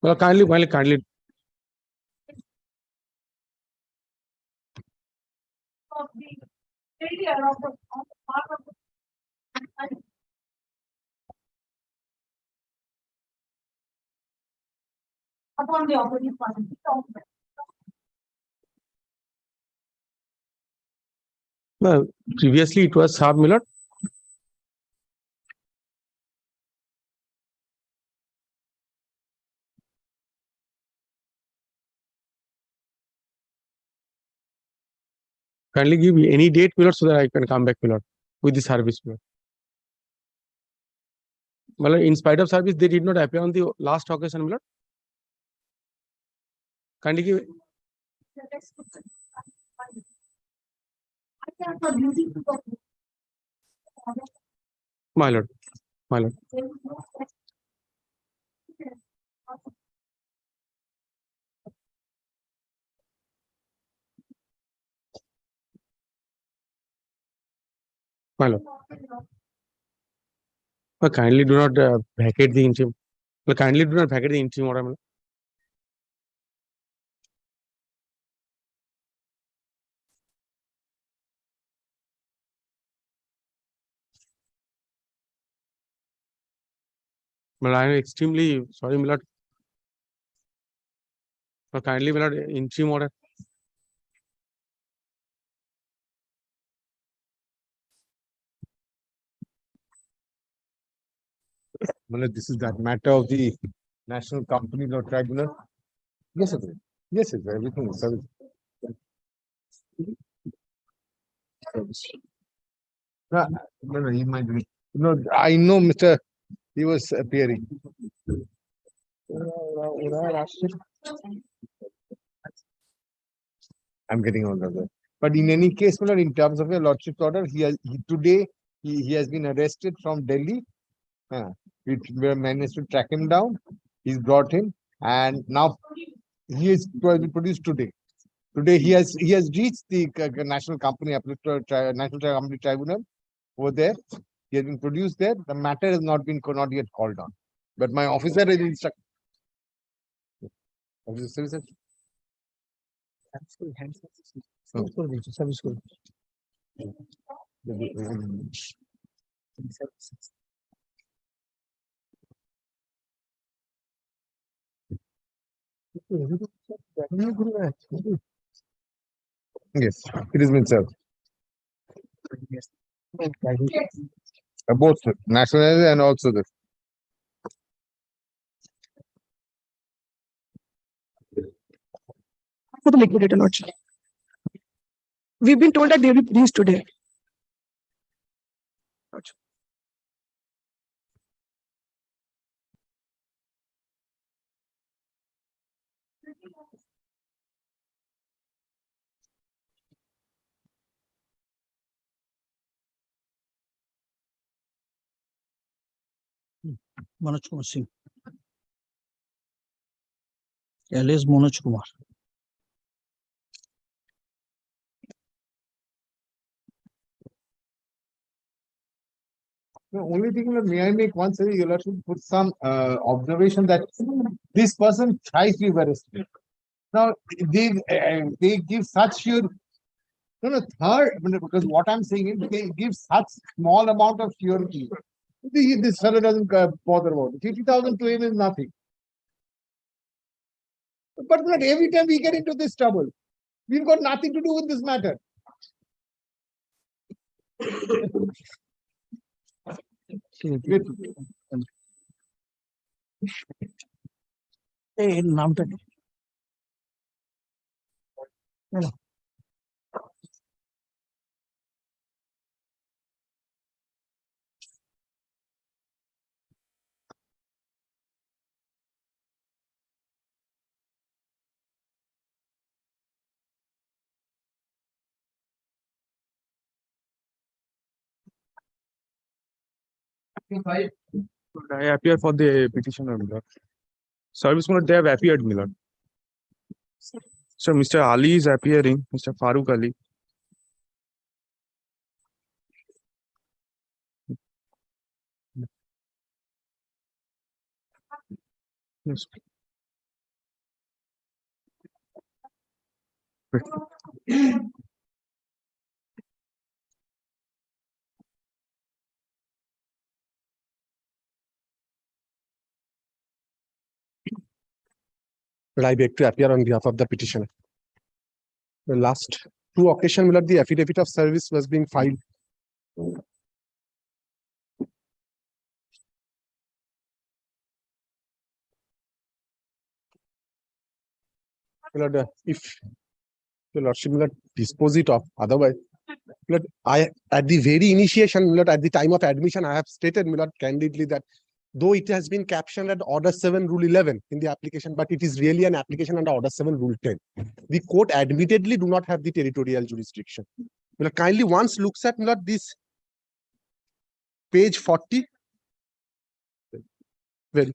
Well, kindly. Upon the opposite one. Well, previously it was sharp, my lord. Kindly give me any date, my lord, so that I can come back, my lord, with the service, my lord. Well, in spite of service, they did not appear on the last occasion, my lord. Kindly give. My lord, my lord. My lord. Well, kindly do not vacate the interim. Well, kindly do not vacate the interim order, my lord. Well, I am extremely sorry, my lord. Well, kindly, my lord, interim order. Well, this is that matter of the National Company Law Tribunal. Yes, sir. Yes, sir. Everything is service. No, he might be. No, I know, Mr. He was appearing. I'm getting on that. But in any case, my lord, in terms of your lordship's order, today he has been arrested from Delhi. We managed to track him down. He's brought him, and now he is produced today. Today he has reached the National Company National Company Tribunal over there. He has been produced there. The matter has not yet called on. But my officer is instructed. Officer, yes, it has been served. Both national and also this. For the liquidator lordship. We've been told that they will be produced today. Manoj Kumar Singh. alias Manoj Kumar. The only thing that may I make one say, you have to put some observation that this person thrice we were arrested. Now they give such third, because what I'm saying is they give such small amount of surety. This fellow doesn't bother about it. 50,000 to him is nothing. But every time we get into this trouble, we've got nothing to do with this matter. Hey, নামটা কি? I appear for the petitioner, my lord. Service, my lord, they have appeared, my lord. So Mr. Ali is appearing, Mr. Farooq Ali. Yes. But I beg to appear on behalf of the petitioner. The last two occasions, the affidavit of service was being filed. If the lordship will not dispose it of, otherwise, I at the very initiation, at the time of admission, I have stated candidly that though it has been captioned at Order 7, Rule 11 in the application, but it is really an application under Order 7, Rule 10. The court admittedly do not have the territorial jurisdiction. Kindly once looks at this page 40. Very.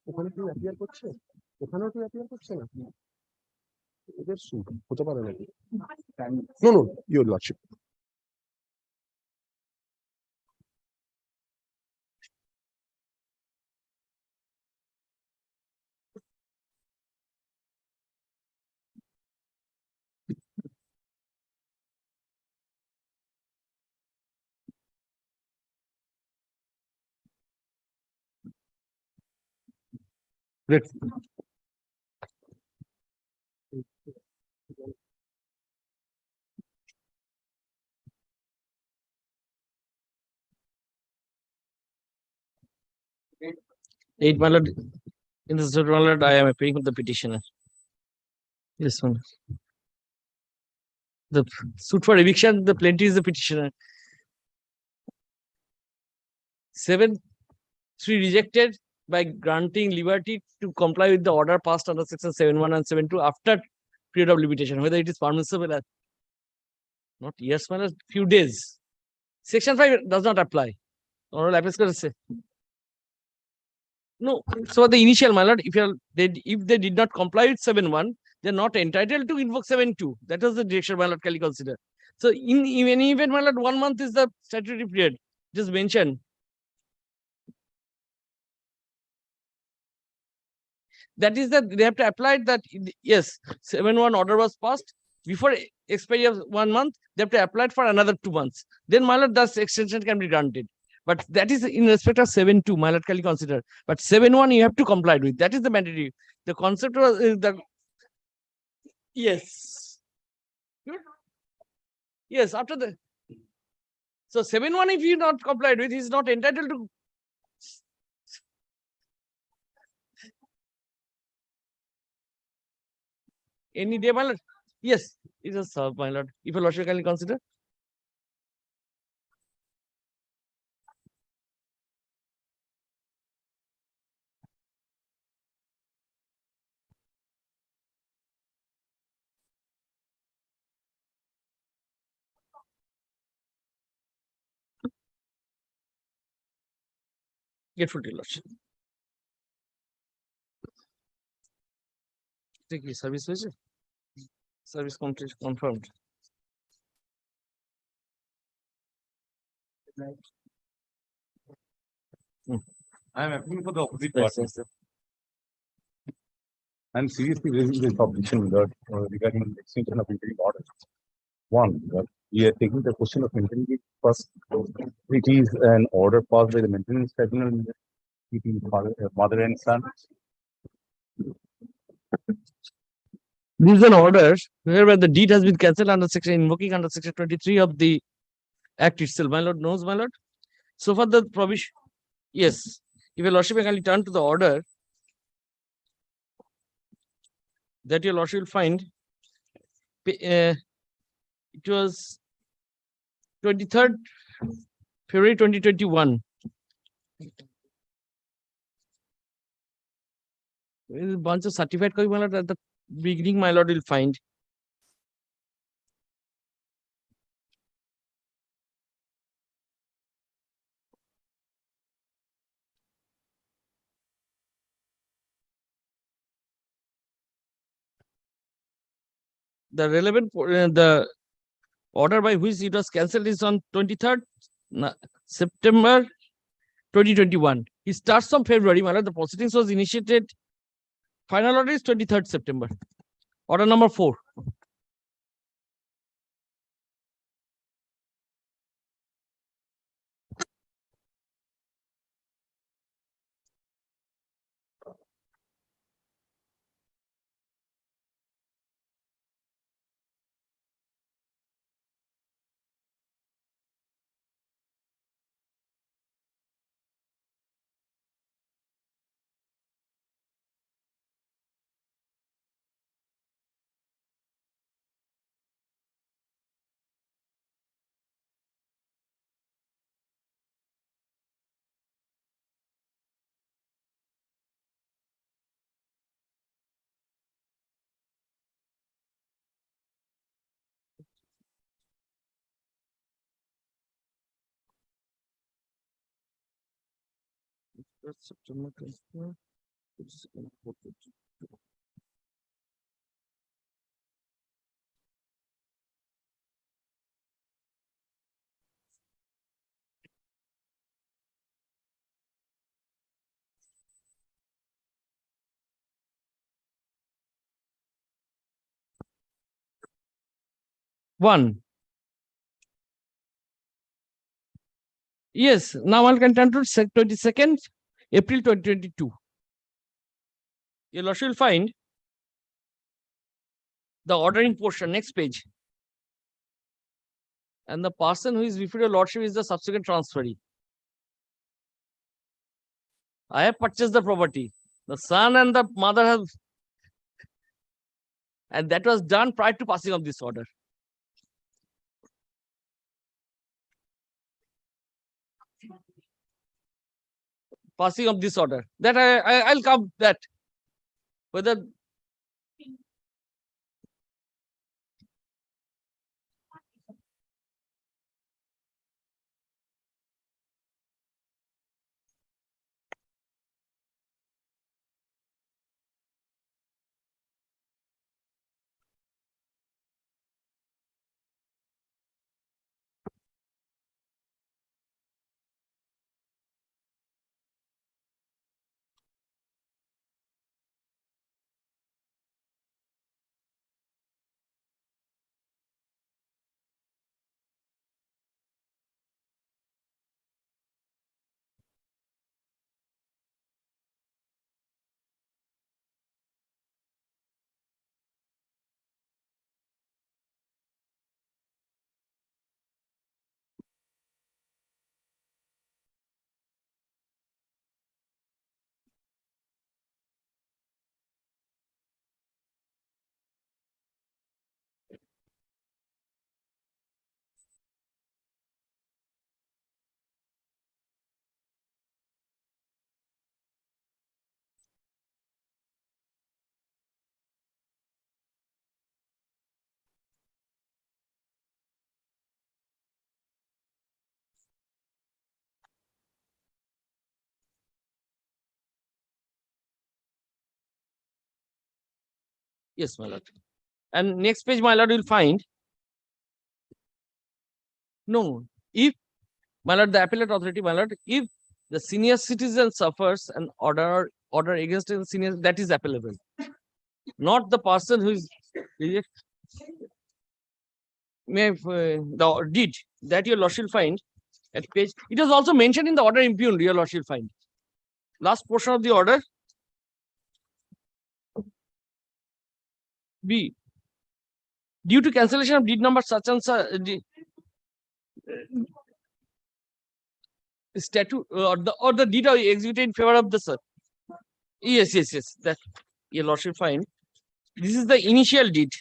ওখানে কি appear করছে? ওখানেও কি appear করছে না? এদের suit হতে পারে নাকি? No, your lordship. Great. Eight, my lord. In the suit, my lord, I am appearing for the petitioner. This one. The suit for eviction, the plaintiff is the petitioner. 7-3 rejected by granting liberty to comply with the order passed under section 7.1 and 7.2 after period of limitation, whether it is permissible as not years, my lord, few days. Section 5 does not apply. Oral appeals court say. No, so the initial, my lord, if they did not comply with 7.1, they're not entitled to invoke 7.2. That was the direction, my lord, can you consider. So in any event, my lord, 1 month is the statutory period. Just mention. That is that they have to apply that, yes, 7.1 order was passed. Before expiry of 1 month, they have to apply it for another 2 months. Then, my lord, that extension can be granted. But that is in respect of 7.2, my lord, can you consider. But 7.1 you have to comply with. That is the mandatory. The concept was yes. Yes, after the. So 7.1, if you not complied with, he is not entitled to. Any day, my lord. Yes, it is served, my lord. If your lordship can consider. Grateful to your lordship. Take your service visit. Service complete confirmed. I am appealing for the opposite Yes, party. yes, sir. I'm seriously raising this objection regarding the extension of interim order. One, we are taking the question of maintenance first. It is an order passed by the maintenance tribunal. It is mother and son. This is an order whereby the deed has been cancelled under section invoking under section 23 of the Act itself. My lord knows, my lord. So far the provision, yes. If your lordship can turn to the order that your lordship will find, it was 23rd February 2021. There's a bunch of certified copy, my lord, at the beginning, my lord will find. The relevant, the order by which it was cancelled is on 23rd September 2021. It starts from February, my lord. The proceedings was initiated. Final order is 23rd September. Order number 4. September 24. One. Yes, now I can turn to 22nd April 2022. Your lordship will find the ordering portion, next page. And the person who is referred to lordship is the subsequent transferee. I have purchased the property. The son and the mother have, and that was done prior to passing of this order. Passing of this order. That I'll come that. Whether yes, my lord. And next page, my lord will find. No, if my lord, the appellate authority, my lord, if the senior citizen suffers an order against the senior, that is appellable. Not the person who is the deed that your lordship will find at page. It is also mentioned in the order impugned, your lordship will find. Last portion of the order. B. Due to cancellation of deed number such and such, statute or the deed are executed in favor of the sir. Yes. That your lordship find. This is the initial deed.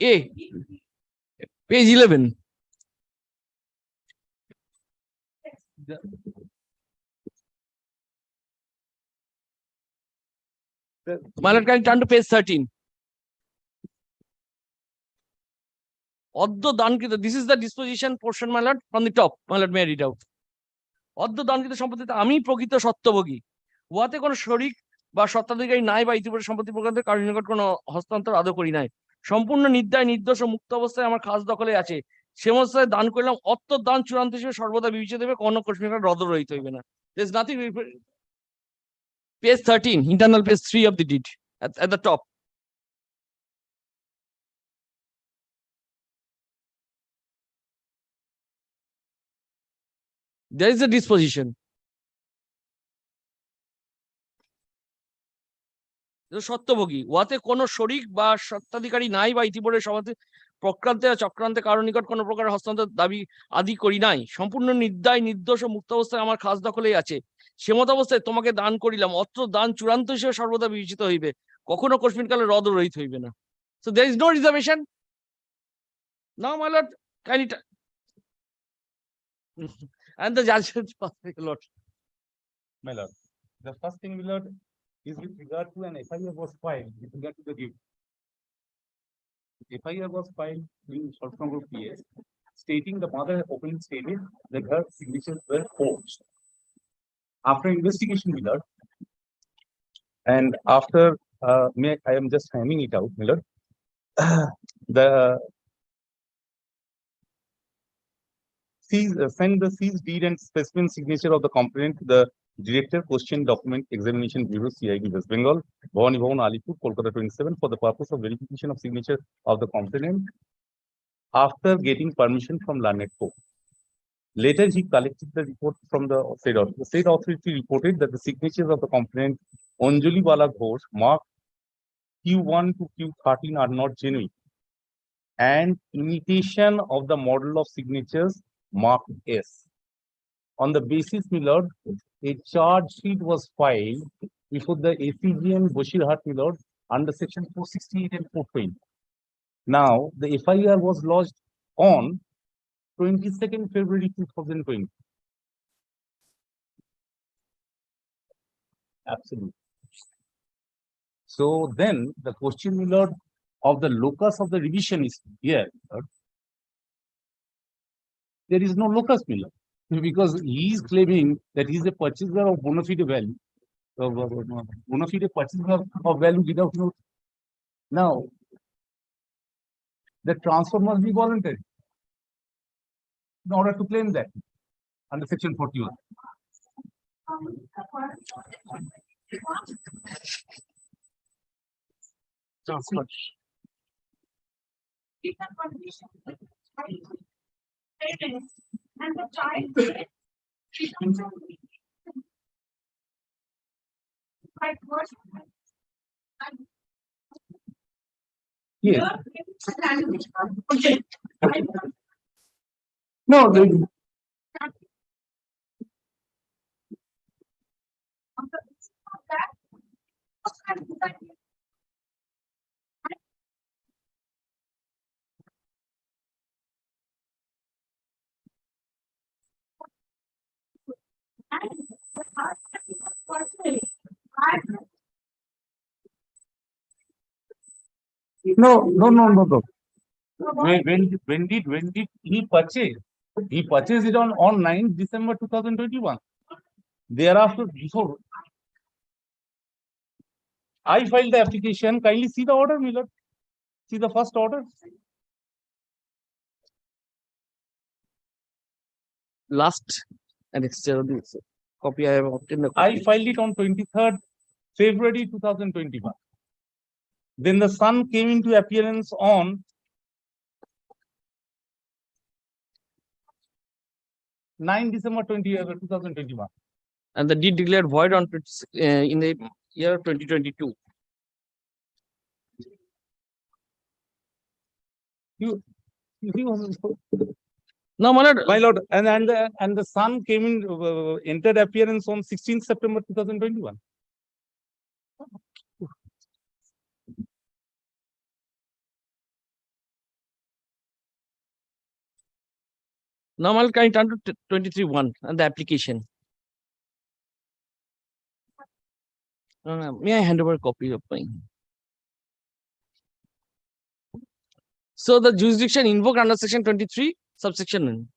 A. Page 11. My lord, can you turn to page 13? This is the disposition portion, my lord, from the top. My lord, may I read out? অদ্য দানকৃত সম্পত্তিতে আমি প্রকৃত সত্যভোগী, উহাতে কোনো শরিক বা স্বত্বাধিকারী নাই বা ইতিপূর্বে সম্পত্তি প্রকারে কারোর নিকট কোনো হস্তান্তর আদৌ করি নাই। সম্পূর্ণ নির্দায় নির্দোষ ও মুক্ত অবস্থায় আমার খাস দখলে আছে, সে অবস্থায় দান করলাম। অত্য দান চূড়ান্ত হিসেবে সর্বদা বিবেচিত হবে, কোনো কোষ রদ রহিত হইবে না। There's nothing Page 13, internal page 3 of the deed at the top. There is a disposition. সত্যভোগী উহাতে কোনো শরিক বা স্বত্বাধিকারী নাই বা ইতিপূর্বে সমাজে প্রক্রান্তে চক্রান্তে কারো নিকট কোনো প্রকার হস্তান্তর দাবি আদি করি নাই, সম্পূর্ণ নির্দায় নির্দোষ ও মুক্ত অবস্থায় আমার খাস দখলেই আছে, সেমত অবস্থায় তোমাকে দান করিলাম, অত্র দান চূড়ান্ত হিসেবে সর্বদা বিবেচিত হইবে, কখনো কস্মিন কালে রদ রহিত হইবে না। So there is no reservation. Now my lord, can it and the judgment lord. My lord, the first thing, my lord, is with regard to an FIR was filed with regard to the gift. FIR was filed in short form of PS, stating the mother openly stated that her signatures were forged. After investigation, my lord, and after I am just handing it out, my lord, send the seized deed and specimen signature of the complainant to the Director, Question Document Examination Bureau, CID West Bengal, Bhavani Bhavan, Alipur, Kolkata 27, for the purpose of verification of signature of the complainant after getting permission from Learned Court. Later, he collected the report from the state authority. The state authority reported that the signatures of the complainant Anjali Bala Ghosh marked Q1 to Q13 are not genuine, and imitation of the model of signatures marked S. On the basis, my lord, a charge sheet was filed before the ACGN Bashirhat, my lord, under section 468 and 420. Now, the FIR was lodged on 22nd February 2020. Absolutely. So then the question, my lord, of the locus of the revision is here. Lord. There is no locus, my lord, because he is claiming that he is a purchaser of bona fide value, bona fide purchaser of value without note. Now, the transfer must be voluntary in order to claim that under section 41. Transfer. And the child Yes. No, no. When did he purchase? He purchased it on 9th December 2021. Thereafter, before I filed the application, kindly see the order, my lord. See the first order. Last and external copy I have obtained. I filed it on 23rd February 2021. Then the son came into appearance on 9 December 2021. And the deed declared void on in the year 2022. You was Now, my lord, my lord, and the son came in, entered appearance on 16th September 2021. now my lord, can I turn to 23(1) and the application? May I hand over a copy of mine? So the jurisdiction invoked under section 23, subsection N.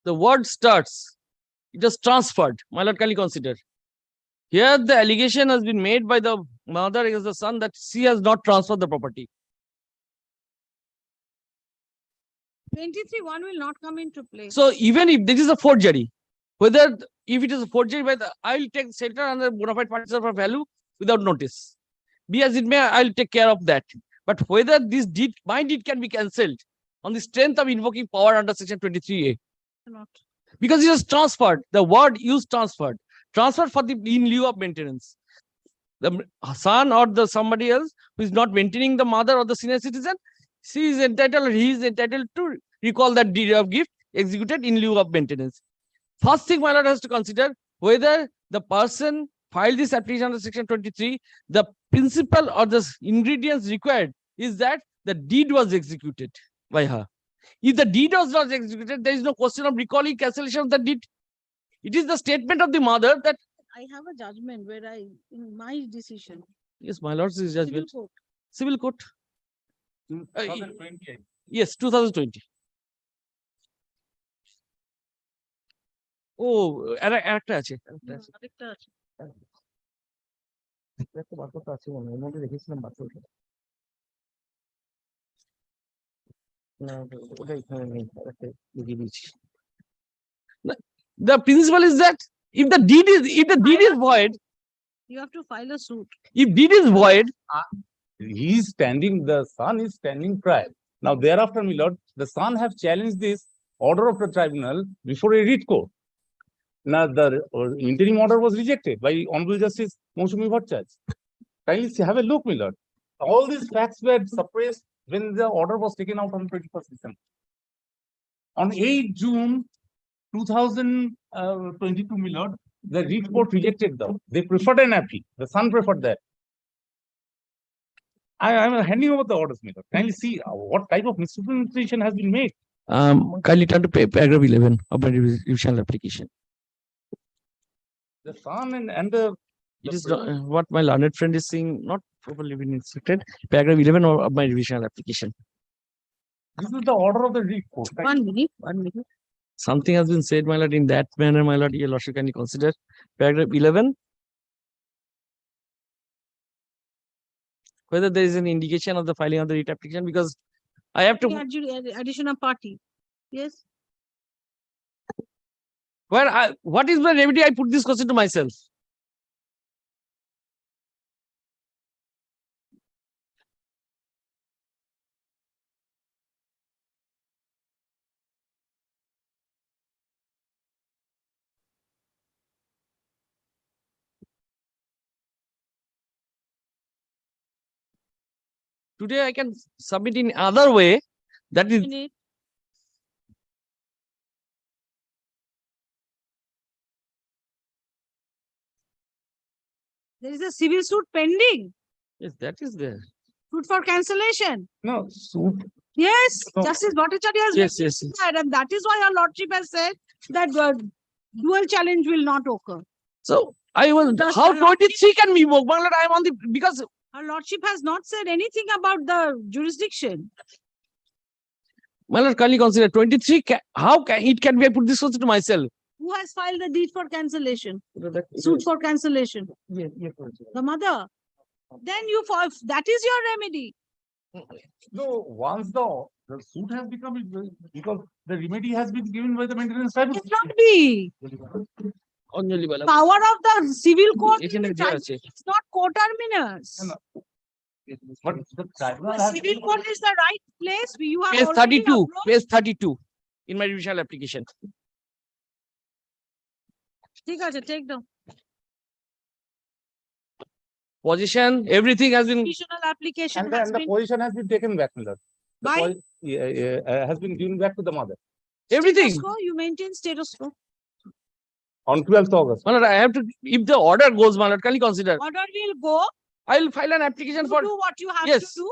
The word starts, it is transferred. My lord, kindly consider. Here the allegation has been made by the mother against the son that she has not transferred the property. 23(1) will not come into play. So even if this is a forgery, Whether if it is a forgery by the, I will take shelter under bona fide purchaser for value without notice. Be as it may, I will take care of that. But whether this deed, my deed can be cancelled on the strength of invoking power under section 23A. Cannot. Because it is transferred, the word used transferred. Transferred for the in lieu of maintenance. The son or the somebody else who is not maintaining the mother or the senior citizen, she is entitled or he is entitled to recall that deed of gift executed in lieu of maintenance. First thing my lord has to consider whether the person filed this application under section 23, the principle or the ingredients required is that the deed was executed by her. If the deed was not executed, there is no question of recalling cancellation of the deed. It is the statement of the mother that I have a judgment where in my decision. yes, my lord's is judgment. Civil court. Civil court. Yes, 2020. Oh, আরেকটা আছে আরেকটা আছে। একটা বাক্যটা আছে মনে হয়, ওর মধ্যে রেখেছিলাম বাক্যটা। না, ওটা এখানে নেই, আরেকটা লিখে দিয়েছি। The principle is that if the deed is void, You have to file a suit. if deed is void, He is standing, the son is standing trial. Now thereafter, my lord, the son have challenged this order of the tribunal before a writ court. Now the interim order was rejected by Honorable Justice Mousumi Bhattacharya. Kindly have a look, my lord. All these facts were suppressed when the order was taken out on 21st December. On 8 June 2022, my lord, the writ court rejected them. They preferred an appeal. The son preferred that. I'm handing over the orders, my lord. Kindly see what type of misrepresentation has been made. kindly turn to paragraph 11 of my revisional application. The son and the It is what my learned friend is saying, not properly been instructed. Paragraph 11 of my revisional application. this is the order of the writ court. 1 minute, 1 minute. Something has been said, my lord, in that manner, my lord, your lordship, can you consider paragraph 11? Whether there is an indication of the filing of the writ application, because I have to, Addition of party. Yes. what is the remedy? I put this question to myself. Today I can submit in other way, that is, Minute. There is a civil suit pending. yes, that is there. Suit for cancellation. No, suit. Yes, No. Justice Bhattacharya has Yes, yes, yes. said, and that is why our lordship has said that dual challenge will not occur. So I will, Does how the lordship- 23 can be invoked? My lord, I am on the, because Our lordship has not said anything about the jurisdiction. my lord, kindly consider 23, how can it can be, I put this question to myself. Who has filed the deed for cancellation? Suit for cancellation? The mother. Then you, that is your remedy. No, once the suit has become, because the remedy has been given by the maintenance tribunal. It cannot be. Anjali Bala. Power of the civil court in এখানে the দেয়া tribunal আছে। is not coterminous. No, But the tribunal The has. civil court is the right place. You have Page already 32, approached. page 32 in my revisional application. ঠিক আছে, take down. Position, everything has been, Additional application And has the been position has been taken back, my lord. The by has been given back to the mother everything. status quo. You maintain status quo. on 12th August. My lord, I have to, if the order goes, my lord, can you consider? Order will go. I will file an application You for, do what you have yes. to do.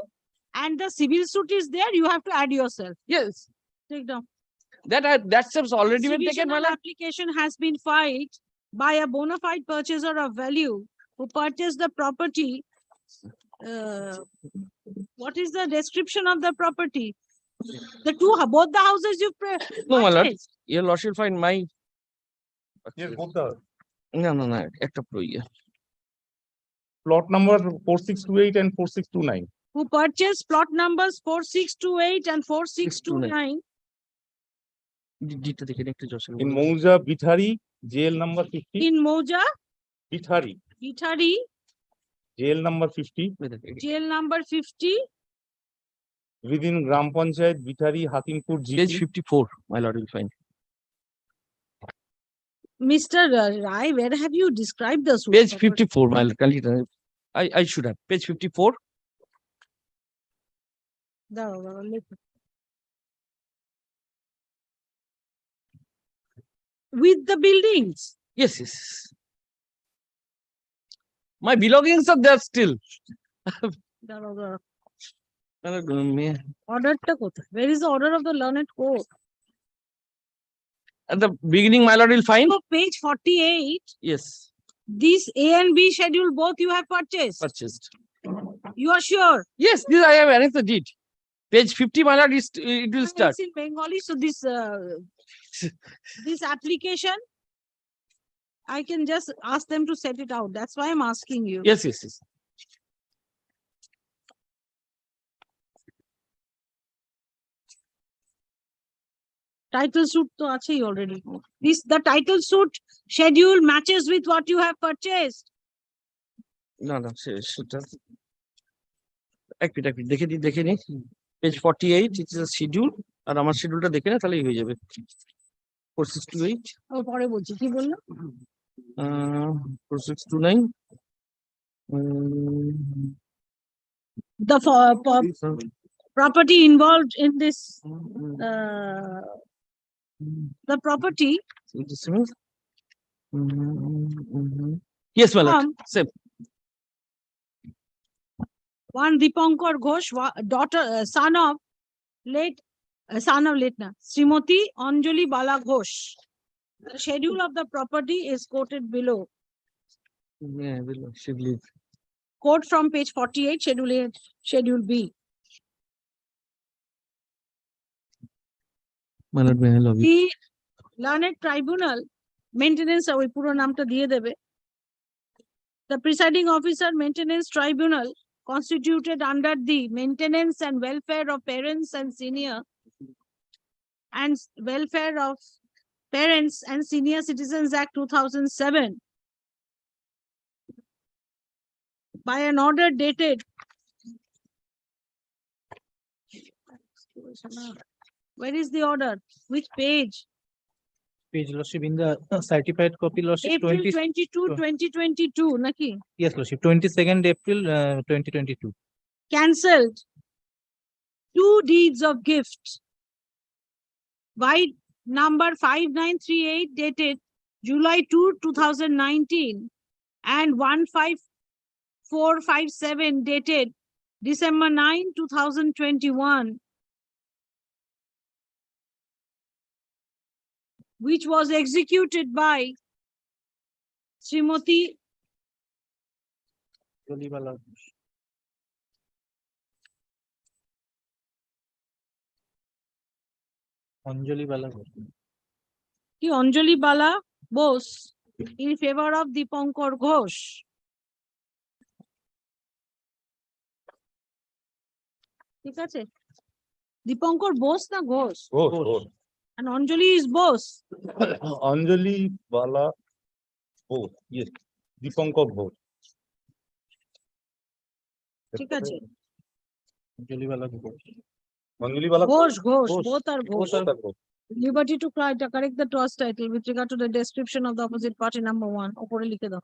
And the civil suit is there. You have to add yourself. yes, Take down. that steps already been taken, my Divisional lord. application has been filed by a bona fide purchaser of value who purchased the property. What is the description of the property? Both the houses you No, my lord, purchased. your lordship find my, Yes, both the no, একটা pro ইয়ে। plot number 4628 and 4629. Who purchased plot numbers 4628 and 4629 ডিটটা দেখে নিন একটু জোশে In Mouja Bithari, jail number 50. In Moja, Bithari, Ithari, jail number 50. jail number 50, Within Gram Panchayat, Bithari, Hakimpur, page GP. 54, my lord will find. Mr. Rai, where have you described the suit? Page 54, my lord. I should have. Page 54. দাঁড়াও, লেখো। With the buildings. Yes, yes. My belongings are there still. দাঁড়াও, দাঁড়াও। My lord, Orderটা কোথায়? Where is the order of the learned court? at the beginning, my lord will find. So page 48, Yes, this A and B schedule both you have purchased. purchased. You are sure? Yes, this I have arranged the deed. Page 50, my lord, it will start. It's in Bengali, so this application, I can just ask them to set it out. That's why I'm asking you. Yes, yes, yes. Title suit to achei already. The title suit schedule matches with what you have purchased. No, সেটা এক minute দেখে নি page 48 it is a schedule আর আমার শিডিউলটা দেখে না তাহলেই হয়ে যাবে 4628 পরে বলছি কি বললো 4629 the property involved in this the property yes my lord same one Dipankar Ghosh daughter son of late na Srimati Anjali Bala Ghosh. The schedule of the property is quoted below. yeah should leave Quote from page 48, schedule B. my lord may I love you The learned tribunal maintenance ওই পুরো নামটা দিয়ে দেবে the presiding officer maintenance tribunal constituted under the Maintenance and Welfare of Parents and Senior and Welfare of Parents and Senior Citizens Act 2007 by an order dated where is the order? Which page? Page lordship in the certified copy lordship April 20 2022, naki? yes lordship 22nd April 2022 Cancelled 2 deeds of gift by number 5938 dated July 2, 2019 and 15457 dated December 9, 2021, which was executed by Srimati Anjali Bala Anjali Bala Bose in favor of Dipankar Ghosh. ঠিক আছে Dipankar Bose na Ghosh Ghosh. and Anjali is Bose. Anjali Bala Bose. Yes. Dipankar Bose. ঠিক আছে Anjali Bala Anjali Bala Ghosh, Ghosh. both are Ghosh. Both are Ghosh. Liberty to correct the clause title with regard to the description of the opposite party number 1. ওপরে লিখে দাও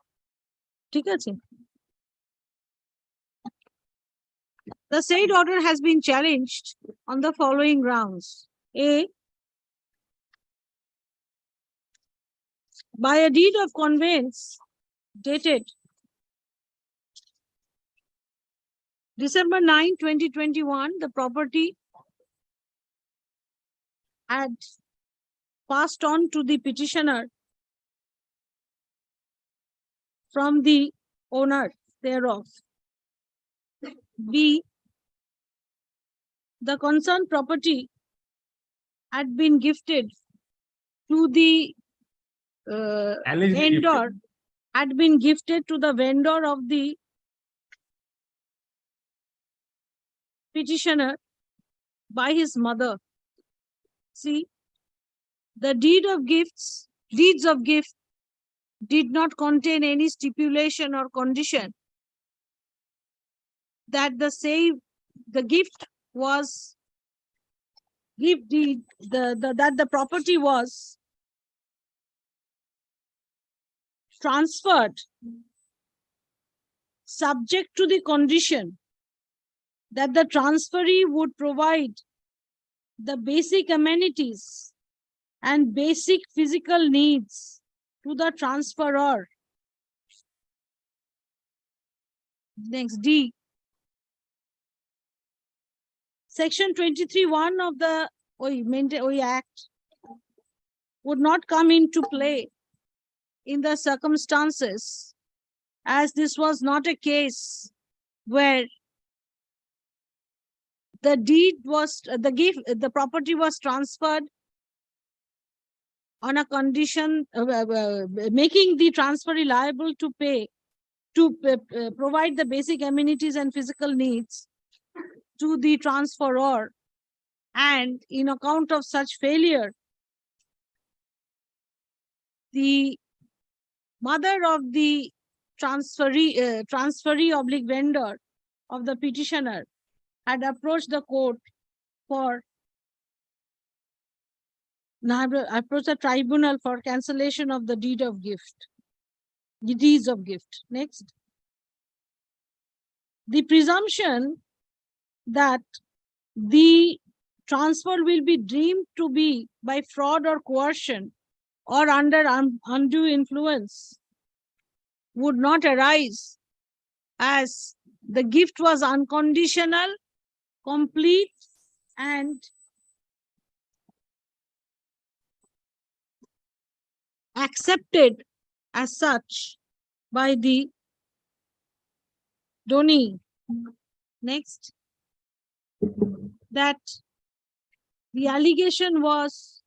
ঠিক আছে The said order has been challenged on the following grounds. A, by a deed of conveyance dated December 9, 2021, the property had passed on to the petitioner from the owner thereof. B, the concerned property had been gifted to the vendor, had been gifted to the vendor of the petitioner by his mother. See, the deeds of gift did not contain any stipulation or condition that the gift was that the property was transferred subject to the condition that the transferee would provide the basic amenities and basic physical needs to the transferor. Next, D. Section 23(1) of the Act would not come into play in the circumstances, as this was not a case where the property was transferred on a condition making the transferee liable to provide the basic amenities and physical needs to the transferor, and in account of such failure, the mother of the transferee / vendor of the petitioner had approached the court approached the tribunal for cancellation of the deeds of gift. Next, the presumption that the transfer will be deemed to be by fraud or coercion or under undue influence would not arise, as the gift was unconditional, complete, and accepted as such by the donee. Next, that the allegation was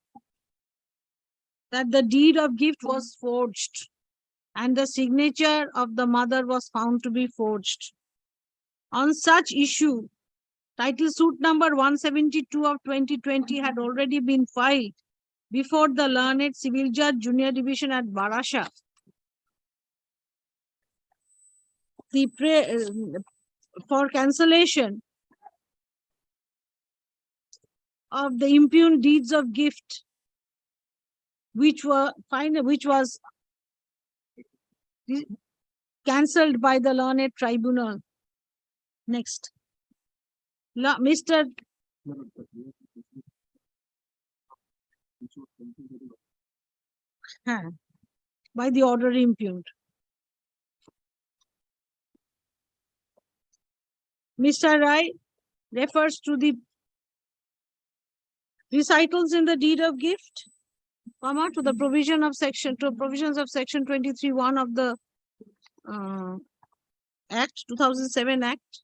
that the deed of gift was forged and the signature of the mother was found to be forged. On such issue, title suit number 172 of 2020 had already been filed before the learned civil judge, Junior Division at Barasha. For cancellation of the impugned deeds of gift, which was cancelled by the learned tribunal. Next, Mr. By the order impugned. Mr. Rai refers to the recitals in the deed of gift, to the provisions of section 23(1) of the Act, 2007 Act,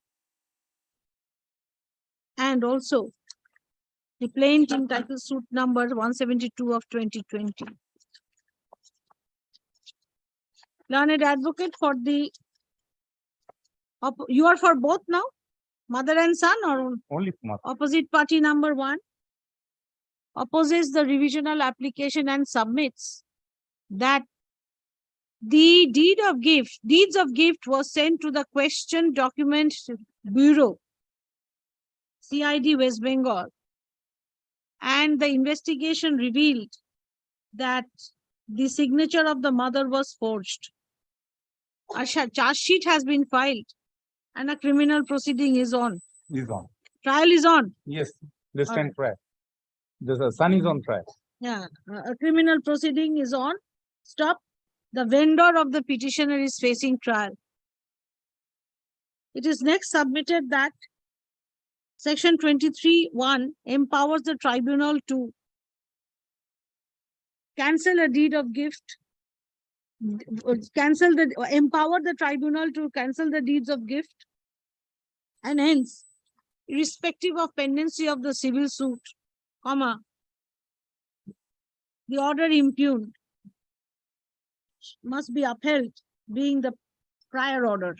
and also the plaint in title suit number 172 of 2020. Learned advocate for the, you are for both now? Mother and son, or Only mother. opposite party number 1 opposes the revisional application and submits that the deeds of gift was sent to the Question Document Bureau, CID West Bengal, and the investigation revealed that the signature of the mother was forged. A charge sheet has been filed and a criminal proceeding is on. Is on. Trial is on. Yes, they stand trial. The son is on trial. Yeah, a criminal proceeding is on. Stop. The vendor of the petitioner is facing trial. It is next submitted that section 23(1) empowers the tribunal to cancel a deed of gift, empower the tribunal to cancel the deeds of gift, and hence, irrespective of pendency of the civil suit, the order impugned must be upheld, being the prior order.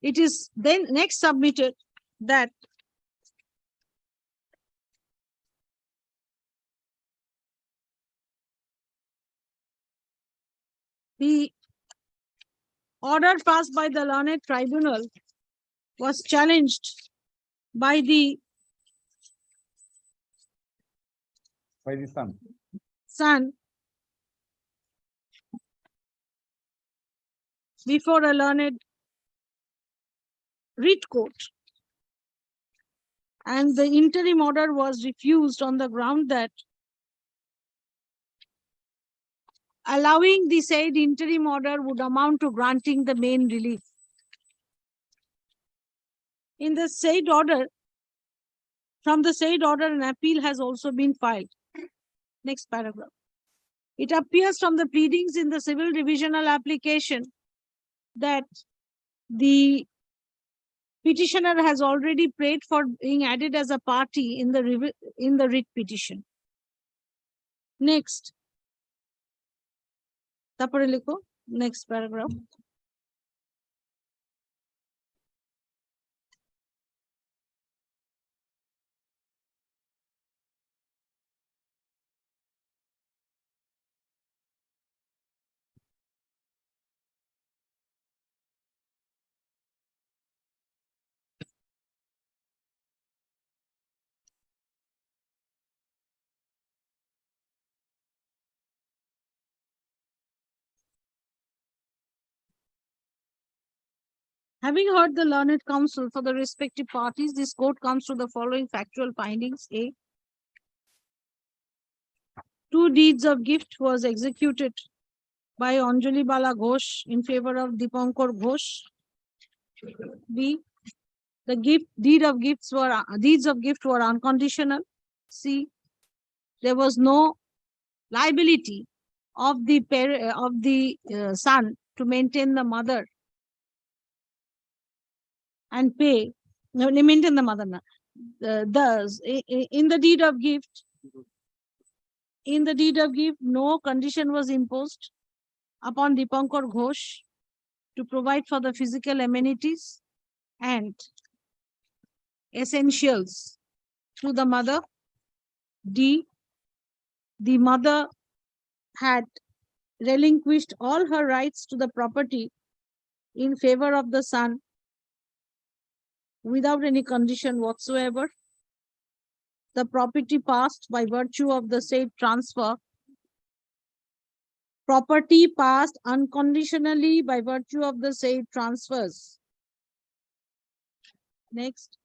It is then next submitted that The order passed by the learned tribunal was challenged by the son before a learned writ court. And the interim order was refused on the ground that allowing the said interim order would amount to granting the main relief. In the said order, from the said order, an appeal has also been filed. Next paragraph. It appears from the pleadings in the civil divisional application that the petitioner has already prayed for being added as a party in the writ petition. Next. তারপরে লিখো next paragraph. Having heard the learned counsel for the respective parties, this court comes to the following factual findings. A. 2 deeds of gift was executed by Anjali Bala Ghosh in favor of Dipankar Ghosh. B. The deeds of gift were unconditional. C. There was no liability of the son to maintain the mother and pay. No, maintain the mother. Thus, in the deed of gift, no condition was imposed upon Dipankar Ghosh to provide for the physical amenities and essentials to the mother. D. The mother had relinquished all her rights to the property in favor of the son without any condition whatsoever. The property passed by virtue of the said transfer. Property passed unconditionally by virtue of the said transfers. Next.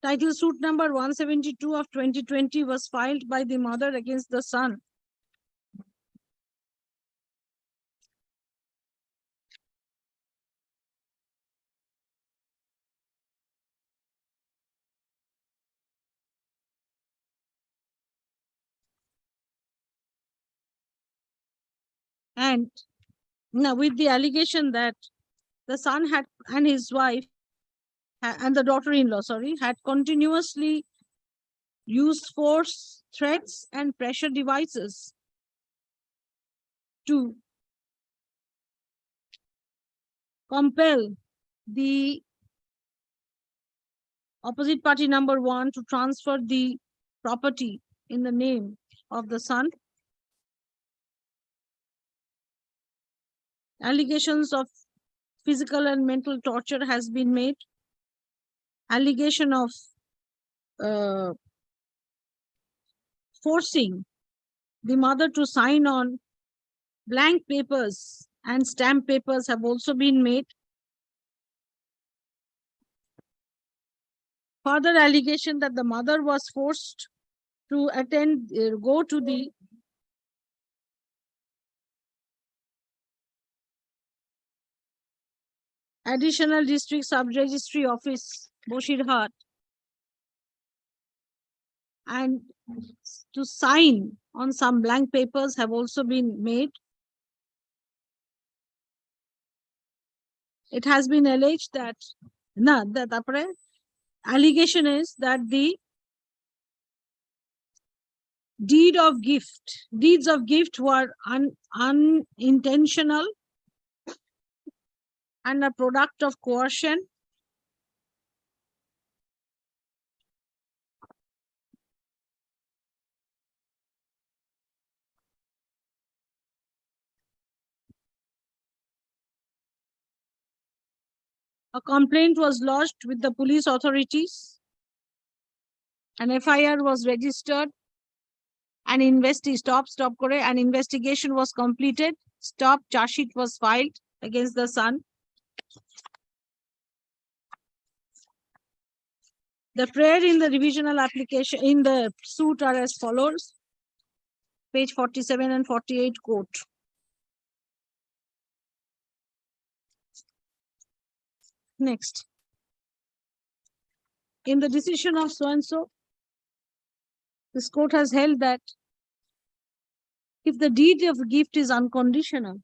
Title suit number 172 of 2020 was filed by the mother against the son. And now with the allegation that the son had and his wife and the daughter-in-law, had continuously used force, threats, and pressure devices to compel the opposite party number 1 to transfer the property in the name of the son. Allegations of physical and mental torture has been made. Allegation of forcing the mother to sign on blank papers and stamp papers have also been made. Further allegation that the mother was forced to go to the additional district sub-registry office, Boshirhat, and to sign on some blank papers have also been made. It has been alleged that allegation is that the deeds of gift were unintentional and a product of coercion. A complaint was lodged with the police authorities. An FIR was registered. An investigation was completed. Charge sheet was filed against the son. The prayer in the revisional application in the suit are as follows. Page 47 and 48 quote. Next. In the decision of so-and-so, this court has held that if the deed of gift is unconditional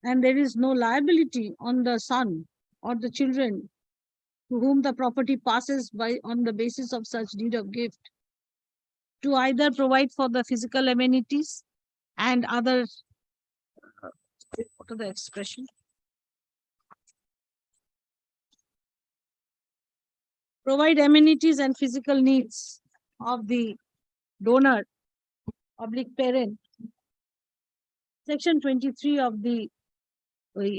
and there is no liability on the son or the children to whom the property passes by on the basis of such deed of gift, to either provide for the physical amenities and other, what are the expression? Provide amenities and physical needs of the donor, public parent. Section 23 of the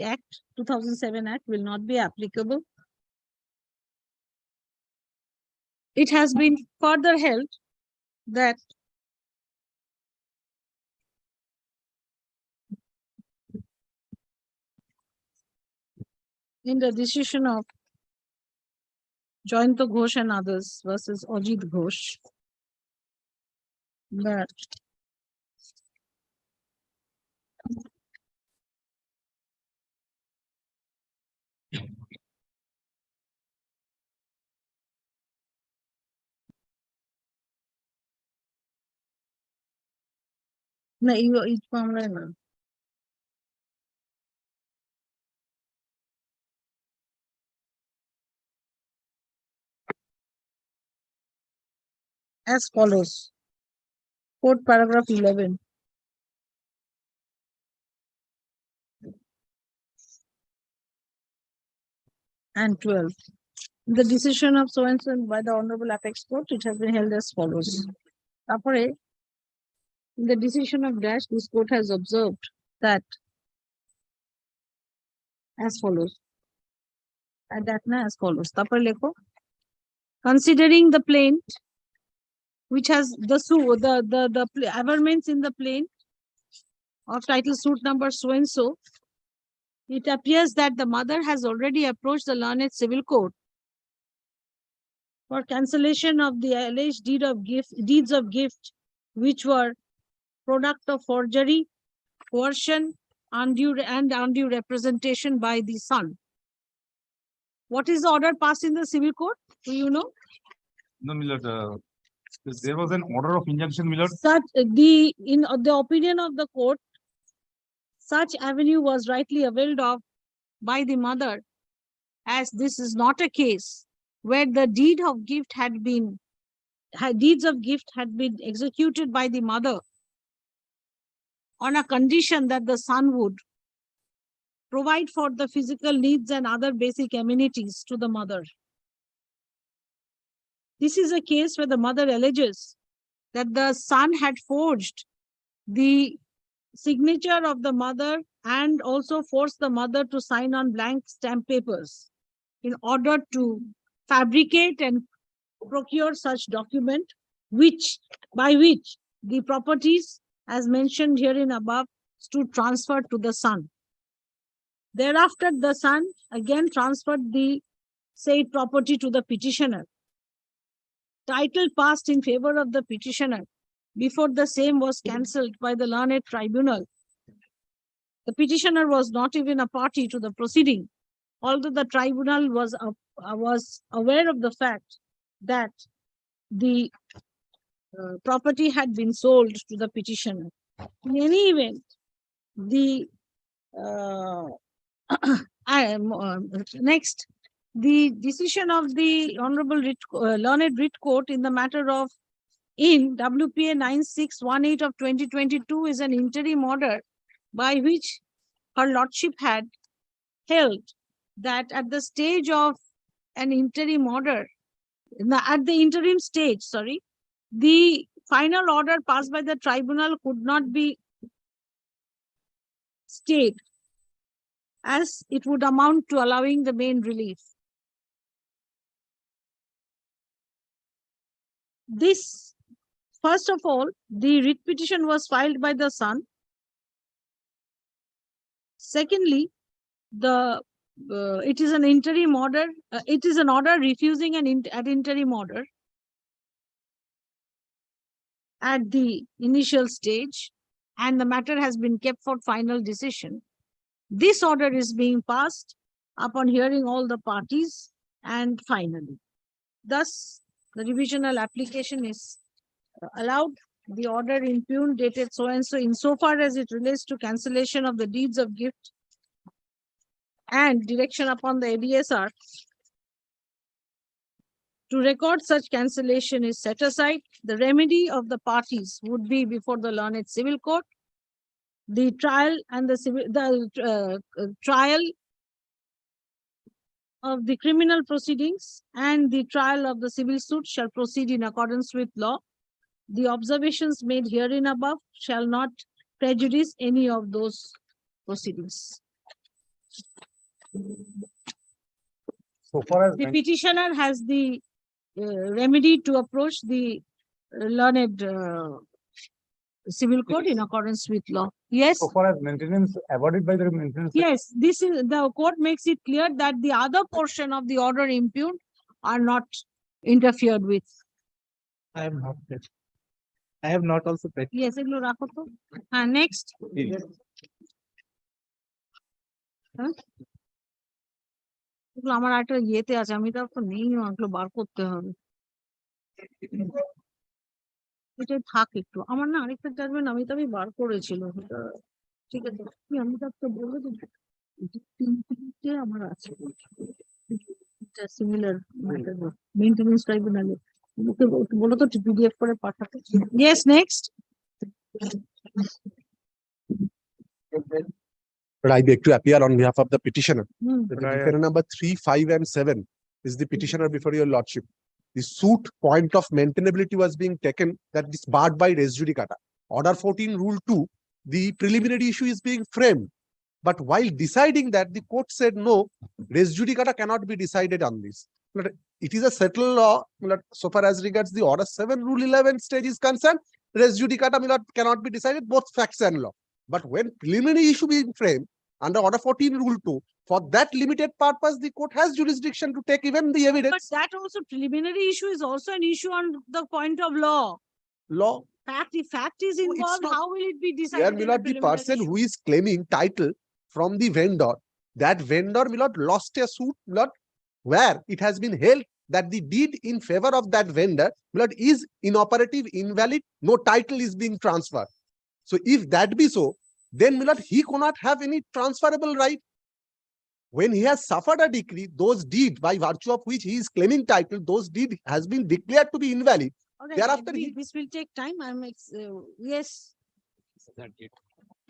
Act, 2007 Act will not be applicable. It has been further held that in the decision of Jayanto Ghosh and others versus Ajit Ghosh, that as follows. Quote paragraph 11. And 12. The decision of so-and-so by the Honorable Apex Court, it has been held as follows. In the decision of Dash, this court has observed that as follows. As follows. Considering the plaint, which has the averments in the plaint of title suit number so-and-so, it appears that the mother has already approached the learned civil court for cancellation of the alleged deeds of gift, which were product of forgery, coercion, undue representation by the son. What is the order passed in the civil court? Do you know? No, Millard, there was an order of injunction, Millard. In the opinion of the court, such avenue was rightly availed of by the mother, as this is not a case where the deeds of gift had been executed by the mother on a condition that the son would provide for the physical needs and other basic amenities to the mother. This is a case where the mother alleges that the son had forged the signature of the mother and also forced the mother to sign on blank stamp papers in order to fabricate and procure such document by which the properties, as mentioned herein above, stood transferred to the son. Thereafter, the son again transferred the said property to the petitioner. Title passed in favor of the petitioner before the same was cancelled by the learned tribunal. The petitioner was not even a party to the proceeding, although the tribunal was aware of the fact that the property had been sold to the petitioner. In any event, the The decision of the Honorable Learned Writ Court in the matter of in WPA 9618 of 2022 is an interim order by which Her Lordship had held that at the stage of an interim order, at the interim stage, sorry, the final order passed by the tribunal could not be stayed, as it would amount to allowing the main relief. This, first of all, the writ petition was filed by the son. Secondly, it is an interim order. It is an order refusing an interim order at the initial stage, and the matter has been kept for final decision. This order is being passed upon hearing all the parties and finally. Thus, the revisional application is allowed. The order impugned dated so and so insofar as it relates to cancellation of the deeds of gift and direction upon the ADSR to record such cancellation is set aside. The remedy of the parties would be before the learned civil court. The trial and the trial of the criminal proceedings and the trial of the civil suit shall proceed in accordance with law. The observations made herein above shall not prejudice any of those proceedings. So far as The petitioner has the remedy to approach the learned civil court in accordance with law. Yes. so far as maintenance awarded by the maintenance. Yes, this is the court makes it clear that the other portion of the order impugned are not interfered with. I have not read. I have not also read. Yes, এগুলো রাখো তো। হ্যাঁ, next. হ্যাঁ? এগুলো আমার একটা ইয়েতে আছে, আমি তো এখন নেই, এগুলো বার করতে হবে। এটা থাক একটু, আমার না আরেকটা জাজমেন্ট আমি বার করেছিল, ঠিক আছে, আমি তো বলে দেবো, তিনটে আমার আছে, সিমিলার মেইনটেনেন্স ট্রাইব্যুনালে, বলো তো PDF করে পাঠাতে। Yes, next. But I beg to appear on behalf of the petitioner. Hmm. The defendant number 3, 5, and 7 is the petitioner before your lordship. The suit point of maintainability was being taken that is barred by res judicata. Order 14, Rule 2, the preliminary issue is being framed. But while deciding that, the court said no, res judicata cannot be decided on this. But it is a settled law so far as regards the Order 7, Rule 11 stage is concerned. Res judicata cannot be decided, both facts and law. But when preliminary issue being framed under Order 14, Rule 2, for that limited purpose, the court has jurisdiction to take even the evidence. But that also preliminary issue is also an issue on the point of law. Law. Fact, if fact is it's involved, not- how will it be decided? There in will a not the preliminary person issue? who is claiming title from the vendor. That vendor will not lost a suit where it has been held that the deed in favor of that vendor is inoperative, invalid, no title is being transferred. So if that be so, then he cannot have any transferable right. When he has suffered a decree, those deed by virtue of which he is claiming title, those deed has been declared to be invalid. All right, Thereafter this will take time. Yes. That date.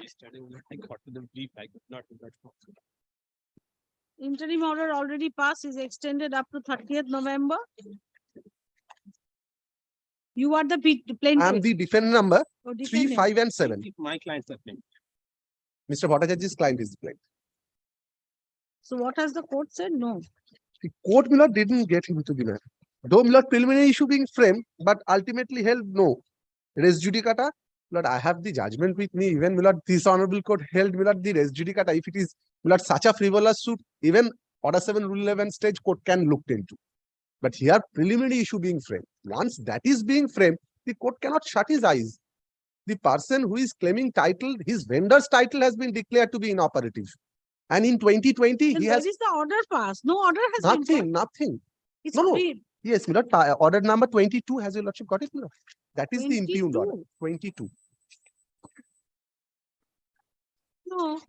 Yesterday, I got to the brief, I could not do that. Interim order already passed, is extended up to 30th November. You are the I am plaintiff. the defendant number or 3, defendant. 5, and 7. My clients are playing. Mr. Bhattacharya's client is the plaintiff. So what has the court said? No. The court didn't get into the matter. Though preliminary issue being framed, but ultimately held no. Res judicata, I have the judgment with me. Even this honorable court held the res judicata. If it is such a frivolous suit, even Order 7, Rule 11 stage court can look into. But here preliminary issue being framed. Once that is being framed, the court cannot shut his eyes. The person who is claiming title, his vendor's title has been declared to be inoperative. And in 2020, Then he where has is the order passed? No order has been passed. nothing. It's No, no. agreed. Yes, order number 22, has your lordship got it? That is the impugned order. 22. 22. No.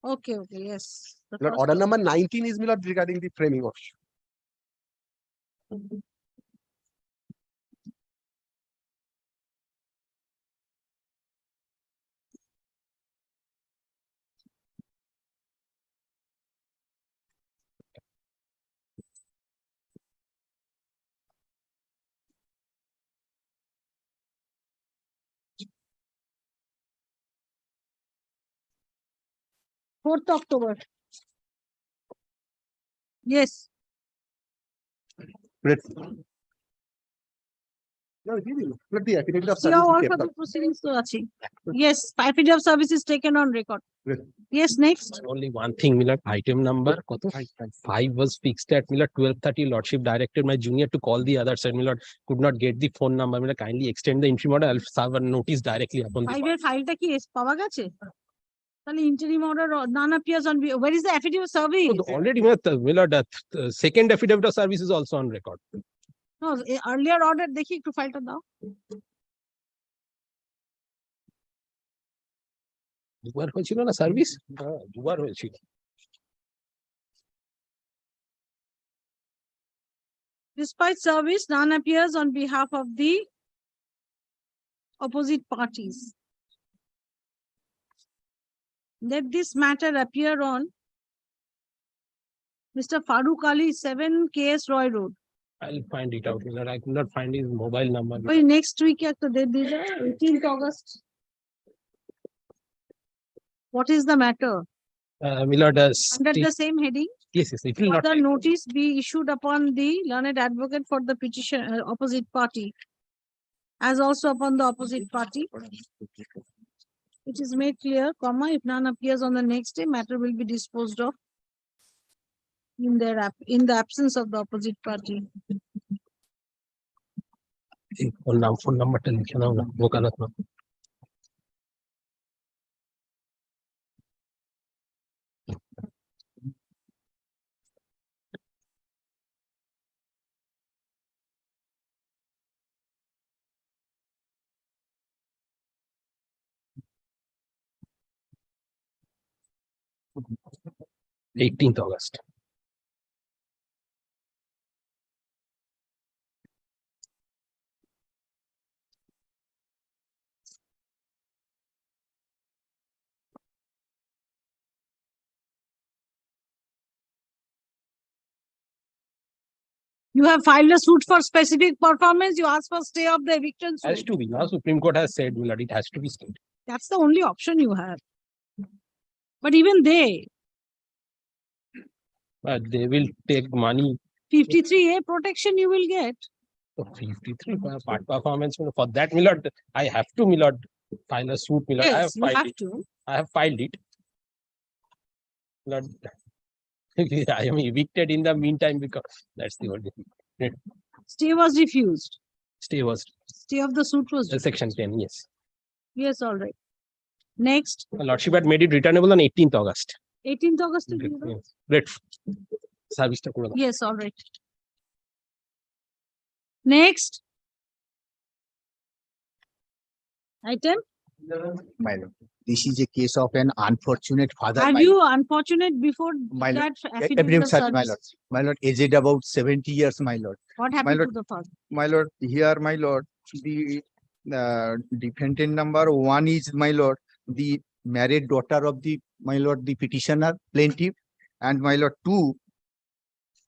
Okay, okay, yes. The My lord, first order one. number 19 is, my lord, regarding the framing of. Fourth October. Yes, Let the affidavit of see service all be for kept the up. proceedings to achi. Yes, affidavit of service is taken on record. Yes. Yes, next. Only one thing, Milord, item number koto? 5 was fixed at Milord 12:30. Lordship directed my junior to call the other side. Milord could not get the phone number. Milord, kindly extend the interim order. I'll serve a notice directly upon the. Five-year ফাইলটা কি পাওয়া গেছে? তাহলে interim order none appears on, where is the affidavit of service? Already, Milord, second affidavit of service is also on record. No, earlier order দেখি একটু ফাইলটা দাও। দুবার হয়েছিল না সার্ভিস? দুবার হয়েছিল। Despite service, none appears on behalf of the opposite parties. Let this matter appear on Mr. Farooq Ali, 7 KS Roy Road. I'll find it out. Milord, I could not find his mobile number. ওই next week একটা date দিয়ে দাও, 18th August. What is the matter? Milord, Under the same heading, yes, it will not. the notice be issued upon the learned advocate for the petition opposite party, as also upon the opposite party. It is made clear, comma, if none appears on the next day, matter will be disposed of in the absence of the opposite party. Phone নাম্বারটা লিখে নাও না ওকালত না। Eighteenth August. You have filed a suit for specific performance, you ask for stay of the eviction Has suit. to be. Now Supreme Court has said, Milord, it has to be stayed. That's the only option you have. But even they, But they will take money. 53A protection you will get. 53 part performance. For that, Milord, I have to, Milord, file a suit. Milord, Yes, you have it. to. I have filed it. Milord, I am evicted in the meantime because that's the only thing. Stay was refused. Stay was Stay of the suit was refused. section 10, yes. Yes, all right. Next, Lordship had made it returnable on 18th August. 18th August. Yes. Great. Service ta kore daw. Yes, all right. Next. Item. My lord, this is a case of an unfortunate father. Are my you unfortunate before My lord, that lord. affidavit of Such, my lord. service? My lord, aged about 70 years, my lord. What happened lord, to the father? My lord, here, my lord, the defendant number 1 is, my lord, the married daughter of the, my lord, the petitioner, plaintiff, and my lord, 2,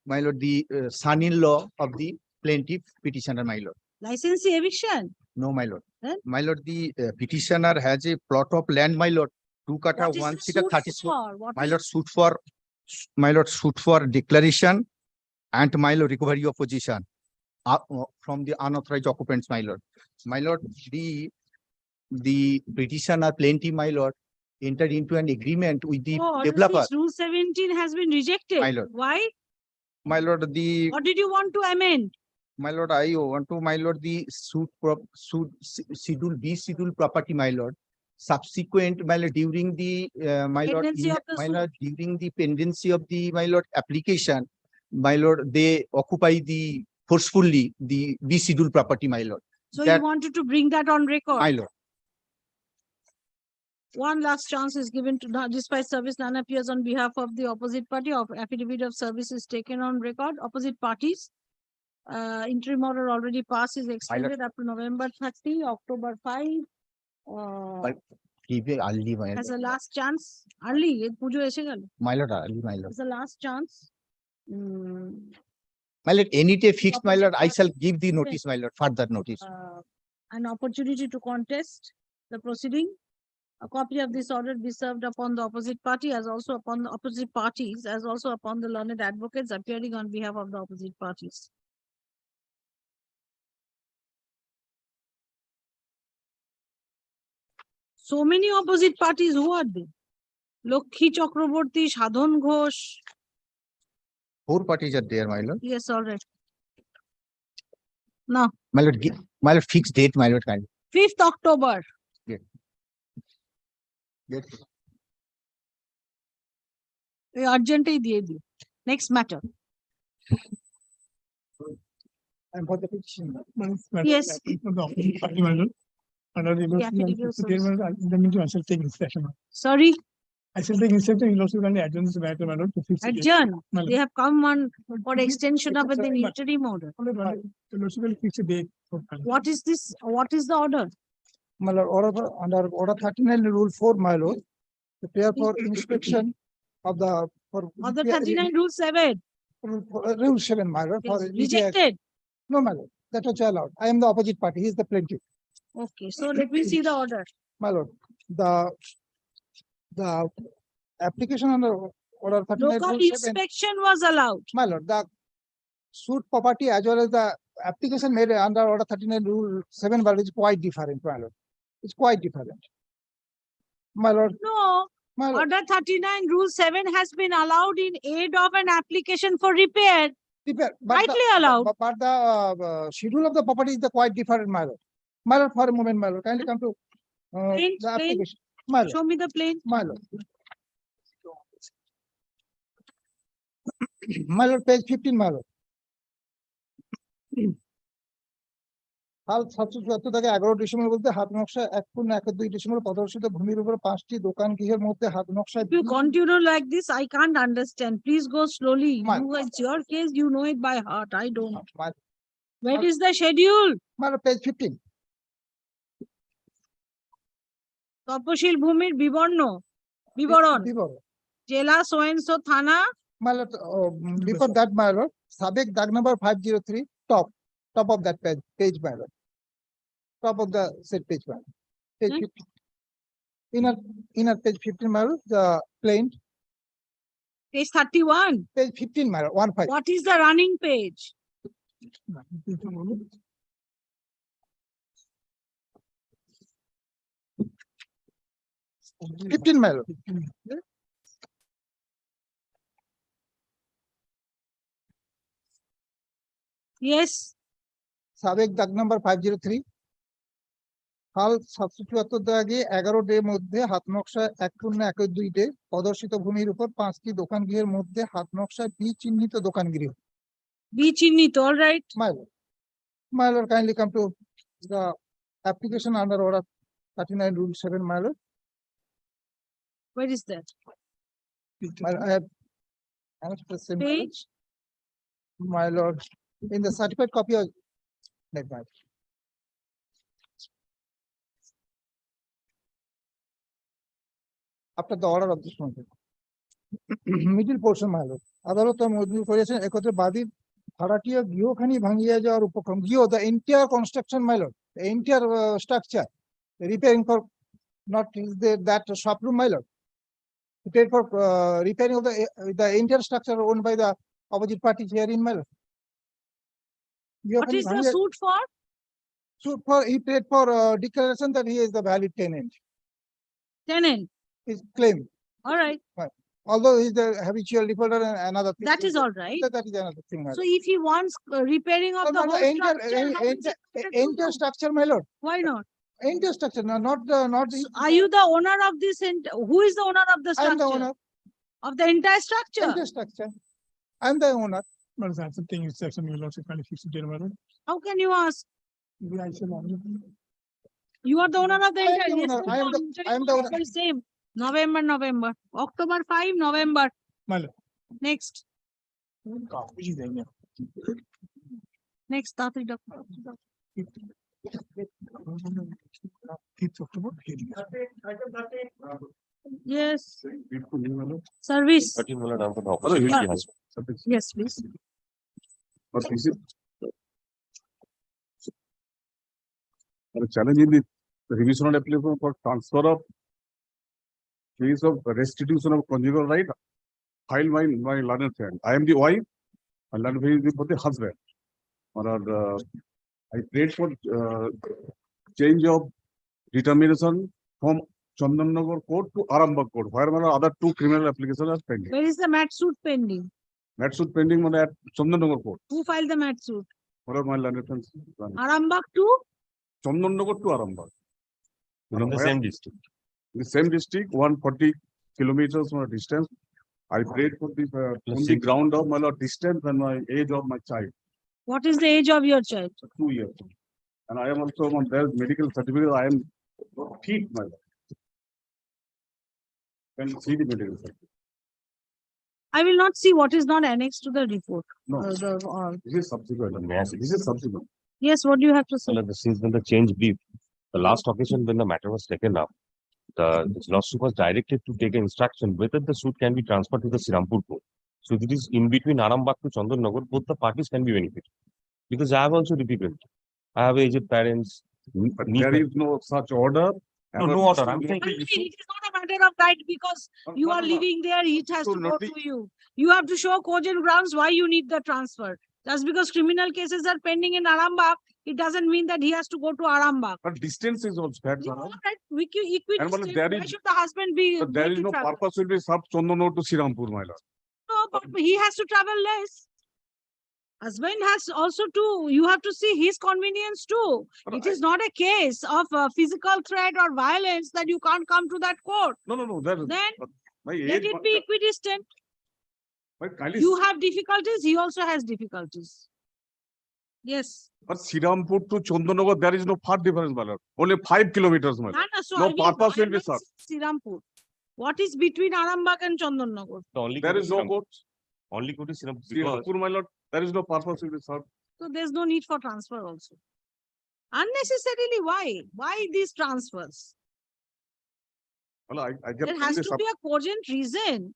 my lord, the son-in-law of the plaintiff, petitioner, my lord. Licensee eviction. No, my lord. Then? My lord, the petitioner has a plot of land, my lord, 2 kata, What is 1 the seater, suit 34. for? What My is- lord, suit for declaration and my lord, recovery of possession from the unauthorized occupants, my lord. My lord, the petitioner plaintiff, my lord, entered into an agreement with the Oh, developer. this Rule 17 has been rejected. My lord. Why? My lord, What did you want to amend? my lord, I want to, my lord, the schedule B schedule property, my lord. Subsequent, my lord, during the, my lord, Pendency of the my suit. lord, during the pendency of the, my lord, application, my lord, they occupy the forcefully the B schedule property, my lord. So that- you wanted to bring that on record. My lord. One last chance is given to, despite service, none appears on behalf of the opposite party. Of affidavit of service is taken on record. Opposite parties. Interim order already passed, is extended up to November 30, October 5. Keep it early, my As a lord. last chance, early, pujo eshe gelo. My lord, early, my lord. As a last chance. Mm, My lord, any day fixed, my lord, I Opposite shall party. give the notice, my lord, further notice. An opportunity to contest the proceeding. A copy of this order be served upon the opposite party as also upon the opposite parties as also upon the learned advocates appearing on behalf of the opposite parties. So many opposite parties, who are they? Lokhi Chakraborty, Sadhan Ghosh. 4 parties are there, my lord. Yes, all right. Now, My lord, my lord, fixed date, my lord, kindly. 5th October. Yes. Urgently diye diyo. Next matter. And for the petition. Yes. Under the The affidavit of service. I shall take inspection. Sorry, I shall take inspection. You'll also adjourn this matter, my lord, to fix it. adjourn. My lord. They have come on for extension of the Sorry, but- interim order. You'll also fix a date. What is this? What is the order? My lord, under order 39 rule 4, my lord, prepare for inspection of the Order 39 rule 7. rule 7, my lord, for Yes, rejected. no, my lord, that was allowed. I am the opposite party. He is the plaintiff, Okay, so let me see the order. my lord. The application under order 39 Local rule 7, inspection was allowed. my lord, the suit property as well as the application made under order 39 rule 7, my lord, is quite different, my lord. It's quite different. My lord, No, my lord. order 39 rule 7 has been allowed in aid of an application for repair. Repair, but Rightly the, allowed. But the schedule of the property is the quite different, my lord. My lord, for a moment, my lord, kindly come to Plain, the plain. application. My lord, Show me the plane. my lord. My lord, page 15, my lord. হাল 774 থেকে 11 December বলতে হাত নকশা 1.12 December প্রদর্শিত ভূমির উপর 5টি দোকান গৃহের মধ্যে হাত নকশায় If you continue like this, I can't understand. Please go slowly. Ma'am. It's your case, you know it by heart. I don't. My Where is the schedule? lord, page 15. তপশিল ভূমির বিবরণ বিবরণ। জেলা সোয়েনসো থানা My lord, before that, my lord, Sabek dag number 503, top of that page, my lord. Top of the said page, my lord. Page Hmm? 15. Inner page 15, my lord, the plain, page 31. page 15, my lord, 15. What is the running page? 15, my lord. Yes, সাবেক দাগ number 503 হাল 774 দাগে 11 day মধ্যে হাত নকশা 1.12 day প্রদর্শিত ভূমির উপর 5টি দোকান গৃহের মধ্যে হাত নকশায় বি চিহ্নিত দোকান গৃহ। be চিহ্নিত, all right. My lord, kindly come to the application under order 39 rule 7, my lord. Where is that? I have annexed the same, my lord. Page? My lord, in the certified copy of that, my lord. After the order of this one. Middle portion, my lord. আদালত মঞ্জুর করেছেন একত্রে বাদী ভাড়াটিয়া গৃহখানি ভাঙিয়া যাওয়ার উপক্রম গৃহ the entire construction, my lord, the entire structure repairing for not is there that shop room, my lord, prepared for repairing of the entire structure owned by the opposite party herein, my lord. What is the suit for? Suit for he paid for declaration that he is the valid tenant. Tenant, His claim, all right. although he is the habitual defaulter and another thing. That is all right. That is another thing, my So lord. if he wants repairing of the whole structure, how is it to Entire do? structure, my lord. Why not? Entire structure, not the. Are you the owner of this? Who is the owner of the I am the structure? owner. Of the entire structure? Entire structure. I am the owner. But that's the thing, it's actually you also kind of fix it, madam. How can you ask? Maybe I shall only. You are the owner of the I am entire. the Yes, owner. the I am the owner. very same. November. October 5, November. My lord. Next. Next, তাড়াতাড়ি ডাক। Yes, service. Yes, please. But is it a challenge in the revision of application for transfer of case of restitution of conjugal right? Filed by my learned friend. I am the wife, and learned friend is for the husband. Or I prayed for change of determination from Chandannagar court to Arambagh court, where my other two criminal applications are pending. Where is the mat suit pending? That suit pending at Chandannagar court. Who filed the mat suit? What are my learned friends? Arambagh to? Chandannagar to Arambagh. In the same district. The same district, 140 kilometers from a distance. I prayed for this on the ground of my distance and my age of my child, What is the age of your child? 2 years. And I am also on their medical certificate. I am fit, my lord. Can you see the medical certificate? I will not see what is not annexed to the report. No, Uh, this is subsequent. This is subsequent. Yes, what do you have to say? Since when the change brief, the last occasion when the matter was taken up, the lawsuit was directed to take an instruction whether the suit can be transferred to the Sirampur court. So it is in between Arambagh to Chandannagar, both the parties can be benefited. Because I have also difficulty. I have aged parents. But there is no such order. No order. I'm saying I mean, it is not a matter of right because you are living there, it has So to go nothing- to you. You have to show cogent grounds why you need the transfer. Just because criminal cases are pending in Arambagh, it doesn't mean that he has to go to Arambagh. But distance is also fact. You Madam. know that equidistant, And well, there why is- should the husband be? But there make is it no travel? purpose will be sub Chandannagar to Sirampur, my lord. No, but he has to travel less. Husband has also to, you have to see his convenience too. But It is not a case of physical threat or violence that you can't come to that court. No. There is. Then My let age. it be equidistant. But kindly. You have difficulties, he also has difficulties. Yes. But Sirampur to Chandannagar, there is no far difference, my lord. Only 5 kilometers, my lord. So No I mean, purpose will be I mean served. Sirampur. What is between Arambagh and Chandannagar? the only There court is no Sirampur. court. Only court is Sirampur because Sirampur, my lord, there is no purpose will be served. So there's no need for transfer also. Unnecessarily, why? Why these transfers? Well, I There has to be a cogent reason.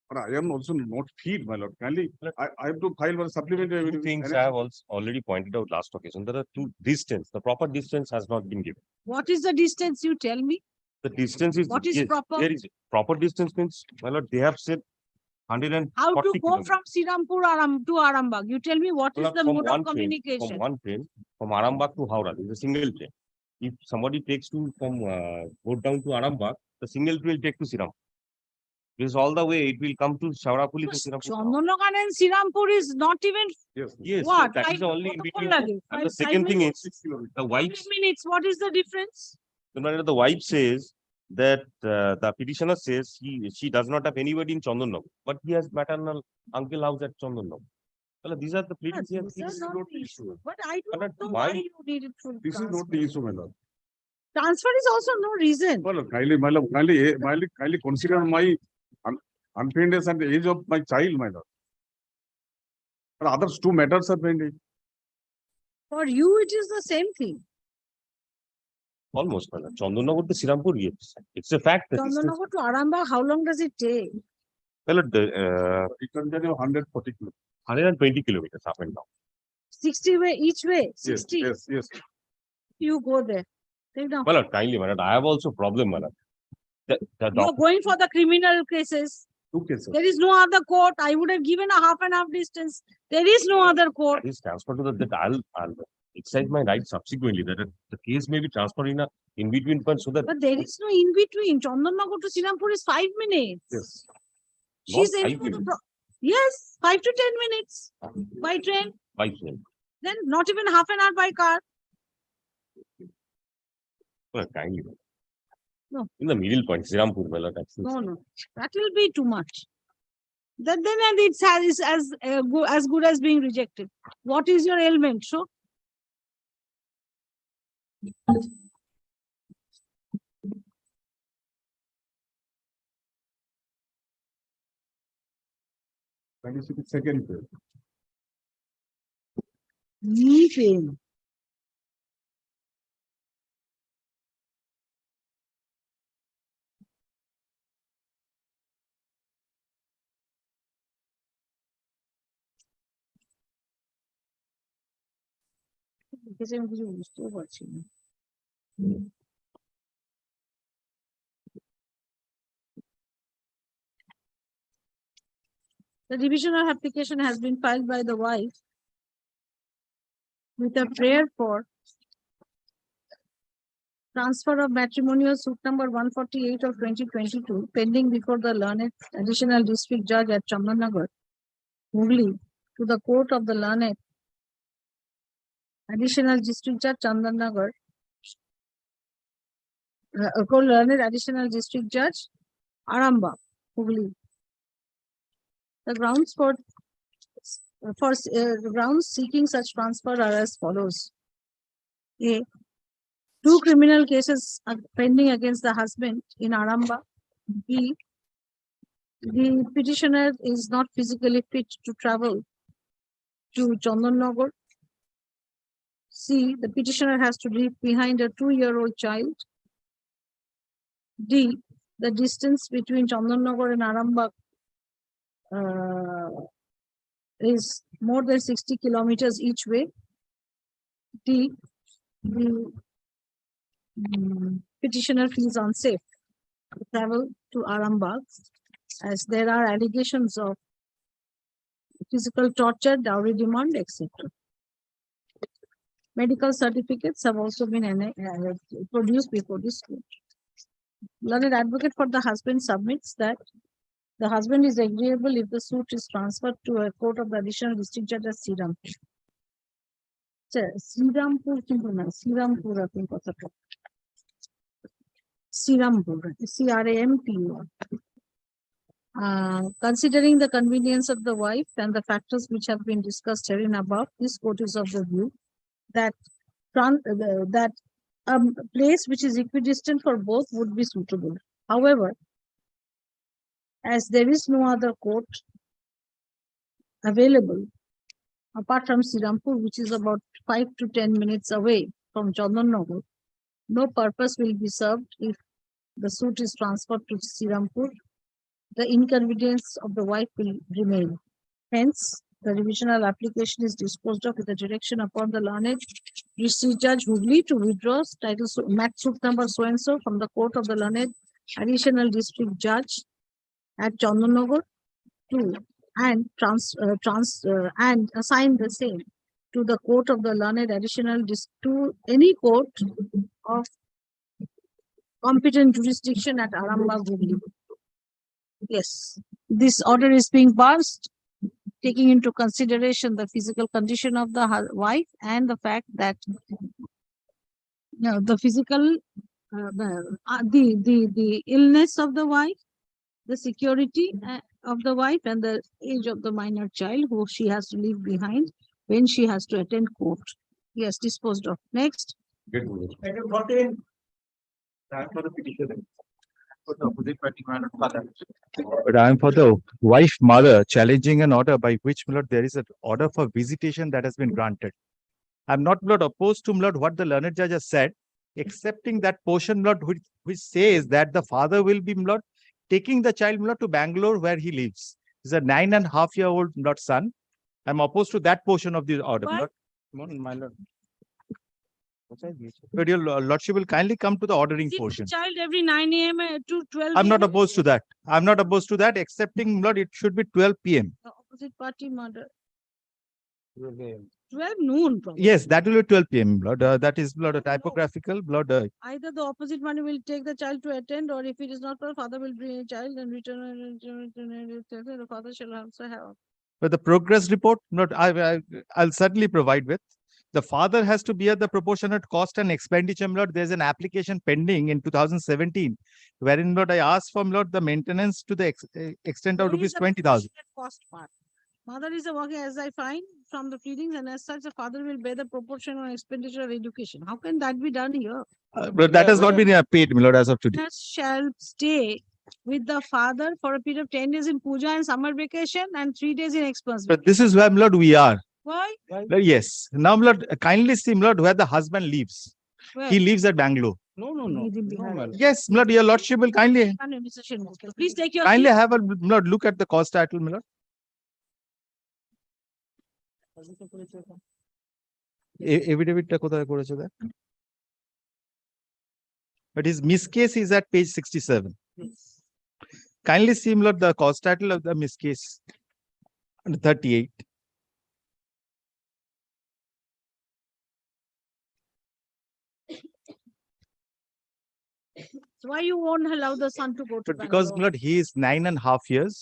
But I am also not fit, my lord. Kindly, I have to file one supplementary. two things I have also already pointed out last occasion. There are two distance. The proper distance has not been given. What is the distance, you tell me? The distance is What is yes, proper? There is proper distance means, my lord, they have said 140 How to go kilometers. from Sirampur to Arambagh? You tell me what is Well, the from mode one of train, communication? From one train, from Arambagh to Howrah, there is a single train. If somebody takes to from go down to Arambagh, the single train will take to Sirampur. Because all the way it will come to Shawarapuli to Sirampur. Chandannagar and Sirampur is not even Yes. Yes, so what? that is Five- only in কতক্ষণ between. লাগে? And Five- the five second thing minutes? is the wife. 5 minutes. What is the difference? The wife says that the petitioner says she does not have anybody in Chandannagar, but he has maternal uncle house at Chandannagar. Well, these are the pleadings here. These are This is not not the the issue. issue. But I But don't know why- why you need it for This is not transfer. the issue, my lord. Transfer is also no reason. Well, kindly, my lord, kindly consider my unfairness and the age of my child, my lord. But others two matters are pending. For you, it is the same thing. Almost, madam. Chandannagar to Sirampur, yes. It's a fact. That distance- Chandannagar to Arambagh, how long does it take? Well, It can be 140 kilometers. 120 kilometers up and down. 60 way each way. Yes, 60. yes. You go there. Take down. Well, kindly, madam. I have also problem, madam. The You are going for the criminal cases. 2 cases. There is no other court. I would have given a half and half distance. There is no other court. that is transferred to that I'll exercise my right subsequently that the case may be transferred in between point so that But there is no in between. Chandannagar to Sirampur is 5 minutes. Yes. She's Not in 5 for the minutes. yes, 5 to 10 minutes by train. by train. Then not even half an hour by car. Well, kindly. No. In the middle point, Sirampur, well, that's No. That will be too much. Then it's as good as being rejected. What is your ailment? So When you see the second page. Knee pain. লিখেছে আমি কিছু বুঝতেও পারছি না। The divisional application has been filed by the wife with a prayer for transfer of matrimonial suit number 148 of 2022 pending before the learned additional district judge at Chandanagar, Hooghly, to the court of the learned additional district judge Chandanagar, learned additional district judge Arambagh, Hooghly. The grounds for the grounds seeking such transfer are as follows. A. 2 criminal cases are pending against the husband in Arambagh. B. The petitioner is not physically fit to travel to Chandanagar. C. The petitioner has to leave behind a 2-year-old child. D. The distance between Chandanagar and Arambagh is more than 60 kilometers each way. D. The petitioner feels unsafe to travel to Arambagh as there are allegations of physical torture, dowry demand, etc. Medical certificates have also been produced before this court. Learned advocate for the husband submits that the husband is agreeable if the suit is transferred to a court of the additional district judge at Srirampur. Srirampur কিন্তু না, Srirampur আপনি কথাটা। Srirampur, C-R-A-M-P-U-R. Considering the convenience of the wife and the factors which have been discussed herein above, this court is of the view that a place which is equidistant for both would be suitable. However, as there is no other court available apart from Srirampur, which is about 5 to 10 minutes away from Chandanagar, no purpose will be served if the suit is transferred to Srirampur. The inconvenience of the wife will remain. Hence, the revisional application is disposed of with a direction upon the learned district judge Hooghly to withdraw title mat suit number so and so from the court of the learned additional district judge at Chandanagar and assign the same to the court of the learned additional to any court of competent jurisdiction at Arambagh, Hooghly. Yes, this order is being passed, taking into consideration the physical condition of the wife and the fact that the physical, the illness of the wife, the security of the wife, and the age of the minor child who she has to leave behind when she has to attend court. Yes, disposed of. Next. But I am for the wife mother challenging an order by which, my lord, there is an order for visitation that has been granted. I'm not, my lord, opposed to, my lord, what the learned judge has said, accepting that portion, my lord, which says that the father will be, my lord, taking the child, my lord, to Bangalore where he lives. He's a 9.5-year-old, my lord, son. I'm opposed to that portion of the order, my lord. Come on, my lord. But your lordship will kindly come to the ordering portion. Child every 9 a.m. to 12 I'm not AM? opposed to that. I'm not opposed to that, excepting, Lord, it should be 12 p.m. The opposite party murder. 12 noon. Probably. Yes, that will be 12 p.m. Lord. That is, Lord, a typographical, Lord. Either the opposite party will take the child to attend, or if it is not, the father will bring a child and return. The father shall also have. But the progress report, Lord, I'll certainly provide with. The father has to bear the proportionate cost and expenditure, Lord. There's an application pending in 2017, wherein, Lord, I asked from, Lord, the maintenance to the extent of rupees 20,000. Cost part. Mother is a worker, as I find from the pleadings, and as such, the father will bear the proportional expenditure of education. How can that be done here? But that has not been paid, my lord, as of today. Parents shall stay with the father for a period of 10 days in puja and summer vacation and 3 days in expense. But this is where, my lord, we are. Why? Lord, yes. Now, my lord, kindly see, my lord, where the husband lives. Where? He lives at Bangalore. No. Yes, my lord, your lordship will kindly Mr. Shinmukh, please take your kindly seat. have a, my lord, look at the cost title, my lord. Evident কোথায় করেছে দেখ? But his miscase is at page 67. Kindly see, my lord, the cost title of the miscase. 38. So why you won't allow the son to go to But because, my Bangalore? lord, he is 9.5 years.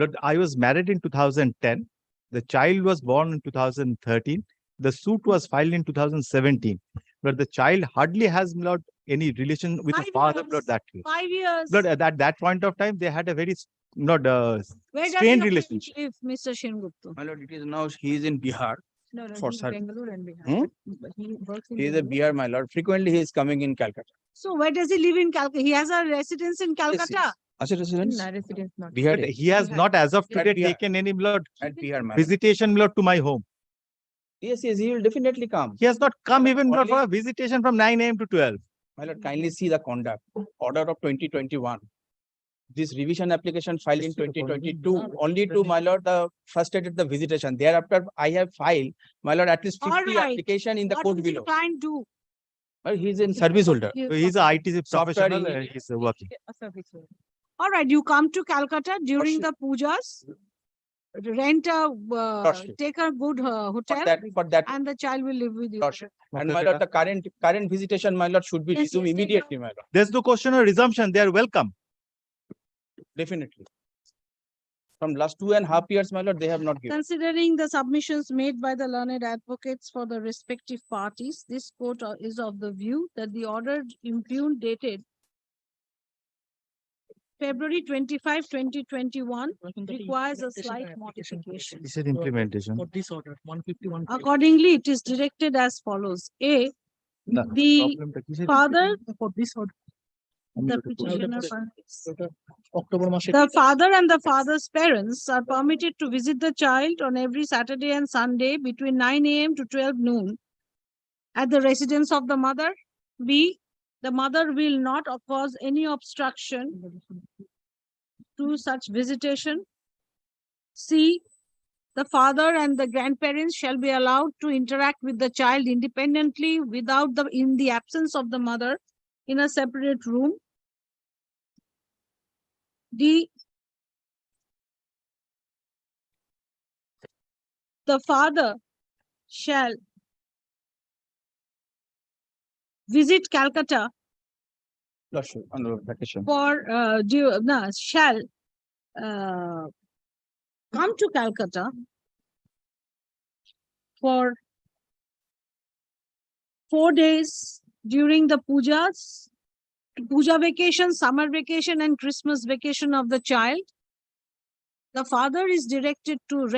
But I was married in 2010. The child was born in 2013. The suit was filed in 2017. But the child hardly has, my lord, any relation with the 5 father, my years. lord, that way. 5 years. But at that point of time, they had a very not Where does strained your relationship. live, Mr. Shingupta? My lord, it is now he is in Bihar. No, For he's certain. Bangalore and Bihar. Hmm? But he works in He is a Bangalore. Bihar, my lord. Frequently he is coming in Calcutta. So where does he live in Calcutta? He has a residence in Calcutta. As a residence? residence not. Bihar. But he has Bihar. not, as of today, Bihar. taken any, my lord, At Bihar, my lord. visitation, my lord, to my home. Yes, he will definitely come. He has not come But even, my lord, only- for a visitation from 9 a.m. to 12. My lord, kindly see the conduct. Order of 2021. This revision application filed in 2022. Only to, my lord, the frustrated the visitation. Thereafter, I have filed, my lord, at least 50 All right. application in the What court will below. you try and do? He is in service holder. So he's a IT professional. engineer. He's working. All right, you come to Calcutta during the pujas, rent a, Lordship. take a good hotel, For that, and the child will live with you. lordship. And my lord, the current visitation, my lord, should be Yes, resumed yes, immediately, my lord. There's no question of resumption. They are welcome. Definitely. From last 2.5 years, my lord, they have not given. Considering the submissions made by the learned advocates for the respective parties, this court is of the view that the order impugned dated February 25, 2021 requires a slight modification. This is implementation. For this order, 151. Accordingly, it is directed as follows. A, the father, For this order, the petitioner, October মাসে the father and the father's parents are permitted to visit the child on every Saturday and Sunday between 9 a.m. to 12 noon at the residence of the mother. B, the mother will not cause any obstruction to such visitation. C, the father and the grandparents shall be allowed to interact with the child independently in the absence of the mother in a separate room. D, the father shall visit Calcutta Lordship, on vacation. for shall come to Calcutta for 4 days during the puja vacation, summer vacation, and Christmas vacation of the child. The father is directed to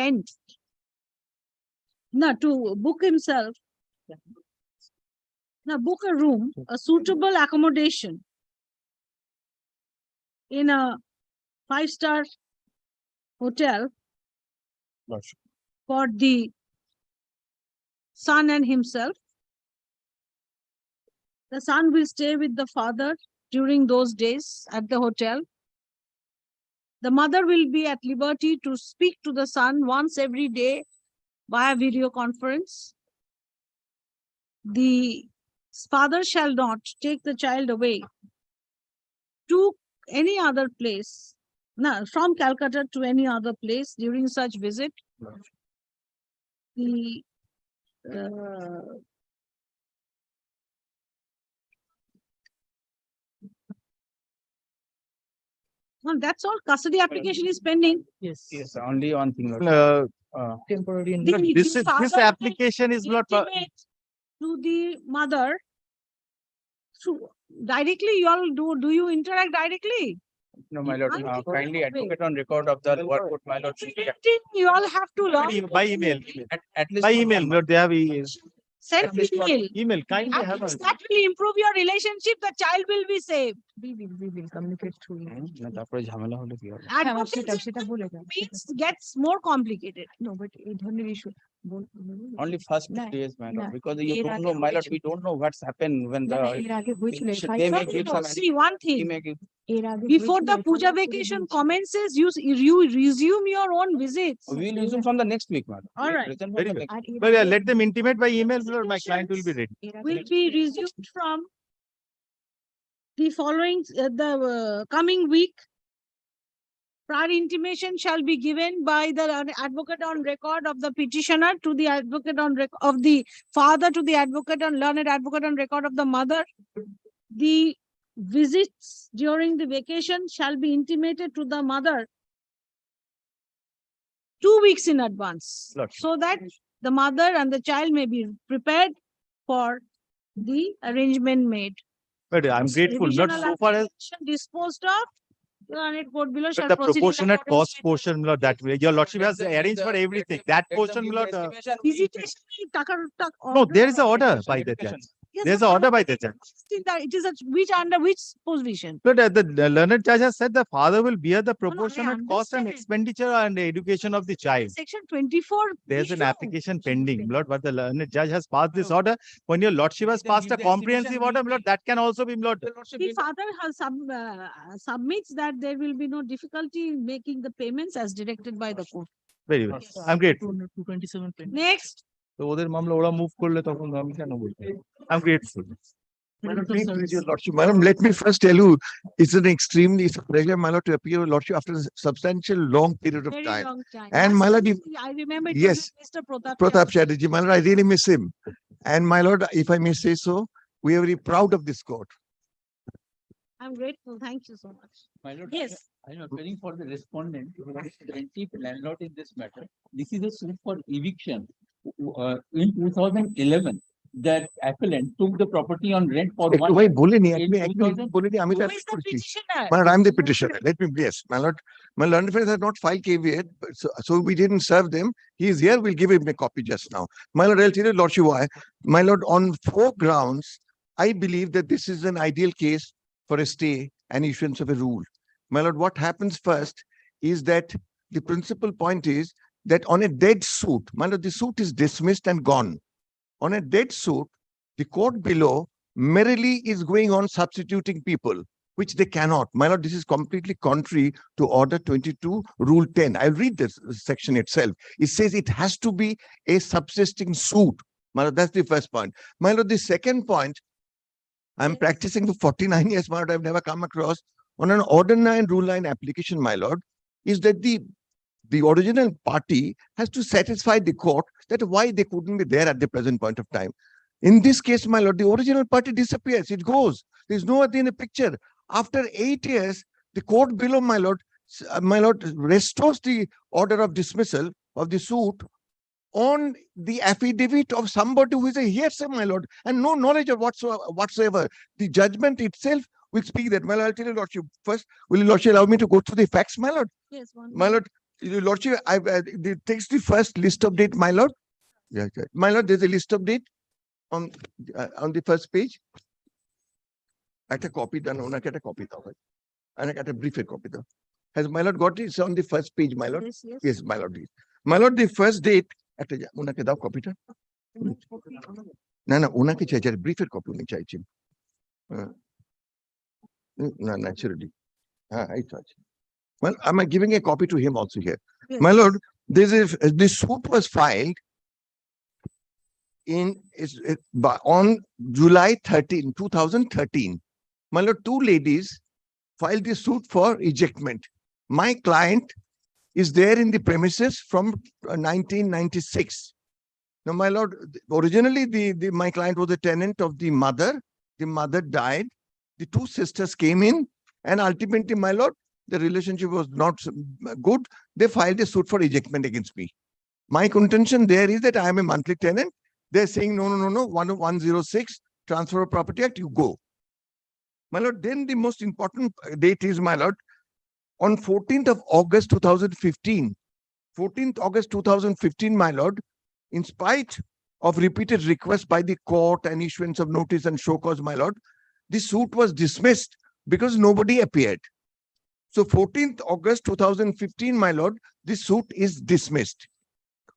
to book himself, book a room, a suitable accommodation in a 5-star hotel Lordship. for the son and himself. The son will stay with the father during those days at the hotel. The mother will be at liberty to speak to the son once every day via video conference. The father shall not take the child away to any other place, from Calcutta to any other place during such visit. Well, that's all. Custody application is pending. Yes. Yes, only one thing. Lordship. Temporary. and- The This father application is not. intimate to the mother. So directly, you all do you interact directly? No, my lord, I think kindly wait. advocate on record of the what would my lord should be You all have to learn. By email. at least. By for email, 1 Lord, they have Send at least not- email. email. Kindly At have a. least that will improve your relationship. The child will be saved. month. না, তারপরে ঝামেলা হলে কি হবে? Advocacy means gets more complicated. Only first 2 days, my lord, because you don't know, my lord, we don't know what's happened when the. They may give some. See one He thing, may give. before the puja vacation commences, you resume your own visits. We will resume from the next week, madam. All right. Resume from Very the good. next- But let them intimate by email, Lord, my client will be ready. Will be resumed from the following, the coming week. Prior intimation shall be given by the advocate on record of the petitioner to the advocate on of the father to the advocate on learned advocate on record of the mother. The visits during the vacation shall be intimated to the mother 2 weeks in advance, Lordship. so that the mother and the child may be prepared for the arrangement made. But I'm grateful, not Revisional so far as application disposed of, the learned court below shall the proceed in proportionate accordance cost with- portion, Lord, that way. Your Lordship has arranged for everything. That portion, Lord. Visitation, No, there is an order by the Education. judge. There's an order by the judge. It is which under which position? But the learned judge has said the father will bear the I proportionate cost and understand. expenditure and the education of the child. Section 24. There's an issue. application pending, Lord, but the learned judge has passed this order. When your Lordship has Then passed give a the comprehensive estimation, order, Lord, that can also be, Lord. The father has submits that there will be no difficulty in making the payments as directed by the court. Very well. I'm grateful. 227 pen. Next, তো ওদের মামলা ওরা move করলে তখন আমি কেন বলবো? I'm grateful. Your Lordship, Madam, let me first tell you, it's it's a pleasure, my lord, to appear, Your Lordship, after a substantial long period of very time. long time. And Last my lord, time I remember it yes, was Mr. Pratap. Pratap Chatterjee, my lord, I really miss him. And my lord, if I may say so, we are very proud of this court. I'm grateful. Thank you so much. My lord, Yes. I am appearing for the respondent, who is the plaintiff landlord in this matter. This is a suit for eviction. In 2011, that appellant took the property on rent for একটু 1 ভাই year. বলিনি, In একটু 2000 বলিনি, আমি তো Who appeal is the করেছি। petitioner? My lord, I'm the petitioner. Let me, yes, my learned friend has not filed caveat, but so we didn't serve them. He is here, we'll give him a copy just now. My lord, I'll tell you, Lordship, why. My lord, on 4 grounds, I believe that this is an ideal case for a stay and issuance of a rule. My lord, what happens first is that the principal point is that on a dead suit, my lord, the suit is dismissed and gone. On a dead suit, the court below merrily is going on substituting people, which they cannot. My lord, this is completely contrary to Order 22, Rule 10. I'll read this section itself. It says it has to be a subsisting suit. My lord, that's the first point. My lord, the second point, I'm practicing for 49 years, my lord, I've never come across on an Order 9, Rule 9 application, my lord, is that the original party has to satisfy the court that why they couldn't be there at the present point of time. In this case, my lord, the original party disappears. It goes. There's no other in the picture. After 8 years, the court below, my lord, restores the order of dismissal of the suit on the affidavit of somebody who is a hearsay, my lord, and no knowledge of whatsoever. The judgment itself will speak that. My lord, I'll tell you, Lordship, first, will you, Lordship, allow me to go through the facts, my lord? Yes, one. My lord, Your Lordship, it takes the first list of date, my lord. Yeah, yeah. My lord, there's a list of date on the first page. At a copy done, ওনাকে একটা copy দাও ভাই। and একটা brief copy দাও। Has my lord got it? It's on the first page, my lord. Yes, yes. Yes, my lord. My lord, the first date, একটা ওনাকে দাও কপিটা। না, ওনাকে চাইছে, ব্রিফের কপি উনি চাইছেন। না, naturally. এই তো আছে। Well, am I giving a copy to him also here? Yes. My lord, this suit was filed on July 13, 2013. My lord, 2 ladies filed the suit for ejectment. My client is there in the premises from 1996. Now, my lord, originally my client was a tenant of the mother. The mother died. The 2 sisters came in, and ultimately, my lord, the relationship was not good. They filed a suit for ejectment against me. My contention there is that I am a monthly tenant. They're saying, no, 106, Transfer of Property Act, you go. My lord, then the most important date is, my lord, on 14th of August 2015, 14th August 2015, my lord, in spite of repeated requests by the court and issuance of notice and show cause, my lord, the suit was dismissed because nobody appeared. So 14th August 2015, my lord, the suit is dismissed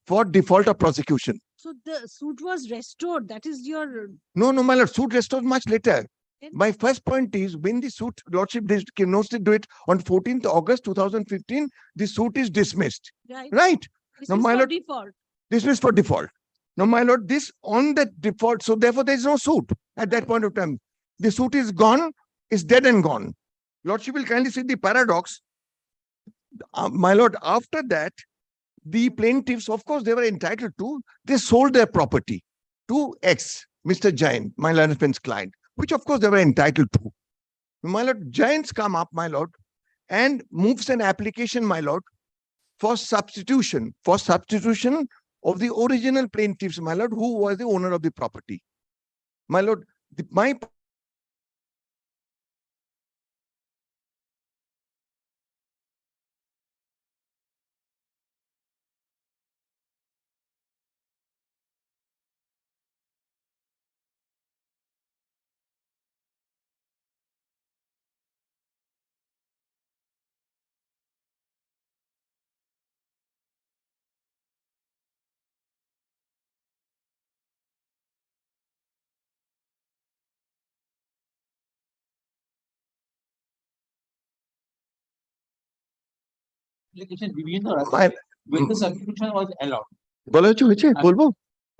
for default of prosecution. So the suit was restored. That is your. No, my lord, suit restored much later. Then- My first point is when the suit, lordship notes to do it on 14th August 2015, the suit is dismissed. Right. Right. This Now, is my for lord- default. Dismissed for default. Now, my lord, this on the default, so therefore there is no suit at that point of time. The suit is gone, is dead and gone. Lordship will kindly see the paradox. My lord, after that, the plaintiffs, of course, they were entitled to, they sold their property to X, Mr. Jain, my learned friend's client, which of course they were entitled to. My lord, Jains come up, my lord, and moves an application, my lord, for substitution of the original plaintiffs, my lord, who was the owner of the property. My lord, my Application reviewed or My- when the substitution was allowed. বলা হয়েছে বলবো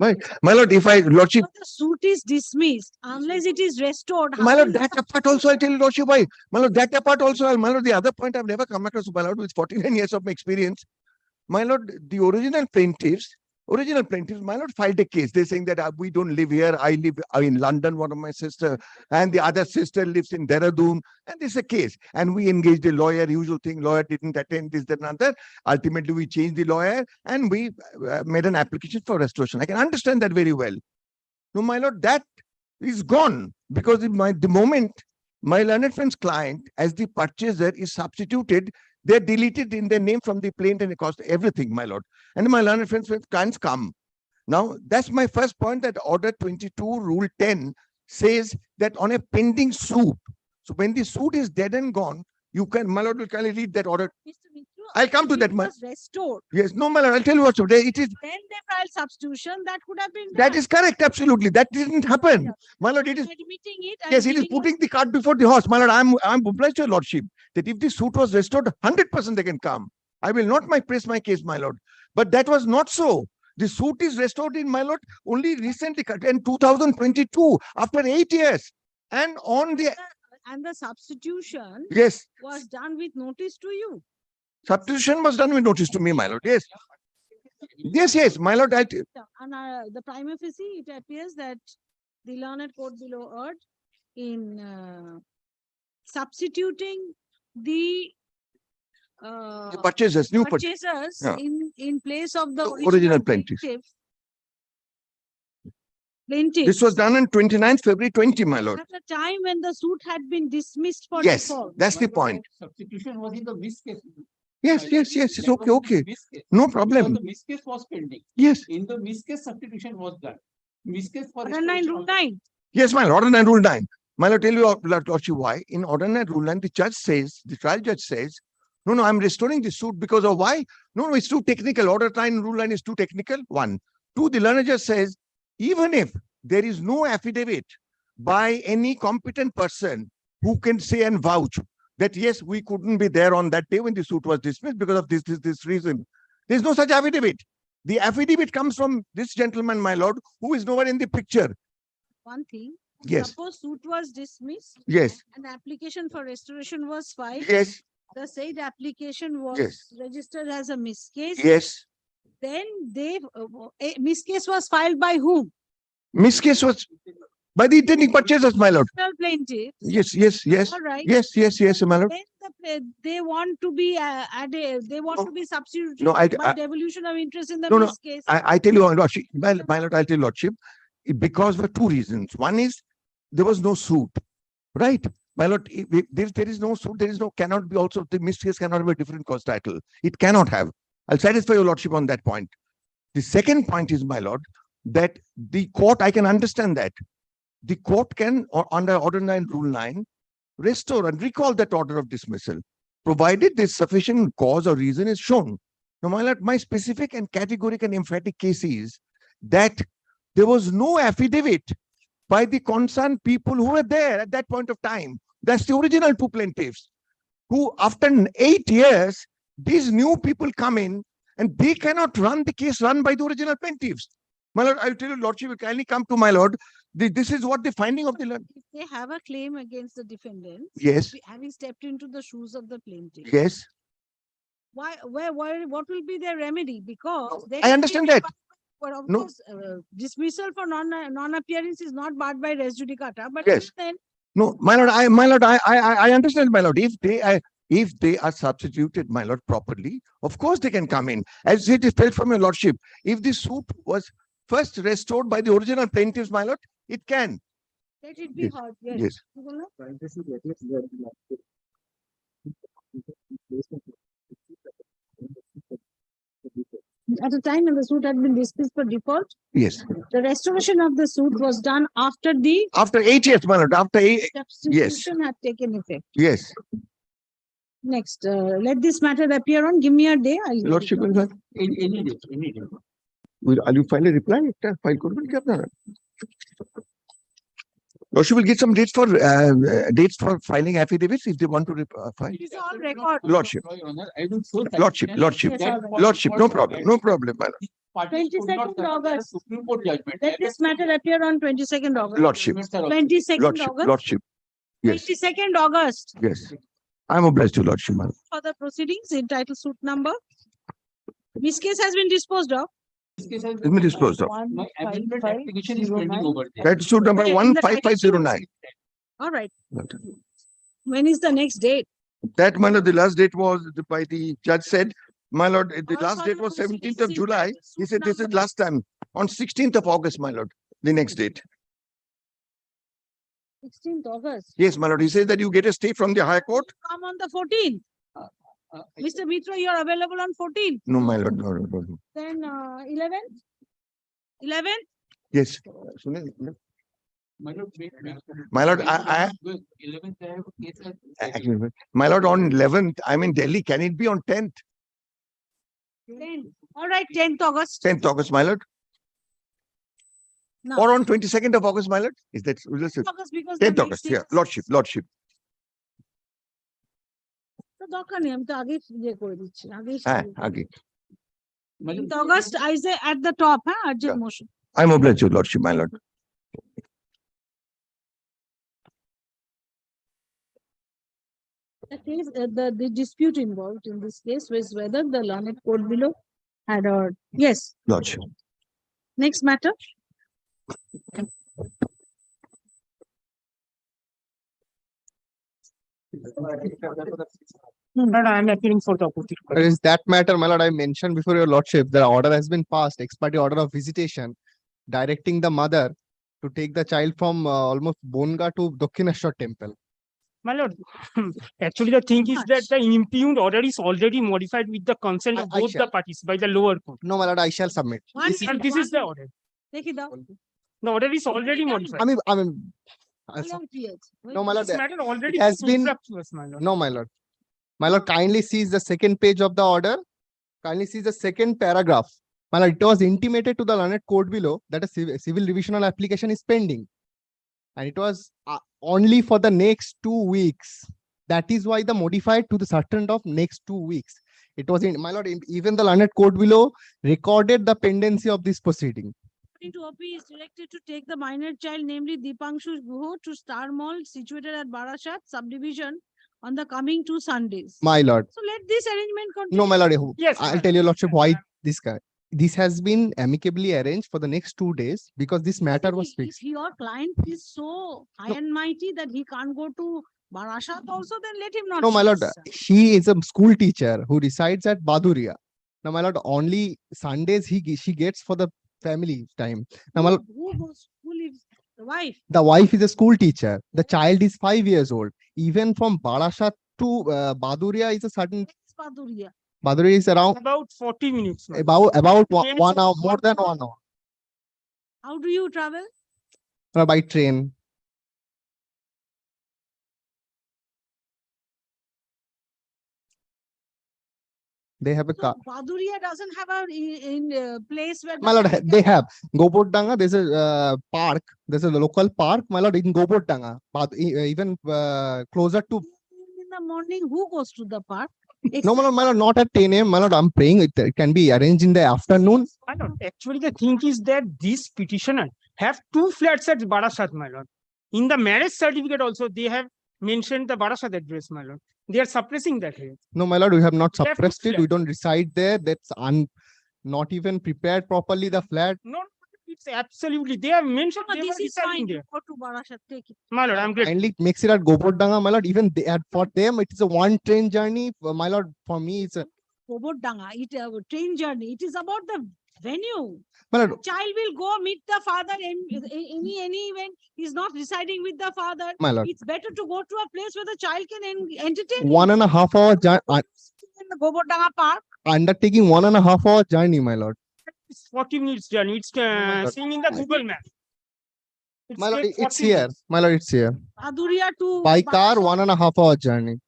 ভাই my lord, if I lordship, But the suit is dismissed unless it is restored. how my lord, will you that apart also I tell you, lordship, why my lord, that apart also, my lord, the other point I've never come across, my lord, with 49 years of my experience, my lord, the original plaintiffs, my lord, filed a case. They're saying that we don't live here. I live in London, one of my sister, and the other sister lives in Dehradun. And this is a case. And we engaged a lawyer, usual thing, lawyer didn't attend this, that, and other. Ultimately, we changed the lawyer and we made an application for restoration. I can understand that very well. No, my lord, that is gone because the moment my learned friend's client as the purchaser is substituted, they're deleted in their name from the plaintiff and it cost everything, my lord. And my learned friend's clients come. Now, that's my first point, that Order 22, Rule 10 says that on a pending suit, so when the suit is dead and gone, you can, my lord, will kindly read that order. Mr. Mitra, I'll come to if that, it my. was restored. Yes, no, my lord, I'll tell you what, today it is. Then they filed substitution. That could have been That done. is correct, absolutely. That didn't happen. My lord, it is. Admitting it. and Yes, it is giving putting the cart before the horse. My lord, I'm obliged to your lordship that if the suit was restored, 100% they can come. I will not press my case, my lord. But that was not so. The suit is restored in, my lord, only recently, in 2022, after 8 years. And on the, And the substitution yes, was done with notice to you. substitution was done with notice to me, my lord. Yes. Yes, my lord. And the prima facie, it appears that the learned court below erred in substituting the The purchasers, new purchasers Yeah. in place of the The original plaintiff. Plaintiff. This was done on 29th February 20, my lord. At a time when the suit had been dismissed for Yes, default. that's the point. Substitution was in the miss case. Yes, it's That okay, was in the okay. miss case. No Because problem. the miss case was pending. Yes, In the miss case, substitution was done. Miss case for. Order 9, Rule 9. yes, my lord, Order 9, Rule 9. My lord, tell you, lordship, why? In Order 9, Rule 9, the judge says, the trial judge says, no, I'm restoring the suit because of why? No, it's too technical. Order 9, Rule 9 is too technical. 1. 2, the learned judge says, even if there is no affidavit by any competent person who can say and vouch that, yes, we couldn't be there on that day when the suit was dismissed because of this reason. There's no such affidavit. The affidavit comes from this gentleman, my lord, who is nowhere in the picture. One thing. Yes, Suppose suit was dismissed. yes, An application for restoration was filed. yes, The said application was Yes. registered as a miss case. yes. Then a miss case was filed by whom? Miss case was by the intending purchasers, my lord. Original plaintiff. Yes. All right. Yes, my lord. Then they want to be added, they want No. to be substituted No, by devolution of interest in the No, miss case. I tell you, lordship, my lord, I'll tell you, lordship, because for 2 reasons. One is there was no suit, right? My lord, there is no suit, there is no, cannot be also, the mistress cannot have a different cause title. It cannot have. I'll satisfy your lordship on that point. The second point is, my lord, that the court, I can understand that. The court can, or under Order 9, Rule 9, restore and recall that order of dismissal, provided this sufficient cause or reason is shown. Now, my lord, my specific and categorical and emphatic case is that there was no affidavit by the concerned people who were there at that point of time. That's the original two plaintiffs, who after 8 years, these new people come in and they cannot run the case run by the original plaintiffs. My lord, I'll tell you, lordship, you kindly come to my lord. This is what the finding of the lord. If they have a claim against the defendant. Yes. Having stepped into the shoes of the plaintiff. Yes, What will be their remedy? Because they I can be understand that. But of No. course, dismissal for non-appearance is not barred by res judicata, but Yes. then No, my lord, I understand, my lord. If they are substituted, my lord, properly, of course they can come in. As it is felt from your lordship, if the suit was first restored by the original plaintiffs, my lord, it can. let it be Yes. heard. Yes. At a time when the suit had been dismissed for default, Yes. the restoration of the suit was done after the After 8 years, my lord, after 8, substitution had taken effect. yes. Next, let this matter appear on, give me a day. I'll. Lordship, will Any day, any day. you file a reply? File Lordship will get some dates for filing affidavits if they want to file. It is all record. Lordship. Your Honor, I will so Lordship, satisfied lordship, Yes, that all right. for- lordship, for- no problem, no problem, my lord. Parties could not 22nd satisfy the August. Supreme Court judgment. Let this matter appear on 22nd August. Lordship, 22nd lordship, August. lordship, yes, 22nd August yes. I'm obliged to lordship, my lord. for the proceedings entitled suit number. This case has been disposed of. This case has Let me disclose of. My amendment application is pending over there. That suit number Okay, in the title 15509. All right. When is the next date? That, my lord, the last date was by the judge said, my lord, the All last for date the was proceedings 17th of July. entitled He suit said this is number. last time on 16th of August, my lord, the next date. 16th August. Yes, my lord. He says that you get a stay from the High Court. Come on the 14th. Mr. Mitra, you are available on 14th. No, my lord, no. Then 11th? 11th? Yes. My lord, wait, My lord, 11th, I have a case. actually, my lord, on 11th, I'm in Delhi. Can it be on 10th? 10th. All right, 10th August. 10th August, my lord. No. Or on 22nd of August, my lord? Is that? 10th August because the 10th next August, day yeah. was- Lordship. তো দরকার নেই আমি তো আগে ইয়ে করে দিচ্ছি আগেই হ্যাঁ, আগে। My lord, 10th August I say at the top, urgent Yeah. motion. I'm obliged to lordship, my lord. The case, the dispute involved in this case was whether the learned court below had or yes. Lordship. Next matter. I am appealing for the opposite. There is that matter, my lord, I mentioned before your lordship, the order has been passed, ex parte order of visitation, directing the mother to take the child from almost Bonga to Dakshineshwar temple. My lord, actually the thing is that the impugned order is already modified with the consent of I both the shall. parties by the lower court. No, my lord, I shall submit. One This is- minute, And this is the one order. minute. দেখি দাও The order is already modified. I mean, বললাম কি আছে? no, my lord, This matter already has been- instructed to us, my lord. no, my lord. My lord, kindly sees the second page of the order. Kindly sees the second paragraph. My lord, it was intimated to the learned court below that a civil revisional application is pending. And it was only for the next 2 weeks. That is why the modified to the certain of next 2 weeks. It was in, my lord, even the learned court below recorded the pendency of this proceeding. To OP is directed to take the minor child, namely Deepangshu Guho, to Star Mall situated at Barashat subdivision on the coming 2 Sundays. My lord, So let this arrangement continue. no, my lord, Yes, I'll my tell your lordship why this guy. This has been amicably arranged for the next 2 days because this matter was If fixed. your client is so high and mighty that he can't go to Barashat also, then let him not. No, my lord, choose. he is a school teacher who resides at Baduria. Now, my lord, only Sundays she gets for the family time. Now, my lord, Who lives? The wife. the wife is a school teacher. The child is 5 years old. even from Barashat to Baduria is a certain, It's Paduria. Baduria is around About 40 minutes. my lord. about Train is 1 hour, more than 1 hour How do you travel? by train. They have a So car. Paduria doesn't have a place where. the My lord, child they can- have Gobodanga. There's a park. There's a local park, my lord, in Gobodanga. But even closer to. In the morning, who goes to the park? No, my lord, not at 10 a.m. My lord, I'm praying. It can be arranged in the afternoon. My lord, actually the thing is that this petitioner have 2 flats at Barasat, my lord. In the marriage certificate also, they have mentioned the Barasat address, my lord. They are suppressing that here. No, my lord, we have not They have suppressed it. flat. We don't reside there. That's not even prepared properly, the flat. No, it's absolutely, they have mentioned No, they this were is fine. residing there. Go to Barashat, take it. My lord, I'm great. Kindly makes it at Gobodanga, my lord. Even they, for them, it is a one train journey. My lord, for me, it's a. Gobodanga, it train journey. It is about the venue. My lord, Child will go meet the father in any event. He's not residing with the father. my lord, It's better to go to a place where the child can entertain. 1.5 hour journey. In the Gobodanga Park. Undertaking 1.5 hour journey, my lord. It's 40 minutes journey. It's lord. seeing in the Google map. My lord, take it's 40 here. minutes. My lord, it's here. Paduria to By car, Barashat. 1.5 hour journey.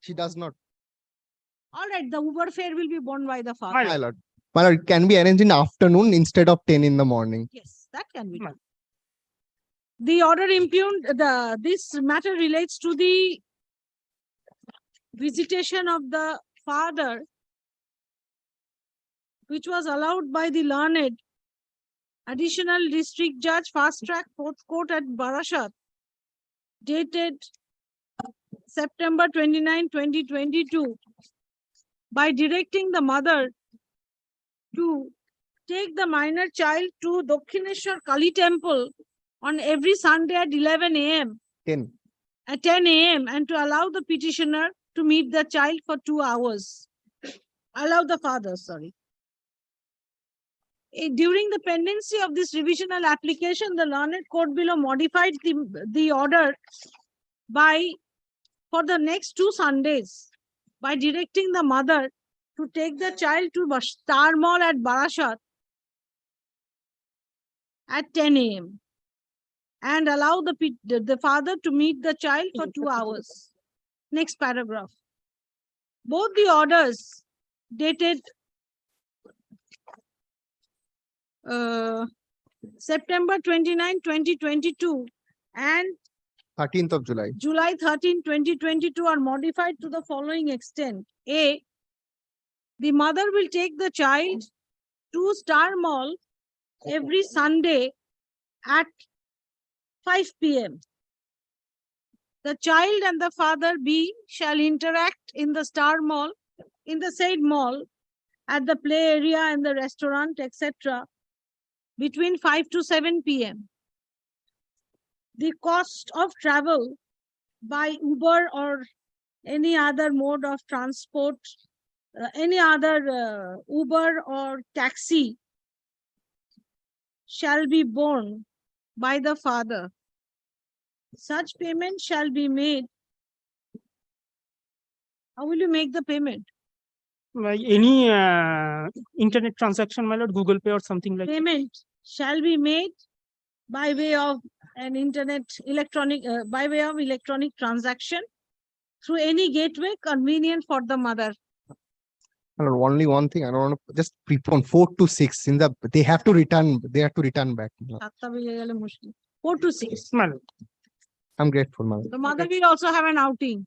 She does not. All right, the Uber fare will be borne by the father. My lord. My lord, it can be arranged in afternoon instead of 10 in the morning. Yes, that can be My- done. The order impugned, this matter relates to the visitation of the father, which was allowed by the learned additional district judge, fast track 4th court at Barashat, dated September 29, 2022, by directing the mother to take the minor child to Dakshineshwar Kali temple on every Sunday at 11 a.m. 10. at 10 a.m. and to allow the petitioner to meet the child for 2 hours. Allow the father, sorry. During the pendency of this revisional application, the learned court below modified the order for the next 2 Sundays by directing the mother to take the child to Star Mall at Barashat at 10 a.m. and allow the father to meet the child for 2 hours. Next paragraph. Both the orders dated September 29, 2022 and 13th of July. July 13, 2022 are modified to the following extent. A, the mother will take the child to Star Mall every Sunday at 5 p.m. The child and the father B shall interact in the Star Mall, in the said mall, at the play area and the restaurant, etc. between 5 to 7 p.m. The cost of travel by Uber or any other mode of transport, any other Uber or taxi shall be borne by the father. Such payment shall be made. How will you make the payment? Like any internet transaction, my lord, Google Pay or something like that. Payment shall be made by way of an by way of electronic transaction through any gateway convenient for the mother. Only one thing, I don't want to just prepone 4 to 6 in the, they have to return back. 4 to 6. My lord. I'm grateful, ma'am. The mother will also have an outing.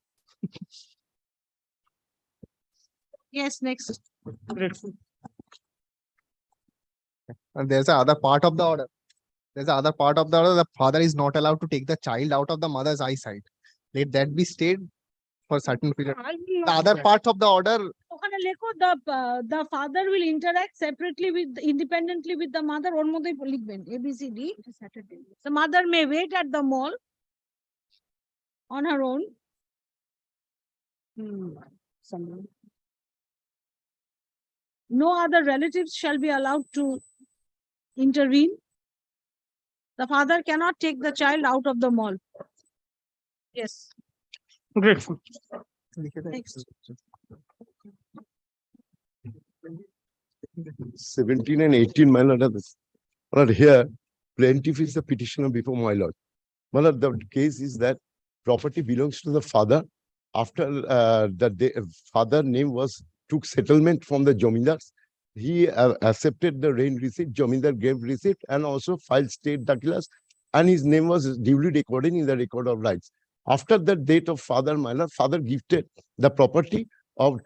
Yes, next. Grateful. And there's a other part of the order. The father is not allowed to take the child out of the mother's eyesight. Let that be stayed for certain period. I will The not other say. part of the order, ওখানে লেখো the father will interact separately independently with the mother. ওর মধ্যেই লিখবেন ABCD. The mother may wait at the mall on her own. No other relatives shall be allowed to intervene. The father cannot take the child out of the mall. Yes. Grateful. Next. 17 and 18, my lord, but here, plaintiff is the petitioner before my lord. My lord, the case is that property belongs to the father. After father name took settlement from the Jomindars. He accepted the rain receipt, Jomindar gave receipt and also filed state dakilas, and his name was duly recorded in the record of rights. After the date of father, my lord, father gifted the property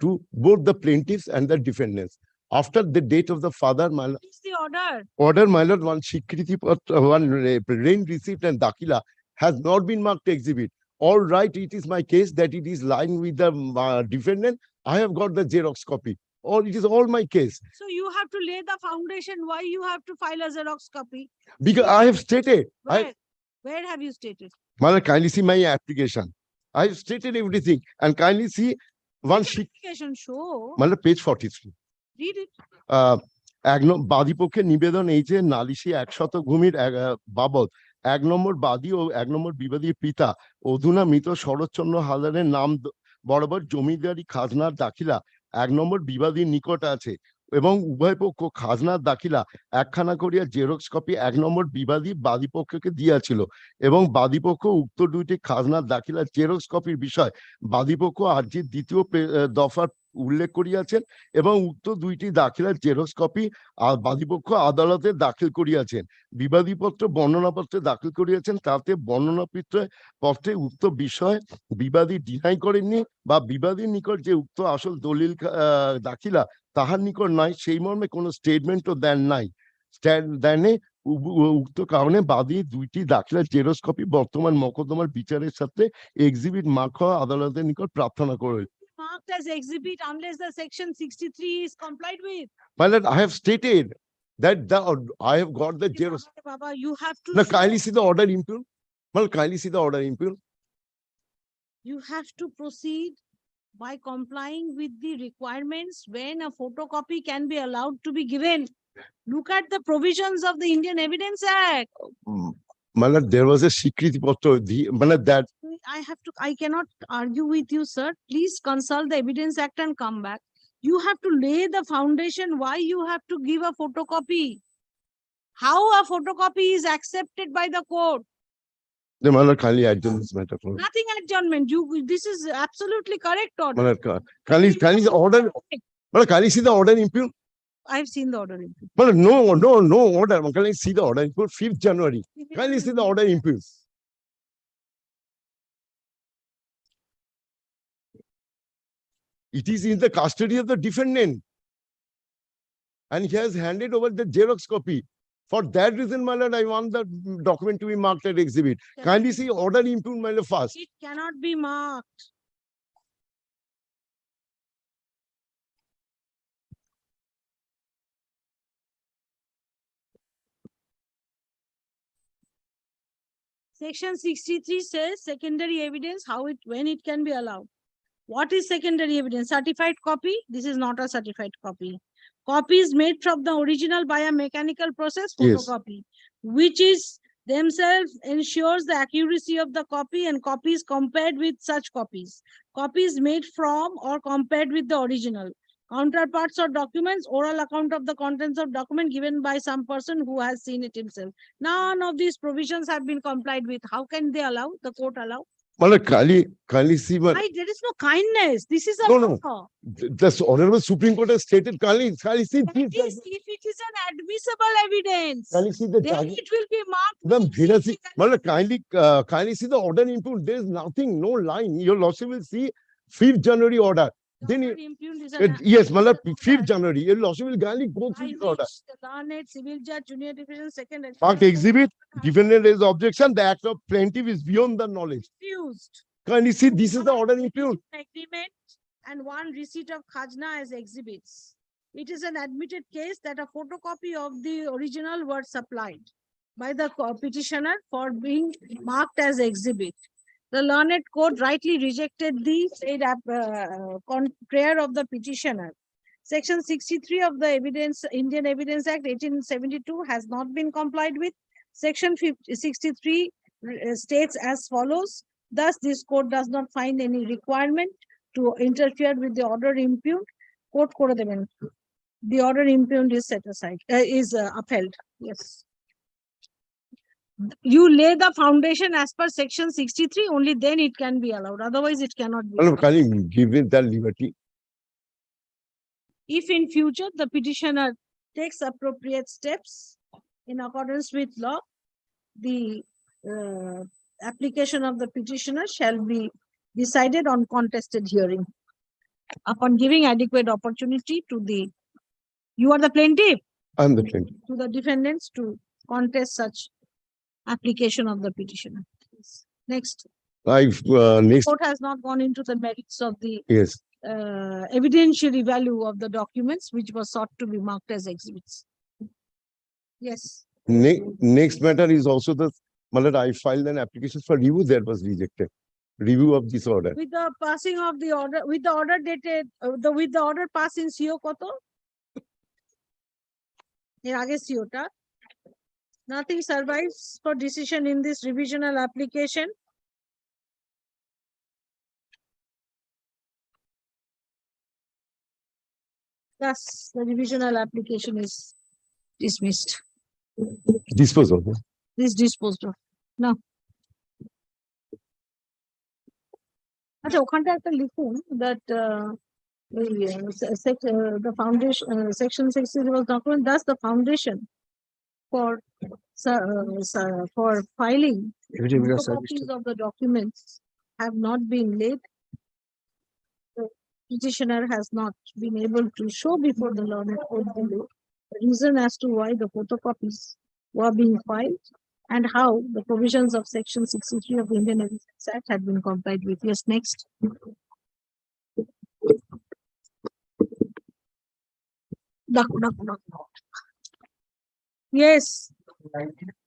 to both the plaintiffs and the defendants. After the date of the father, my lord, It's the order. order, my lord, one Shikriti, one rain receipt and dakila has not been marked exhibit. All right, it is my case that it is lying with the defendant. I have got the Xerox copy. Or it is all my case. So you have to lay the foundation. Why you have to file a Xerox copy? Because I have stated. Where have you stated? My lord, kindly see my application. I have stated everything. And kindly see one sheet. Application show. My lord, page 43. Read it. বাদীপক্ষের নিবেদন এই যে নালিশি 100 ভূমির বাবদ 1 নম্বর বাদী ও 1 নম্বর বিবাদীর পিতা অধুনা মৃত শরৎচন্দ্র হালদারের নাম বরাবর জমিদারি খাজনার দাখিলা 1 নম্বর বিবাদীর নিকট আছে এবং উভয় পক্ষ খাজনার দাখিলা একখানা করিয়া জেরক্স কপি 1 নম্বর বিবাদী বাদীপক্ষকে দিয়াছিল এবং বাদীপক্ষ উক্ত দুইটি খাজনার দাখিলা জেরক্স কপির বিষয় বাদীপক্ষ আর্জির দ্বিতীয় দফার উল্লেখ করিয়াছেন এবং উক্ত দুইটি দাখিলার জেরক্স কপি বাদীপক্ষ আদালতে দাখিল করিয়াছেন। বিবাদীপত্র বর্ণনাপত্রে দাখিল করিয়াছেন, তাতে বর্ণনাপত্রে উক্ত বিষয় বিবাদী ডিনাই করেননি বা বিবাদীর নিকট যে উক্ত আসল দলিল দাখিলা তাহার নিকট নাই, সেই মর্মে কোনো স্টেটমেন্টও নাই। দেনে উক্ত কারণে বাদী দুইটি দাখিলার জেরক্স কপি বর্তমান মকদ্দমার বিচারের সাথে এক্সিবিট মার্ক হওয়া আদালতের নিকট প্রার্থনা করে। Marked as exhibit unless the section 63 is complied with. My lord, I have stated that I have got the Xerox. Baba, you have to. Now, kindly see the order impugn. Well, kindly see the order impugn. You have to proceed by complying with the requirements when a photocopy can be allowed to be given. Look at the provisions of the Indian Evidence Act. My lord, there was a Shikriti Patro, that. I cannot argue with you, sir. Please consult the Evidence Act and come back. You have to lay the foundation why you have to give a photocopy. How a photocopy is accepted by the court. The my lord, kindly adjourn this matter. Nothing adjournment. This is absolutely correct order. My lord, kindly the order. My lord, kindly see the order impugn. I've seen the order impugn. Well, no order. Kindly see the order impugn. 5th January. Kindly see the order impugn. It is in the custody of the defendant. And he has handed over the Xerox copy. For that reason, my lord, I want the document to be marked as exhibit. Kindly see order impugn, my lord, fast. It cannot be marked. Section 63 says secondary evidence, when it can be allowed. What is secondary evidence? Certified copy? This is not a certified copy. Copies made from the original by a mechanical process, photocopy, which is themselves ensures the accuracy of the copy and copies compared with such copies. Copies made from or compared with the original. Counterparts or documents, oral account of the contents of document given by some person who has seen it himself. None of these provisions have been complied with. How can they allow, the court allow? Well, kindly see, There is no kindness. This is a law. The Honorable Supreme Court has stated, kindly see. If it is an admissible evidence, Kindly see the then it will be marked. Kindly see the order impugn. There is nothing, no line. Your lordship will see 5th January order. Then yes, my lord, 5th January. Your lordship will kindly go through the order. The learned civil judge, junior division, second. Marked exhibit, defendant is objection. The act of plaintiff is beyond the knowledge. Refused. Kindly see, this is the order impugn. Agreement and one receipt of khajna as exhibits. It is an admitted case that a photocopy of the original were supplied by the petitioner for being marked as exhibit. The learned court rightly rejected the prayer of the petitioner. Section 63 of the Indian Evidence Act 1872 has not been complied with. Section 63 states as follows: Thus, this court does not find any requirement to interfere with the order impugned. Court করে দেবেন. The order impugned is set aside, upheld. Yes. You lay the foundation as per section 63, only then it can be allowed. Otherwise, it cannot be. Can you give it that liberty? If in future the petitioner takes appropriate steps in accordance with law, the application of the petitioner shall be decided on contested hearing. Upon giving adequate opportunity to the, you are the plaintiff, I'm the plaintiff. to the defendants to contest such application of the petitioner. Next, Next, court has not gone into the merits of the yes. evidentiary value of the documents which was sought to be marked as exhibits. Yes. Next matter is also the, I filed an application for review that was rejected. Review of this order. With the passing of the order, with the order dated, with the order passed in CO কত? এর আগে CO টা. Nothing survives for decision in this revisional application. Thus, the revisional application is dismissed. Dispose of. Is disposed of. Now. আচ্ছা ওখানটা একটা লিখুন that the foundation section 60 was document, thus the foundation for filing copies of the documents have not been laid. The petitioner has not been able to show before the learned court below the reason as to why the photocopies were being filed and how the provisions of section 63 of the Indian Evidence Act had been complied with. Yes, next. Yes.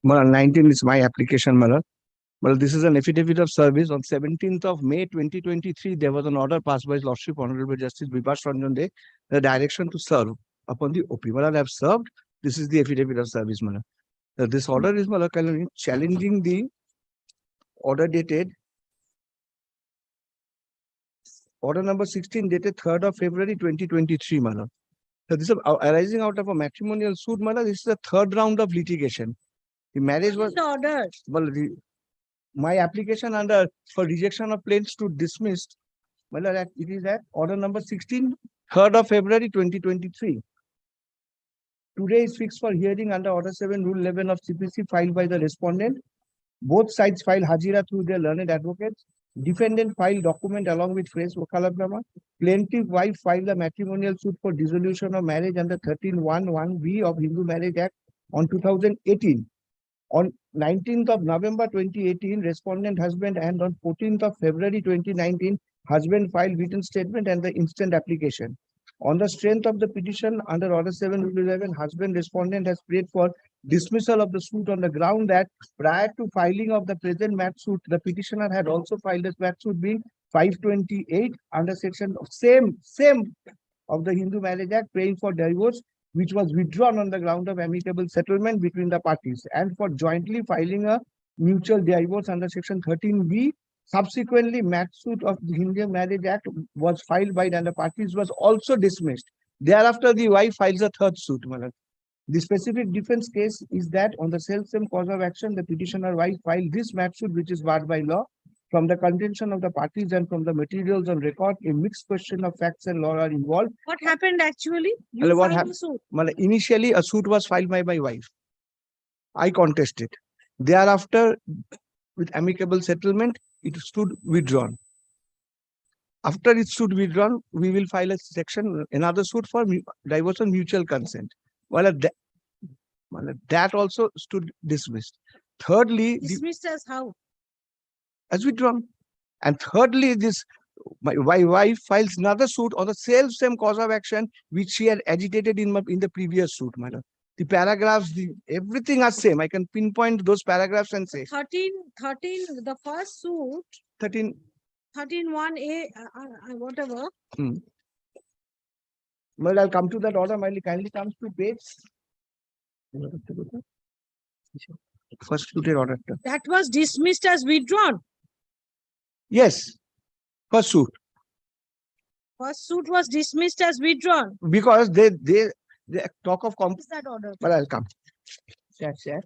19 is my application, Malad. Well, this is an affidavit of service. On 17th of May 2023, there was an order passed by His Lordship Honorable Justice Bibas Ranjan Dey, the direction to serve upon the OP. Well, I have served. This is the affidavit of service, Malad. This order is challenging the order dated order number 16 dated 3rd of February 2023, Malad. So this is arising out of a matrimonial suit, Malad. This is the third round of litigation. The marriage was ordered. Well, my application under for rejection of claims to dismissed. Malad, it is at order number 16, 3rd of February 2023. Today is fixed for hearing under Order 7, Rule 11 of CPC filed by the respondent. Both sides file Hajira through their learned advocates. Defendant filed document along with phrase Wakalabrama. Plaintiff wife filed a matrimonial suit for dissolution of marriage under 13(1)(1)(b) of Hindu Marriage Act on 2018. On 19th of November 2018, respondent husband, and on 14th of February 2019, husband filed written statement and the instant application. On the strength of the petition under Order 7, Rule 11, husband respondent has prayed for dismissal of the suit on the ground that prior to filing of the present match suit, the petitioner had also filed a match suit being 528 under section of same of the Hindu Marriage Act, praying for divorce, which was withdrawn on the ground of amicable settlement between the parties, and for jointly filing a mutual divorce under section 13(b). Subsequently, match suit of the Hindu Marriage Act was filed by the parties, was also dismissed. Thereafter, the wife files a third suit. The specific defense case is that on the same cause of action, the petitioner wife filed this match suit, which is barred by law. From the contention of the parties and from the materials on record, a mixed question of facts and law are involved. What happened actually? You Well, what filed happened? the suit. Initially, a suit was filed by my wife. I contested. Thereafter, with amicable settlement, it stood withdrawn. After it stood withdrawn, we will file another suit for divorce on mutual consent. Well, that also stood dismissed. Thirdly, Dismissed as how? as withdrawn. And thirdly, my wife files another suit on the same cause of action which she had agitated in the previous suit, madam. The paragraphs, everything are same. I can pinpoint those paragraphs and say 13, the first suit, 13(1)(a), whatever. Well, I'll come to that order. Kindly comes to page. First suited order. That was dismissed as withdrawn. Yes, first suit, First suit was dismissed as withdrawn. because they talk of What is that order? Well, I'll come. That's it.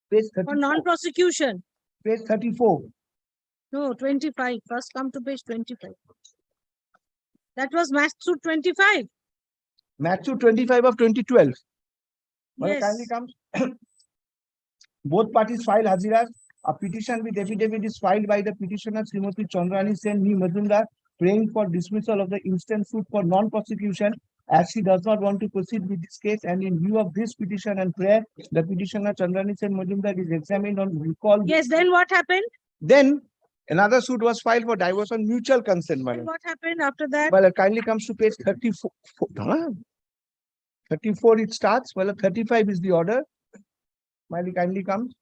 Page For 34. non-prosecution. Page 34. No, 25. First come to page 25. That was match suit 25. Match suit 25 of 2012. Well, Yes. kindly comes. Both parties file Haziras. A petition with affidavit is filed by the petitioner Srimati Chandrani Sen Ni Majumdar, praying for dismissal of the instant suit for non-prosecution, as she does not want to proceed with this case. And in view of this petition and prayer, the petitioner Chandrani Sen Majumdar is examined on recall. Yes, then what happened? Then another suit was filed for divorce on mutual consent. Then Madam. what happened after that? Well, it kindly comes to page 34. 34 it starts. Well, 35 is the order. Well, it kindly comes.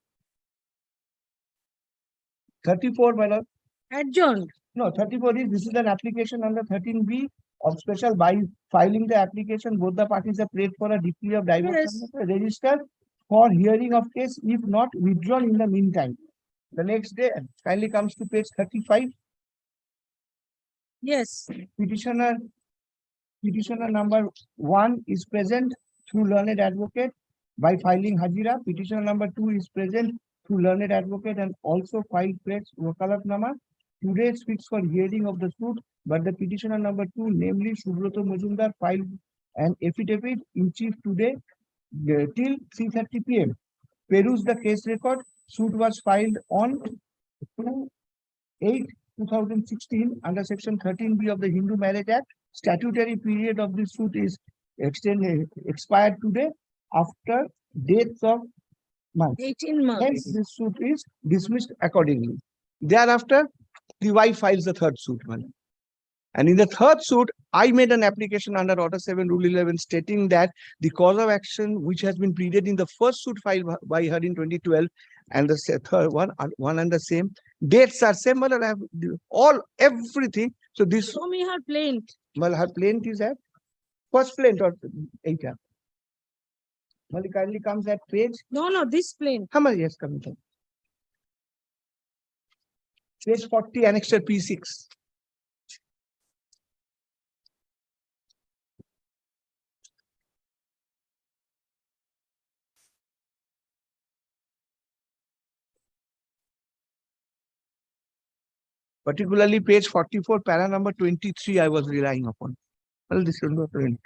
34, my lord. Adjourned. No, 34 is, this is an application under 13B of special. By filing the application, both the parties have prayed for a decree of divorce registered for hearing of case, if not withdrawn in the meantime. The next day, kindly comes to page 35. Yes. Petitioner number 1 is present through learned advocate by filing Hajira. Petitioner number 2 is present through learned advocate and also filed press Wakalatnama. Today is fixed for hearing of the suit, but the petitioner number 2, namely Subroto Majumdar, filed an affidavit in chief today till 3:30 p.m. Peruse the case record. Suit was filed on 2/8/2016 under section 13B of the Hindu Marriage Act. Statutory period of this suit is expired today after dates of month. 18 months. Hence, this suit is dismissed accordingly. Thereafter, the wife files the third suit. Madam. And in the third suit, I made an application under Order 7, Rule 11, stating that the cause of action which has been pleaded in the first suit filed by her in 2012 and the third one and the same dates are same. Well, I have everything. So this. Show me her plaint. Well, her plaint is at first plaint or 8. Well, it kindly comes at page. No, this plaint. How much? Yes, coming. Page 40, annexed P6. Particularly page 44, para number 23, I was relying upon. Well, this is not really.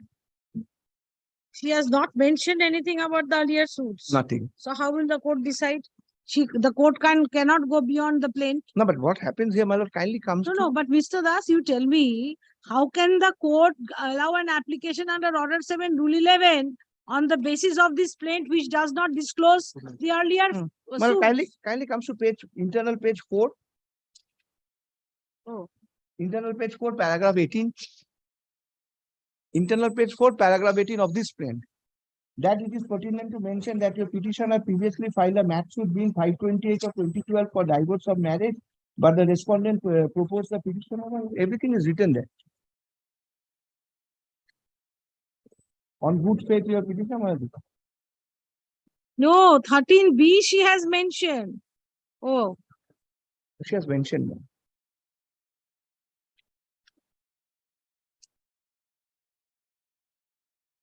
She has not mentioned anything about the earlier suits. Nothing. So how will the court decide? The court cannot go beyond the plaint. No, but what happens here, my lord, kindly comes. No, but Mr. Das, you tell me, how can the court allow an application under Order 7, Rule 11 on the basis of this plaint which does not disclose the earlier Well, suits? kindly comes to internal page 4. Oh. Internal page 4, paragraph 18. Internal page 4, paragraph 18 of this plaint. That it is pertinent to mention that your petitioner previously filed a match suit being 528 of 2012 for divorce of marriage, but the respondent proposed the petition. Everything is written there. On good faith, your petitioner. No, 13B she has mentioned. Oh. She has mentioned that.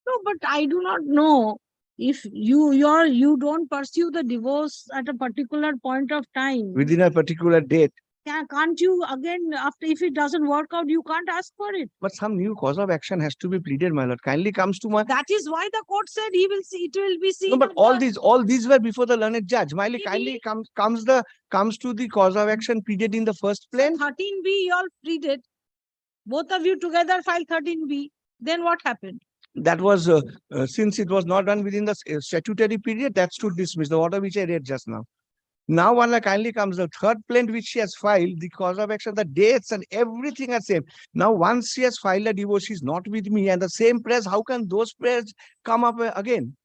No, but I do not know if you don't pursue the divorce at a particular point of time. Within a particular date. Can't you again, after, if it doesn't work out, you can't ask for it. But some new cause of action has to be pleaded, my lord. Kindly comes to my. That is why the court said he will see, it will be seen. No, but all these were before the learned judge. My lord, kindly comes to the cause of action pleaded in the first plaint. 13B you all pleaded. Both of you together filed 13B. Then what happened? That was since it was not done within the statutory period, that's to dismiss the order which I read just now. Now, one kindly comes the third plaint which she has filed, the cause of action, the dates and everything are same. Now, once she has filed a divorce, she's not with me, and the same prayers, how can those prayers come up again?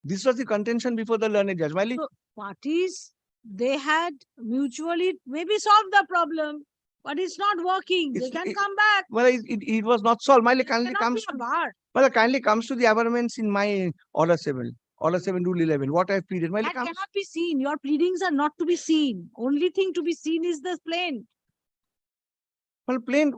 This was the contention before the learned judge. So, parties, they had mutually maybe solved the problem, but it's not working. They can come back. Well, it was not solved. My kindly comes. Well, kindly comes to the aberrations in my Order 7. Order 7 Rule 11, what I have pleaded, my lord, That cannot be seen. Your pleadings are not to be seen. Only thing to be seen is the plain. well, plain,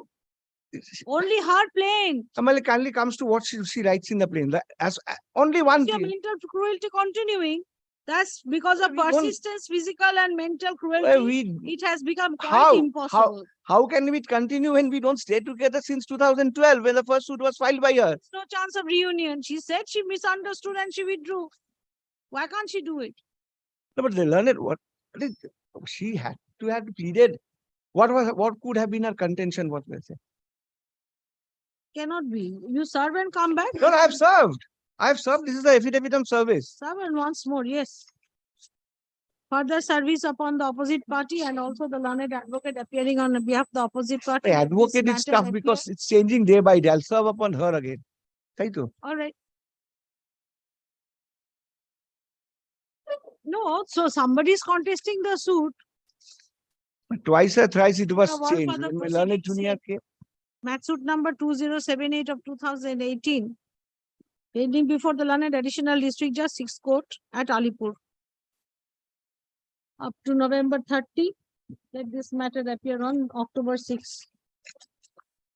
Only her plain. Kamala kindly comes to what she writes in the plain. As only one Your thing. mental cruelty continuing. That's because of We don't- persistence, physical and mental cruelty. We, It has become quite How? impossible. how can we continue when we don't stay together since 2012 when the first suit was filed by her? There's no chance of reunion. She said she misunderstood and she withdrew. Why can't she do it? No, but they learned what she had to have pleaded. What could have been her contention? What they say? Cannot be. You serve and come back. No, I have served. I have served. This is the affidavit of service. Serve and once more, yes. Further service upon the opposite party and also the learned advocate appearing on behalf of the opposite party. My advocate This is tough matter because it's changing day by day. I'll serve upon her again. Thank you. All right. No, so somebody is contesting the suit. Twice or thrice it was Now, what changed. further When my learned proceedings junior came. Match suit number 2078 of 2018. Pending before the learned additional district judge 6th court at Alipur. Up to November 30. Let this matter appear on October 6.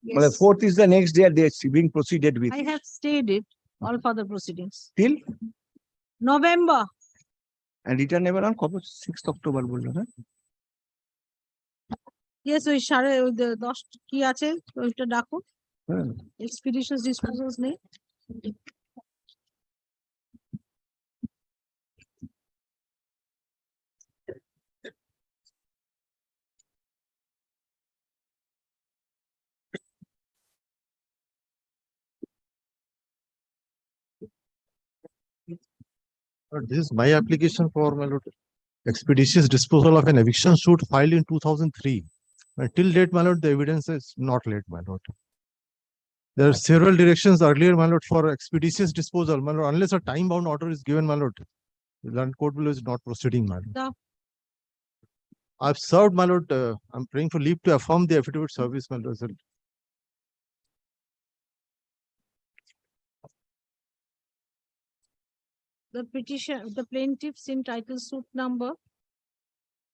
Well, the Yes, 4th is the next day it's being proceeded with. I have stayed it, all further proceedings. Till November. and return never on 6th October. বললো, না? Yes, ওই সাড়ে 10 কি আছে ওইটা ডাকো হ্যাঁ। expeditious disposals নেই This is my application for my lord, expeditious disposal of an eviction suit filed in 2003. Till date, my lord, the evidence is not late, my lord. There are several directions earlier, my lord, for expeditious disposal, my lord, unless a time-bound order is given, my lord. The land court will is not proceeding, my lord. The- I've served, my lord. I'm praying for leave to affirm the affidavit service, my lord. the petition, the plaintiffs in title suit number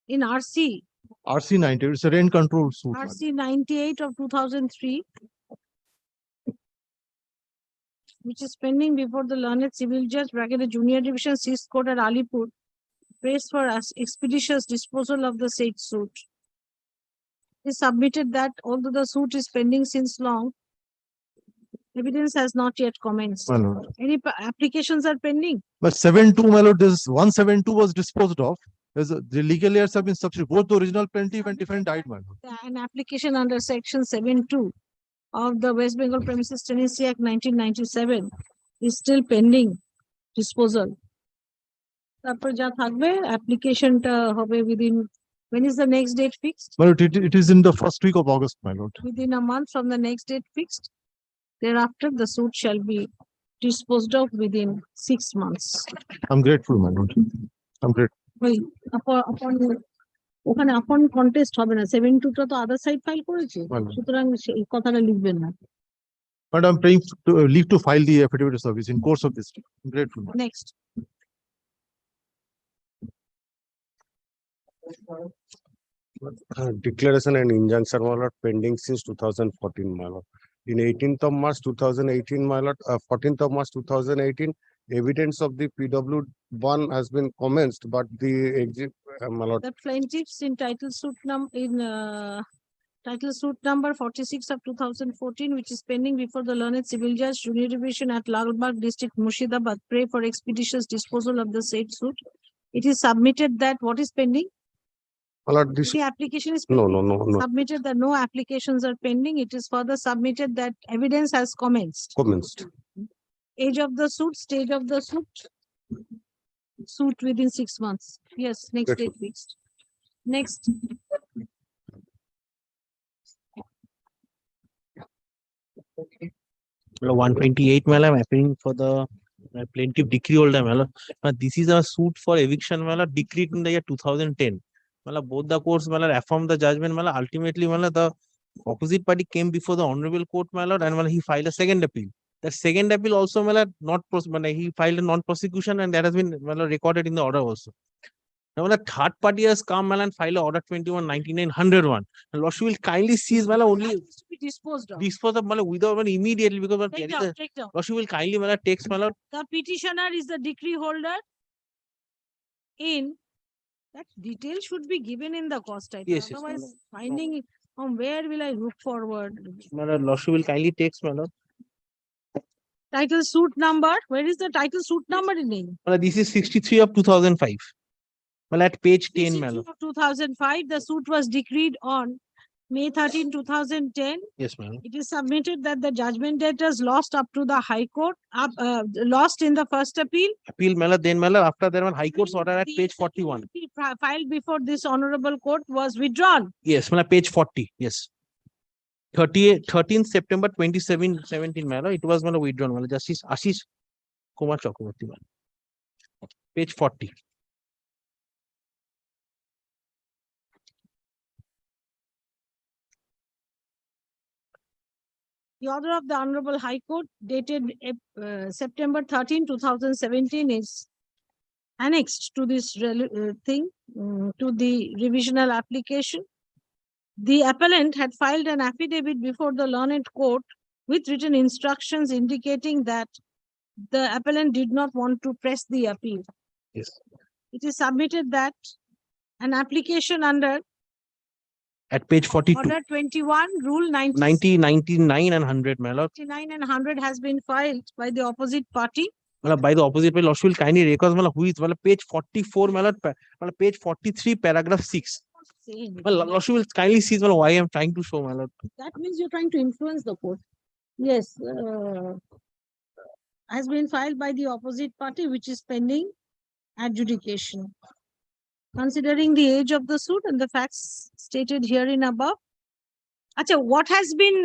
in RC, RC 90, it's a rent control suit. my lord. RC 98 of 2003, which is pending before the learned civil judge, bracket the junior division 6th court at Alipur, praised for expeditious disposal of the said suit. He submitted that although the suit is pending since long, evidence has not yet commenced. My lord. Any applications are pending? But 7-2, my lord, this 172 was disposed of. The legal heirs have been substituted. Both the original plaintiff and defendant died, my lord. An application under section 7(2) of the West Bengal Premises Tenancy Act 1997 is still pending disposal. তারপর যা থাকবে অ্যাপ্লিকেশনটা হবে within, when is the next date fixed? My lord, it is in the first week of August, my lord. Within a month from the next date fixed. Thereafter, the suit shall be disposed of within 6 months. I'm grateful, my lord. I'm grateful. ওই ওখানে আপন contest হবে না, 7(2) টা তো other side file করেছে, Well- সুতরাং সেই কথাটা লিখবেন না। But I'm praying to leave to file the affidavit of service in course of this. I'm grateful. Next. Declaration and injunction, my lord, pending since 2014, my lord. In 18th of March 2018, my lord, 14th of March 2018, evidence of the PW1 has been commenced, but the my lord, The plaintiffs in title suit title suit number 46 of 2014, which is pending before the learned civil judge, junior division at Lalbagh district, Murshidabad, pray for expeditious disposal of the said suit. It is submitted that what is pending? my lord, this, The application is no, pending. no, no, no, Submitted that no applications are pending. It is further submitted that evidence has commenced. commenced. Age of the suit, stage of the suit. Suit within 6 months. Yes, next That's date fixed. Next. Well, 128, madam, appearing for the plaintiff decree holder, madam. This is a suit for eviction, madam, decreed in the year 2010. Madam, both the courts, madam, affirmed the judgment, madam. Ultimately, madam, the opposite party came before the honorable court, madam, and madam, he filed a second appeal. The second appeal also, my lord, he filed a non-prosecution and that has been recorded in the order also. Now, the third party has come and filed order 21/99/101. And Lordship will kindly seize only Has to be disposed of. without immediately because Take down, take down. Lordship will kindly takes The petitioner is the decree holder in, that detail should be given in the cost title. Yes, yes, Otherwise, finding from where will I look forward? Lordship will kindly takes Title suit number, where is the title suit number in name? This is 63 of 2005. Well, at page 10, 62 of 2005, the suit was decreed on May 13, 2010. Yes, ma'am. It is submitted that the judgment debtors lost up to the High Court, lost in the first appeal. Appeal, then after that one High Court's order at page 41. Filed before this honorable court was withdrawn. Yes, page 40. Yes. 13th September 2017, it was withdrawn. Justice Ashish Kumar Chakraborty. Page 40. The order of the Honorable High Court dated September 13, 2017 is annexed to this to the revisional application. The appellant had filed an affidavit before the learned court with written instructions indicating that the appellant did not want to press the appeal. Yes. It is submitted that an application under At page 42. Order 21, Rule 90, 99 and 100, my lord. 99 and 100 has been filed by the opposite party. By the opposite party, Lordship will kindly record who is page 44, my lord, page 43, paragraph 6. Lordship will kindly see why I am trying to show, my lord. That means you're trying to influence the court. Yes. Has been filed by the opposite party, which is pending adjudication. Considering the age of the suit and the facts stated herein above. Achha, what has been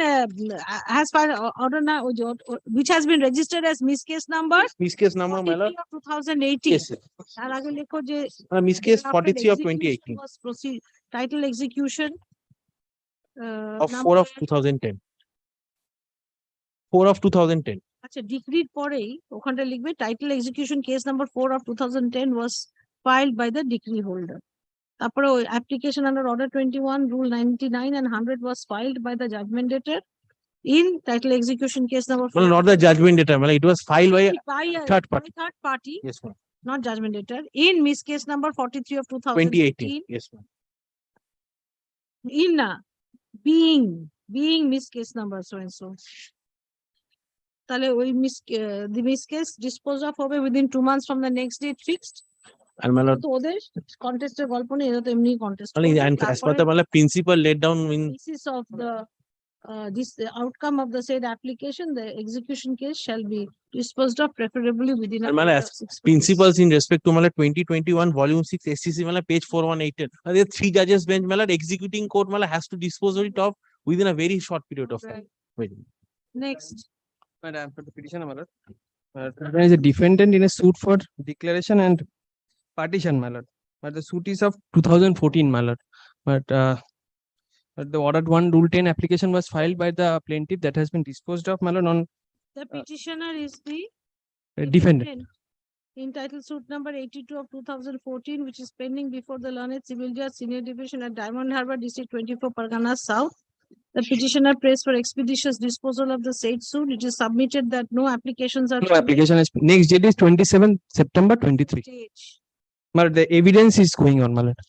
has filed order now, which has been registered as miss case number? Miss case number, my lord. 2018. Yes, sir. Miss case 43 of 2018. Proceed title execution Of 4 of 2010. 4 of 2010. আচ্ছা ডিক্রির পরেই ওখানটা লিখবে title execution case number 4 of 2010 was filed by the decree holder. তারপরে application under order 21 rule 99 and 100 was filed by the judgment debtor in title execution case number 4. Well, not the judgment debtor, it was filed by a third party. Third party. Yes, ma'am. Not judgment debtor in miss case number 43 of 2018. Yes, ma'am. In being miss case number so and so. তাহলে ওই the miss case disposed of হবে within 2 months from the next date fixed. And my lord, তো ওদের কন্টেস্টের গল্প নেই, এরা তো এমনি contest and as per the principal laid down in basis of the this outcome of the said application, the execution case shall be disposed of preferably within a and my period of 6 months. principles in respect to 2021 volume 6 SCC page 4118. There are 3 judges bench executing court has to dispose of it off within a very short period of time. Next. Madam, for the petitioner, my lord. There is a defendant in a suit for declaration and partition, my lord. But the suit is of 2014, my lord. But the ordered 1 rule 10 application was filed by the plaintiff that has been disposed of, my lord, on The petitioner is the defendant. Entitled suit number 82 of 2014, which is pending before the learned civil judge senior division at Diamond Harbour district 24 Parganas South. The petitioner prays for expeditious disposal of the said suit. It is submitted that no applications are. No application is next date is 27th September 23. Stage. But the evidence is going on, my lord.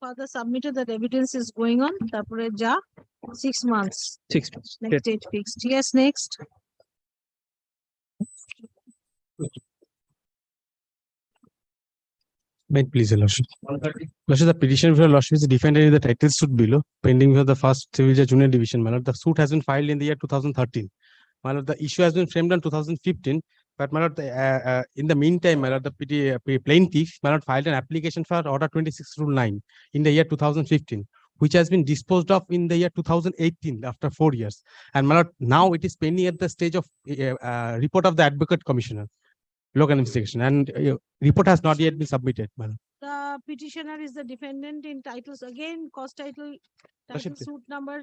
Further submitted that evidence is going on. Tapore ja 6 months. 6 months. Next date fixed. Yes, next. May it please, your lordship. Lordship, the petition for lordship is defended in the title suit below, pending for the first civil judge junior division. My lord, the suit has been filed in the year 2013. My lord, the issue has been framed in 2015. But my lord, in the meantime, my lord, the plaintiff, my lord, filed an application for order 26 rule 9 in the year 2015, which has been disposed of in the year 2018 after 4 years. And my lord, now it is pending at the stage of report of the advocate commissioner, local investigation, and report has not yet been submitted. My lord. The petitioner is the defendant in titles again, cost title Lordship, suit number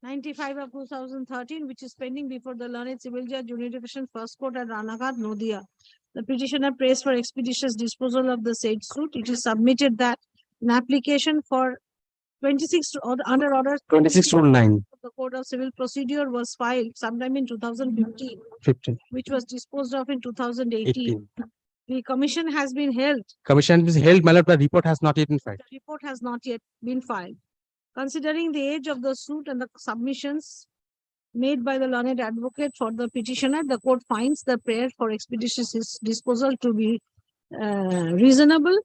95 of 2013, which is pending before the learned civil judge, Junior Division First Court at Ranaghat, Nodia. The petitioner prays for expeditious disposal of the said suit. It is submitted that an application for 26 under order 26/9. the Code of Civil Procedure was filed sometime in 2015, 15. which was disposed of in 2018. 18. The commission has been held. Commission is held, my lord, the report has not yet been filed. The report has not yet been filed. Considering the age of the suit and the submissions made by the learned advocate for the petitioner, the court finds the prayer for expeditious disposal to be reasonable.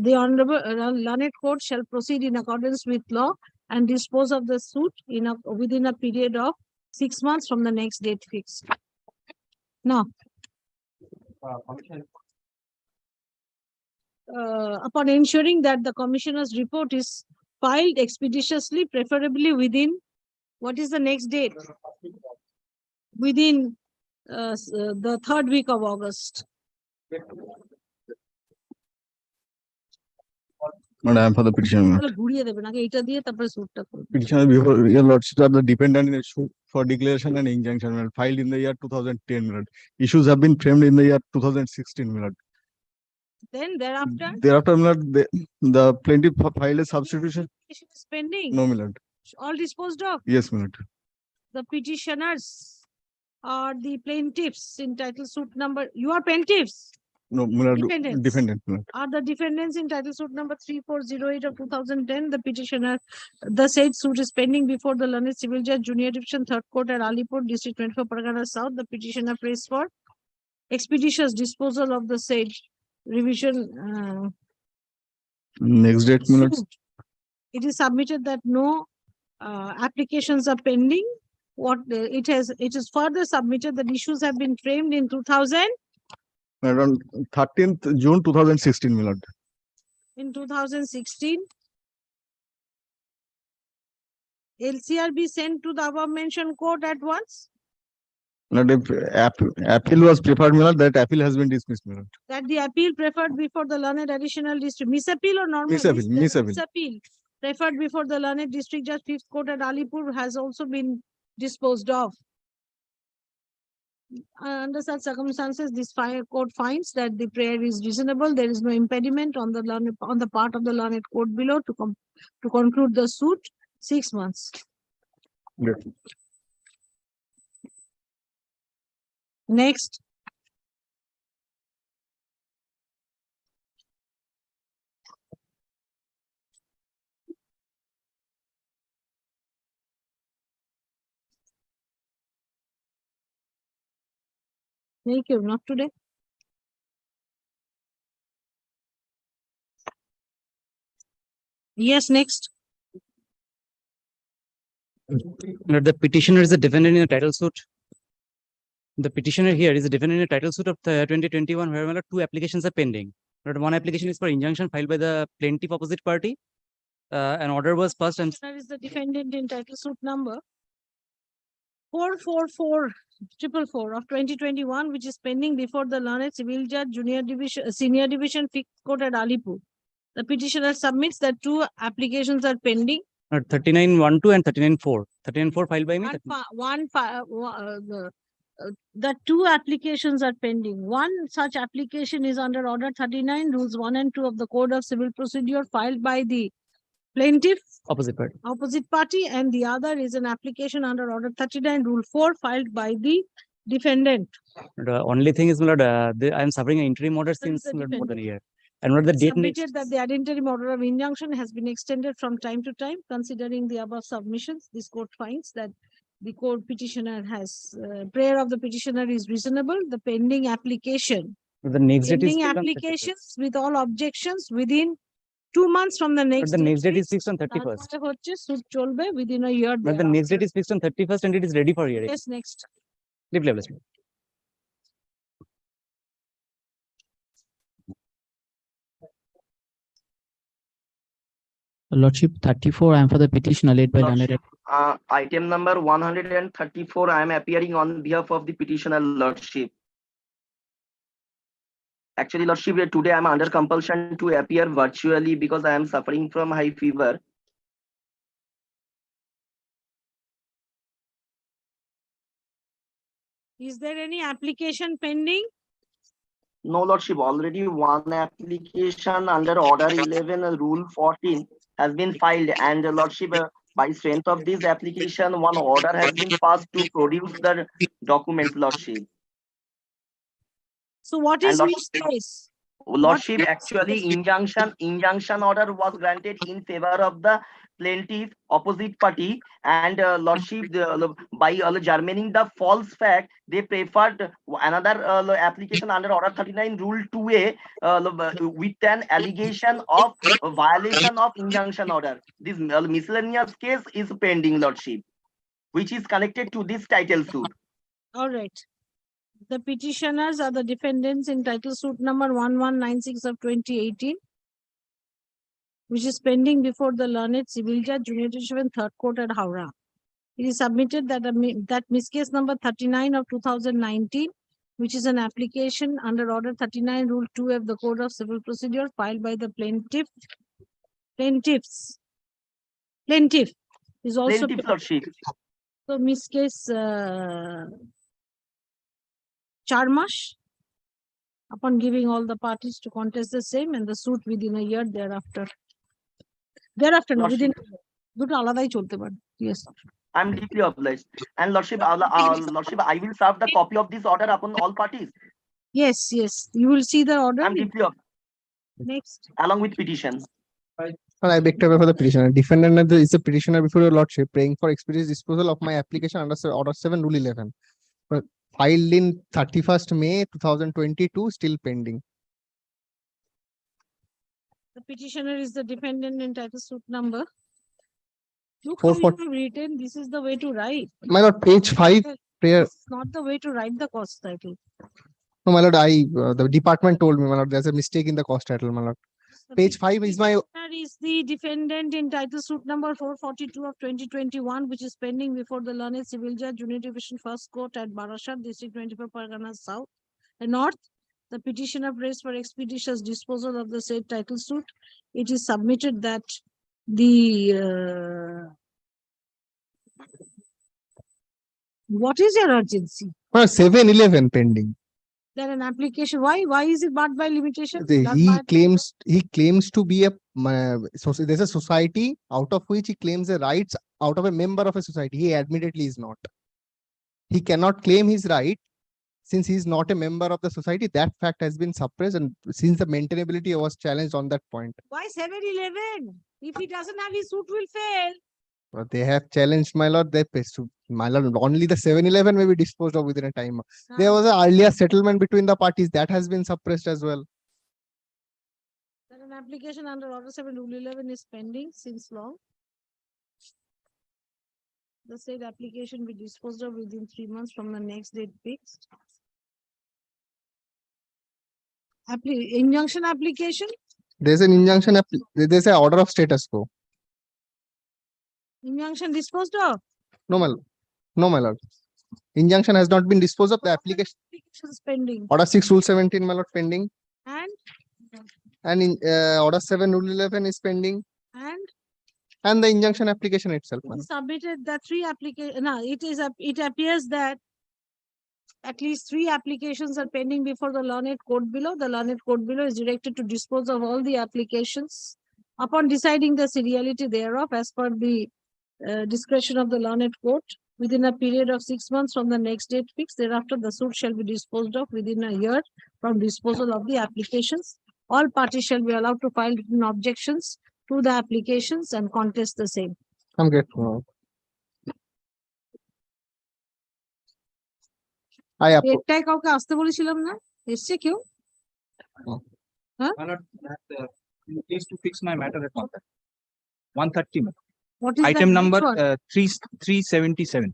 The Honorable Learned Court shall proceed in accordance with law and dispose of the suit within a period of 6 months from the next date fixed. Now, upon ensuring that the commissioner's report is filed expeditiously, preferably within, what is the next date? Within the 3rd week of August. Madam, for the petitioner. ঘুরিয়ে দেবেন আগে এটা দিয়ে তারপরে সুটটা করুন। Petitioner before your lordship are the dependent in issue for declaration and injunction madam, filed in the year 2010 madam. Issues have been framed in the year 2016 madam. Then thereafter, Thereafter madam, the plaintiff filed a substitution. petition is pending. No madam. All disposed of. Yes madam. The petitioners are the plaintiffs in title suit number. You are plaintiffs. No madam. Defendants. Defendant madam. Are the defendants in title suit number 3408 of 2010. The petitioner, the said suit is pending before the learned civil judge, Junior Division 3rd Court at Alipur, District 24, Pargana South. The petitioner prays for expeditious disposal of the said revision. Next date madam. Suit. It is submitted that no applications are pending. It is further submitted that issues have been framed in 2000. Madam, 13th June 2016 madam. In 2016, LCR be sent to the above mentioned court at once. Madam, appeal was preferred madam, that appeal has been dismissed madam. That the appeal preferred before the learned additional district, misappeal or normal? Misappeal. Misappeal preferred before the learned district judge 5th court at Alipur has also been disposed of. Under such circumstances, this court finds that the prayer is reasonable. There is no impediment on the part of the learned court below to conclude the suit 6 months. Yes. Next. Thank you. Not today. Yes, next. The petitioner is the defendant in a title suit. The petitioner here is a defendant in a title suit of 2021, where 2 applications are pending. One application is for injunction filed by the plaintiff opposite party. An order was passed and Petitioner is the defendant in title suit number 44444 of 2021, which is pending before the learned civil judge, senior division 5th court at Alipur. The petitioner submits that 2 applications are pending. 3912 and 39-4. 39-4 filed by me. The 2 applications are pending. One such application is under order 39 rules 1 and 2 of the Code of Civil Procedure filed by the plaintiff opposite party, and the other is an application under order 39 rule 4 filed by the defendant. The only thing is, I am suffering an interim order since more than a year. And what the date Submitted that the interim order of injunction has been extended from time to time. Considering the above submissions, this court finds that the court petitioner has prayer of the petitioner is reasonable. The pending application, the next date is pending applications with all objections within 2 months from the next. But the next date is fixed on 31st. Suit cholbe within a year. But the next date is fixed on 31st and it is ready for hearing. Yes, next. Leave levelers. Lordship 34, I am for the petitioner led by Learned. Item number 134, I am appearing on behalf of the petitioner, Lordship. Actually, Lordship, today I am under compulsion to appear virtually because I am suffering from high fever. Is there any application pending? No, Lordship, already one application under Order 11, Rule 14 has been filed, and Lordship, by strength of this application, one order has been passed to produce the documents, Lordship. So what And is Lordship, this case? Lordship, actually injunction order was granted in favor of the plaintiff opposite party, and Lordship, by germanating the false fact, they preferred another application under Order 39 Rule 2A with an allegation of violation of injunction order. This miscellaneous case is pending, Lordship, which is connected to this title suit. All right. The petitioners are the defendants in title suit number 1196 of 2018, which is pending before the learned civil judge, Junior Division, Third Court at Howrah. It is submitted that that miss case number 39 of 2019, which is an application under Order 39 Rule 2 of the Code of Civil Procedure filed by the plaintiff is also Plaintiff, Lordship. so miss case 4 months upon giving all the parties to contest the same and the suit within a year thereafter. No, within দুটো আলাদাই চলতে পারে. Yes. I'm deeply obliged. And Lordship, Lordship, I will serve the copy of this order upon all parties. Yes, you will see the order. I'm deeply next along with petition. I beg to differ for the petitioner. Defendant is the petitioner before your lordship, praying for expeditious disposal of my application under Order 7 Rule 11. But filed in 31st May 2022, still pending. The petitioner is the defendant in title suit number. Look how 440. you have written. This is the way to write. My lord, page 5, prayer. This is not the way to write the cause title. No, my lord, the department told me, my lord, there's a mistake in the cost title, my lord. Page 5 is my. Petitioner is the defendant in title suit number 442 of 2021, which is pending before the learned civil judge, Junior Division, First Court at Barashat, District 24, Pargana South and North. The petitioner prays for expeditious disposal of the said title suit. It is submitted that the what is your urgency? 711 pending. There an application. Why is it barred by limitation? He claims to be a so there's a society out of which he claims the rights out of a member of a society. He admittedly is not. He cannot claim his right since he is not a member of the society. That fact has been suppressed, and since the maintainability was challenged on that point. Why 711? If he doesn't have, his suit will fail. But they have challenged, my lord. My lord, only the 711 may be disposed of within a time. There was an earlier settlement between the parties that has been suppressed as well. Then an application under Order 7 Rule 11 is pending since long. The said application be disposed of within 3 months from the next date fixed. Injunction application. There's an injunction. There's an order of status quo. Injunction disposed of. No, my lord. No, my lord. Injunction has not been disposed of. The application is pending. Order 6 Rule 17, my lord, pending. And in Order 7 Rule 11 is pending. And the injunction application itself. It is submitted that 3 applications. No, it appears that at least 3 applications are pending before the learned court below. The learned court below is directed to dispose of all the applications upon deciding the seriality thereof as per the discretion of the learned court within a period of 6 months from the next date fixed. Thereafter, the suit shall be disposed of within a year from disposal of the applications. All parties shall be allowed to file written objections to the applications and contest the same. I'm grateful. একটাই কাউকে আসতে বলেছিলাম না, এসছে কেউ? Please to fix my matter at 130. What is item that? number Which one? 377.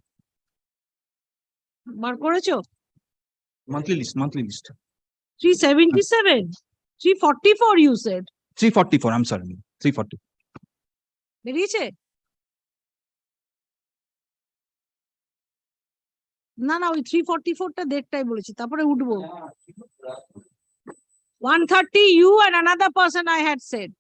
বার করেছো? Monthly list. 377. 344 you said. 344. I'm sorry. 340. বেরিয়েছে? না ওই 344টা দেড়টাই বলেছি, তারপরে উঠবো। 130 you and another person I had said.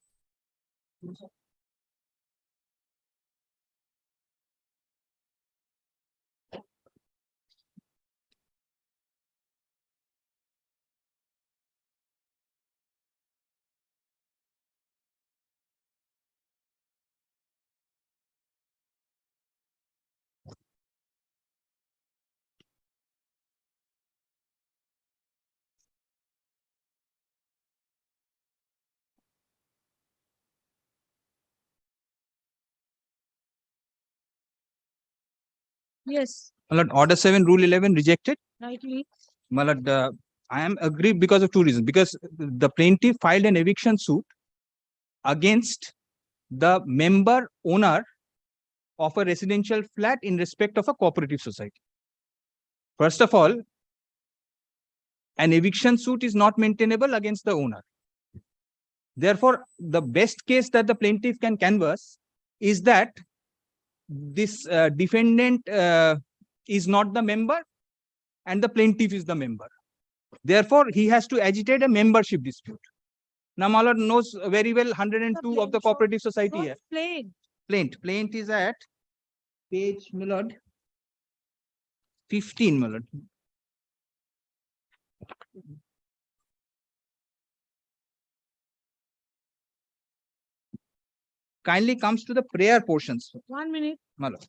Yes, My lord, order 7, rule 11 rejected. rightly. My lord, I am aggrieved because of two reasons. Because the plaintiff filed an eviction suit against the member owner of a residential flat in respect of a cooperative society. First of all, an eviction suit is not maintainable against the owner. Therefore, the best case that the plaintiff can canvass is that this defendant is not the member and the plaintiff is the member. Therefore, he has to agitate a membership dispute. Now, my lord knows very well 102 of the cooperative society here. Plaint is at page, my lord, 15, my lord. Kindly comes to the prayer portions. 1 minute. My lord.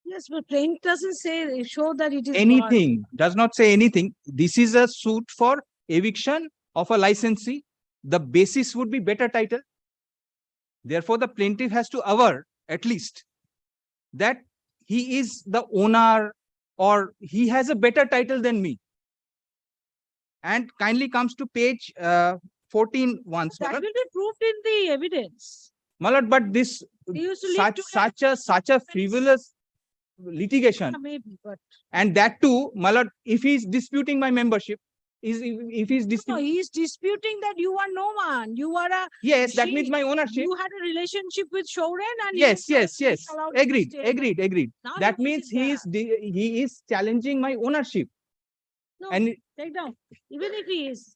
Yes, but plain doesn't say, show that it is. Anything, does not say anything. This is a suit for eviction of a licensee. The basis would be better title. Therefore, the plaintiff has to aver at least that he is the owner or he has a better title than me. And kindly comes to page 14 once. That will be proved in the evidence. My lord, but this They used to live such a frivolous litigation, maybe, but and that too, my lord, if he is disputing my membership, if he's no, he is disputing that you are no one. You are a. yes, that means my ownership. You had a relationship with Shoren and Yes, you yes, yes. allowed to Agreed, stay. agreed. Now That you means visit he is challenging my ownership. No, And take down. Even if he is.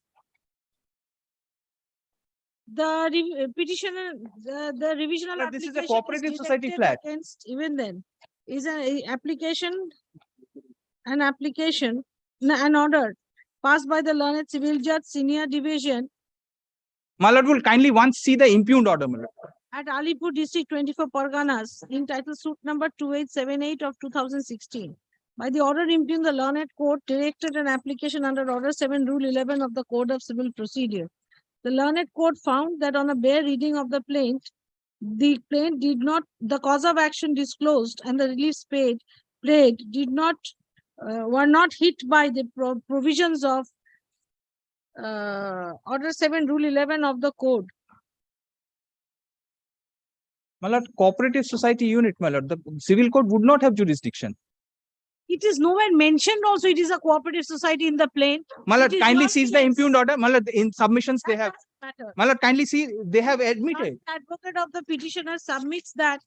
The petitioner, the revisional But this is a application cooperative society directed flat. against, even then, is an application, an order passed by the learned civil judge senior division my lord will kindly once see the impugned order, my lord. at Alipur district 24 Parganas in title suit number 2878 of 2016. By the order impugned, the learned court directed an application under order 7 rule 11 of the Code of Civil Procedure. The learned court found that on a bare reading of the plaint did not, the cause of action disclosed and the reliefs paid did not, were not hit by the provisions of order 7 rule 11 of the code. My lord, cooperative society unit, my lord, the civil court would not have jurisdiction. It is nowhere mentioned also it is a cooperative society in the plaint. My lord, kindly sees the impugned order. My lord, in submissions they have. Matter. My lord, kindly see, they have admitted. The advocate of the petitioner submits that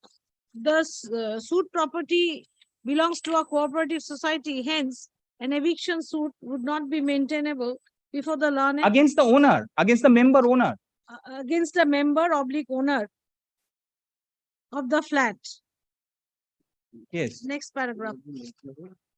the suit property belongs to a cooperative society. Hence, an eviction suit would not be maintainable before the learned Against the owner, against the member owner. Against the member / owner of the flat. Yes. Next paragraph.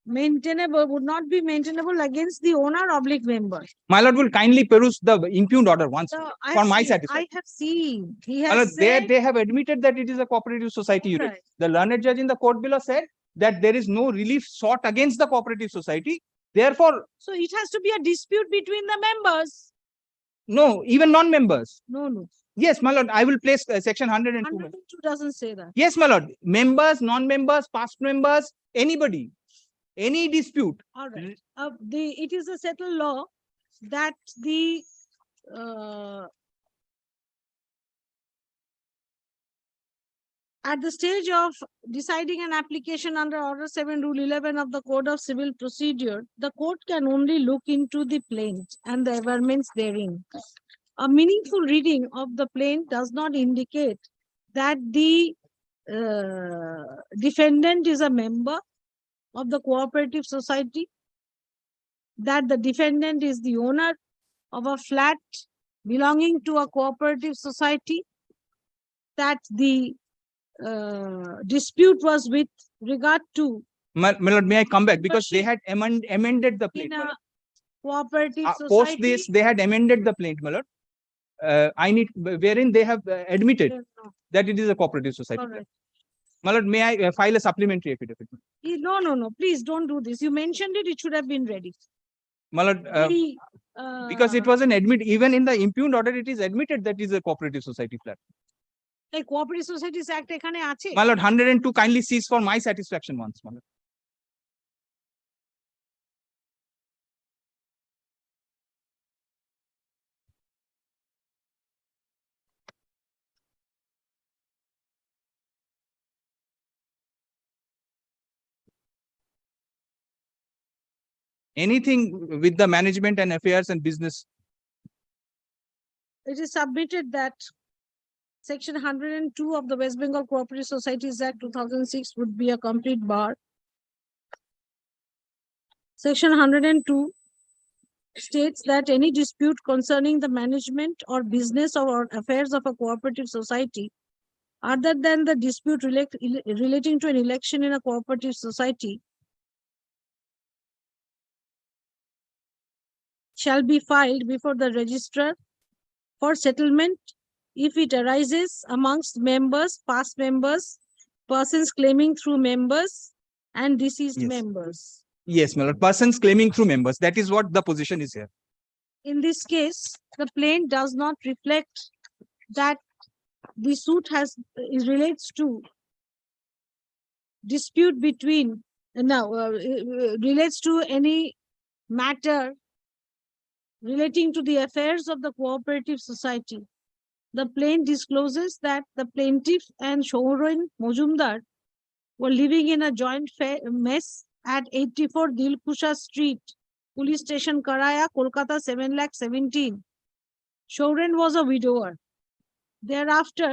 maintainable, would not be maintainable against the owner oblique member. My lord will kindly peruse the impugned order once So for my satisfaction. I have seen, he My lord, has said. they have admitted that it is a cooperative society unit. Right. The learned judge in the court below said that there is no relief sought against the cooperative society. Therefore, So it has to be a dispute between the members. no, even non-members. No. Yes, my lord, I will place section 102. 102 doesn't say that. Yes, my lord, members, non-members, past members, anybody, any dispute. All right. It is a settled law that the at the stage of deciding an application under Order 7, Rule 11 of the Code of Civil Procedure, the court can only look into the plaint and the averments therein. A meaningful reading of the plaint does not indicate that the defendant is a member of the cooperative society, that the defendant is the owner of a flat belonging to a cooperative society, that the dispute was with regard to. My lord, may I come back because they had amended the plaint. In a cooperative society. Post this, they had amended the plaint, my lord. Wherein they have admitted that it is a cooperative society. Correct. My lord, may I file a supplementary affidavit? No, please don't do this. You mentioned it, it should have been ready. My lord, because it was an even in the impugned order, it is admitted that it is a cooperative society flat. এই cooperative societies act এখানে আছে। My lord, 102 kindly cease for my satisfaction once, my lord. Anything with the management and affairs and business. It is submitted that Section 102 of the West Bengal Cooperative Societies Act 2006 would be a complete bar. Section 102 states that any dispute concerning the management or business or affairs of a cooperative society, other than the dispute relating to an election in a cooperative society, shall be filed before the registrar for settlement if it arises amongst members, past members, persons claiming through members, and deceased members. Yes, my lord. Persons claiming through members. That is what the position is here. In this case, the plaint does not reflect that the suit relates to dispute between relates to any matter relating to the affairs of the cooperative society. The plaint discloses that the plaintiff and Shaurin Mojumdar were living in a joint mess at 84 Dilkusha Street, Police Station, Karaya, Kolkata, 7,17,000. Shaurin was a widower. Thereafter,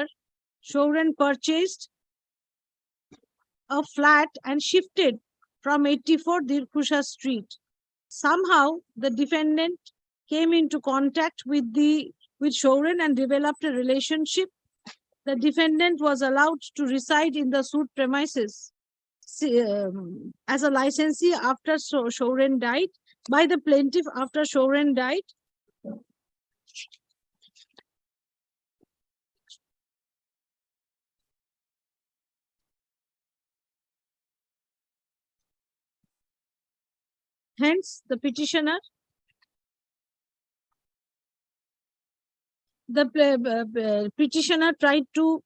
Shaurin purchased a flat and shifted from 84 Dilkusha Street. Somehow, the defendant came into contact with Shaurin and developed a relationship. The defendant was allowed to reside in the suit premises as a licensee after Shaurin died, by the plaintiff after Shaurin died. Hence, the petitioner, tried to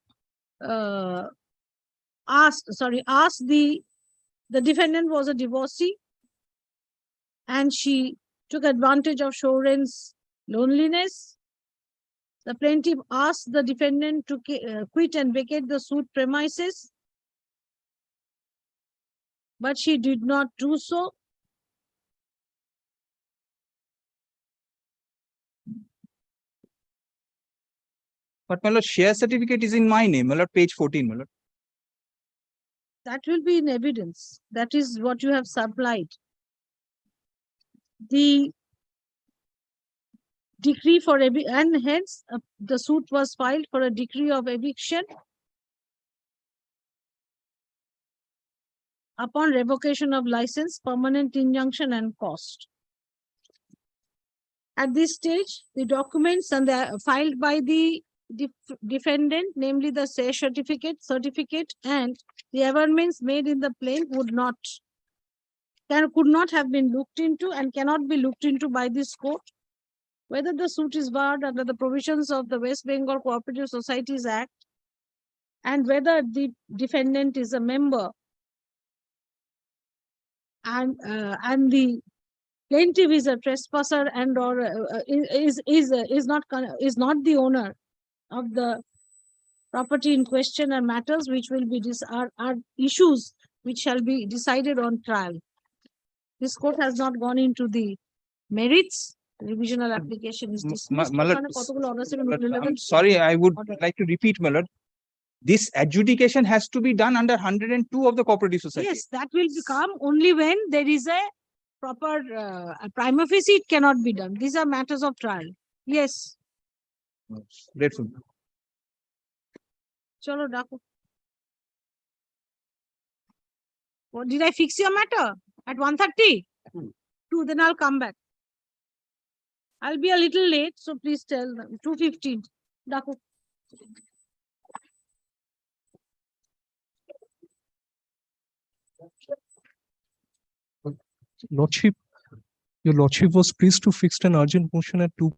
ask the defendant was a divorcee and she took advantage of Shaurin's loneliness. The plaintiff asked the defendant to quit and vacate the suit premises, but she did not do so. But my lord, share certificate is in my name, my lord, page 14, my lord. That will be in evidence. That is what you have supplied. The decree for and hence the suit was filed for a decree of eviction. upon revocation of license, permanent injunction and cost. At this stage, the documents and filed by the defendant, namely the say certificate and the averments made in the plaint could not have been looked into and cannot be looked into by this court. Whether the suit is barred under the provisions of the West Bengal Cooperative Societies Act and whether the defendant is a member and the plaintiff is a trespasser and or is not the owner of the property in question and matters which will be are issues which shall be decided on trial. This court has not gone into the merits. Revisional application is dismissed. I'm sorry, I would like to repeat, my lord. This adjudication has to be done under 102 of the Cooperative Society. Yes, that will become only when there is a proper prima facie, it cannot be done. These are matters of trial. Yes. Grateful. Chalo, Daku. What did I fix your matter at 1:30? 2, then I'll come back. I'll be a little late, so please tell them. 2:15. Daku. Lordship, your lordship was pleased to fix an urgent motion at 2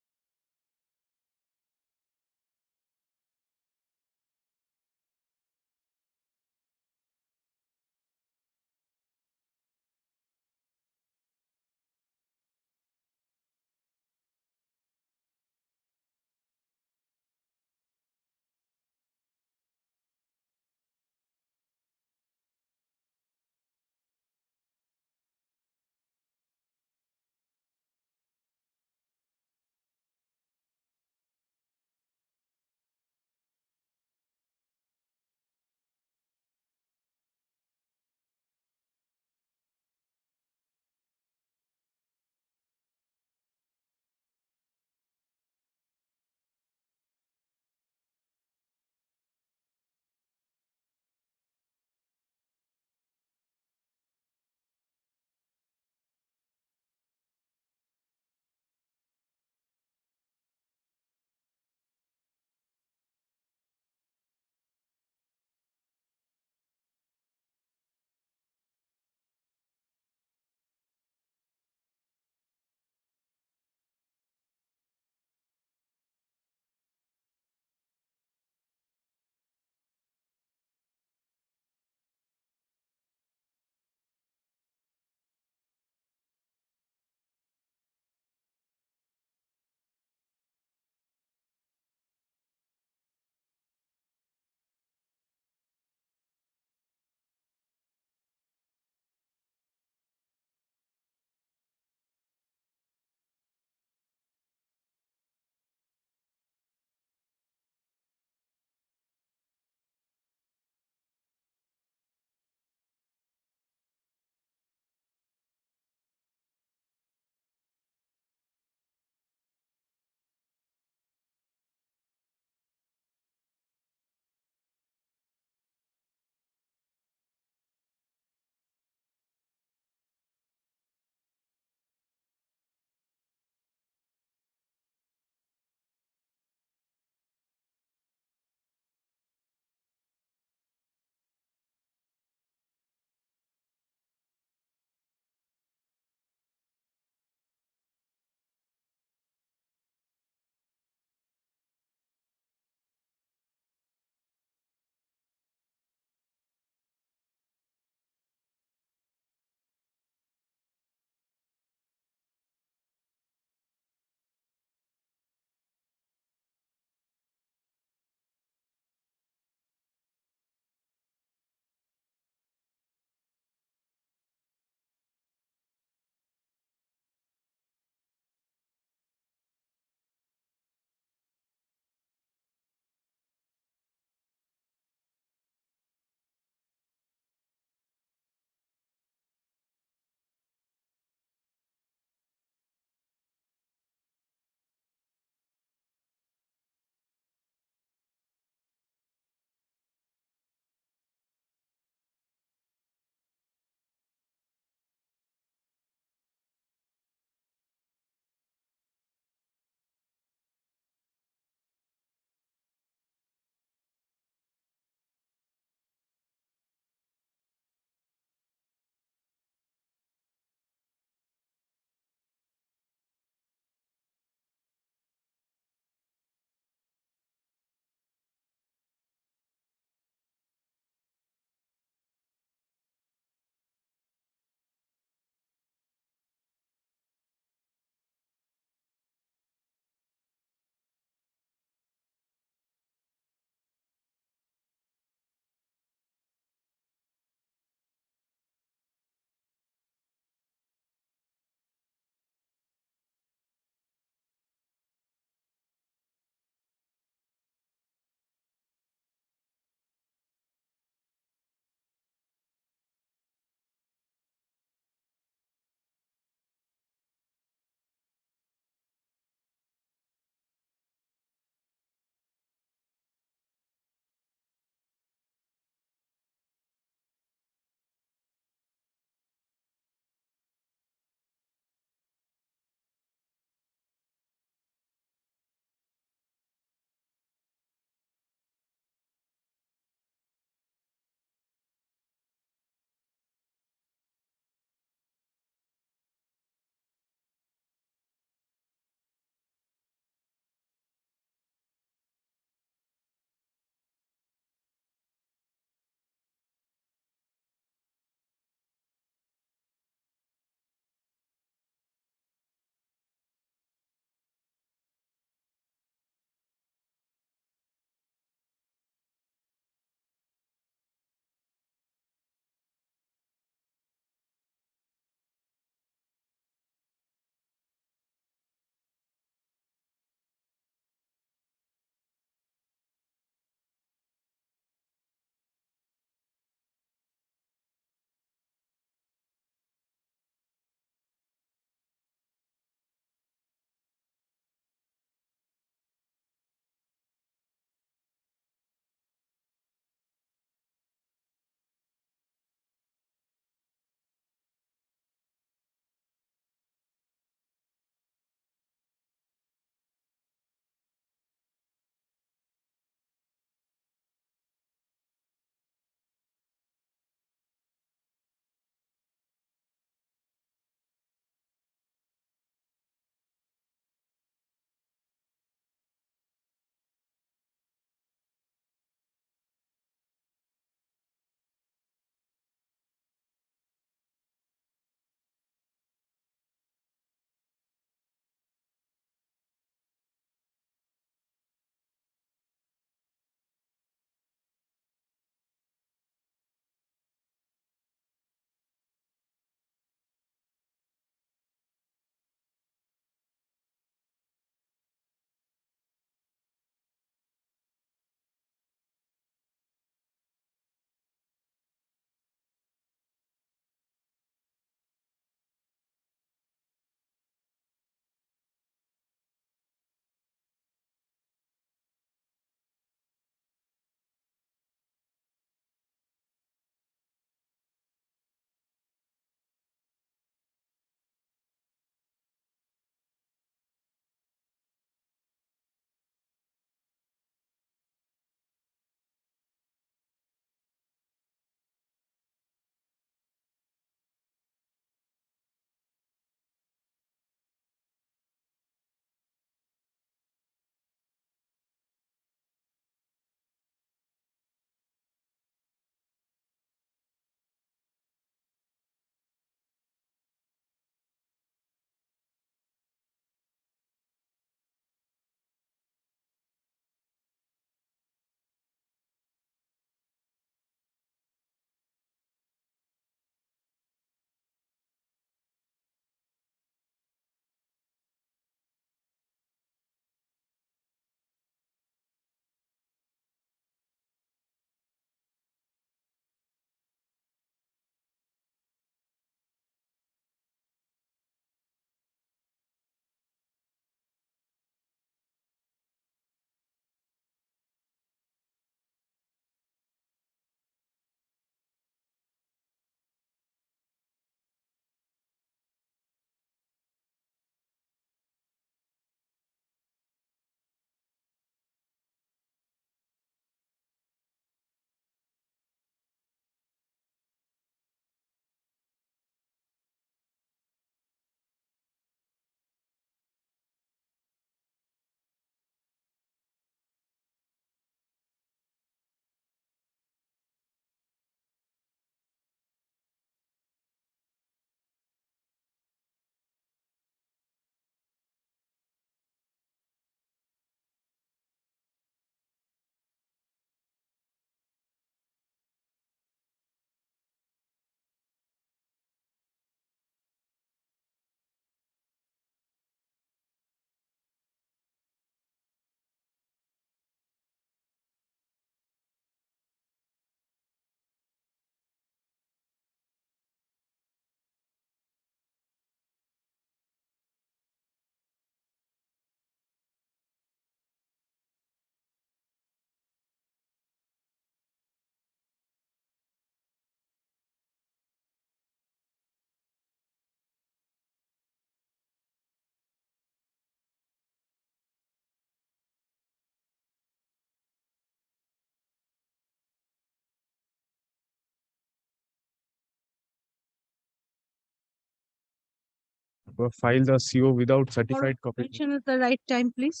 file the CO without certified copy. Mention at the right time, please.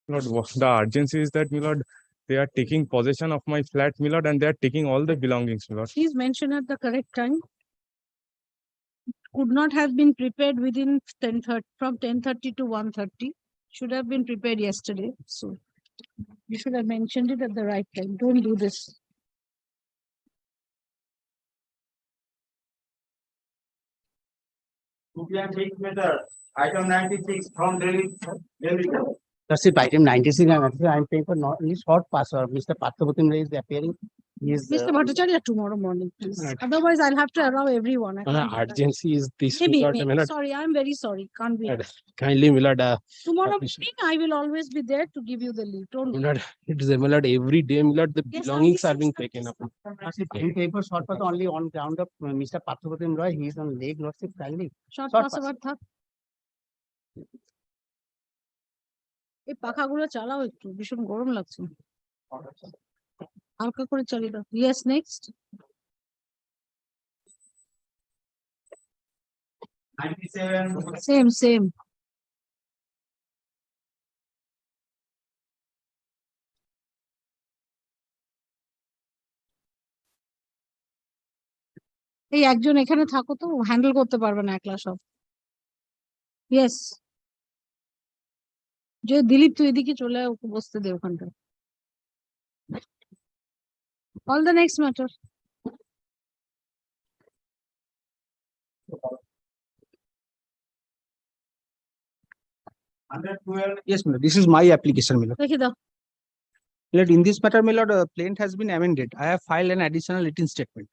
Lord, the urgency is that, my lord, they are taking possession of my flat, my lord, and they are taking all the belongings, my lord. Please mention at the correct time. Could not have been prepared within 10:30, from 10:30 to 1:30. Should have been prepared yesterday. So you should have mentioned it at the right time. Don't do this. Item 96 from Delhi. That's it, item 96, I'm paying for not only short pass or Mr. Pathaputim is appearing. He is, Mr. Bhattacharya, tomorrow morning, please. Otherwise, I'll have to allow everyone. I can't do that. Urgency is this. Maybe, my maybe. lord. Sorry, I'm very sorry. Can't be. Kindly, my lord, Tomorrow morning, I will always be there to give you the leave. Don't my worry. lord, it is, my lord, every day, my lord, the Yes, belongings are 96, being taken up. that's it, pen paper short pass only on ground of Mr. Pathaputim Roy, he is on leg lordship kindly. Short Short pass pass. আবার থাক। এই পাখাগুলো চালাও একটু, ভীষণ গরম লাগছে। হালকা করে চালিয়ে দাও। Yes, next. 97. Same. এই একজন এখানে থাকো তো, হ্যান্ডেল করতে পারবে না একলা সব। Yes. যে দিলীপ তুই এদিকে চলে আয়, ওকে বসতে দে ওখানটা। All the next matter. Yes, my lord, this is my application, my lord. দেখি দাও। Lord, in this matter, my lord, plaint has been amended. I have filed an additional written statement.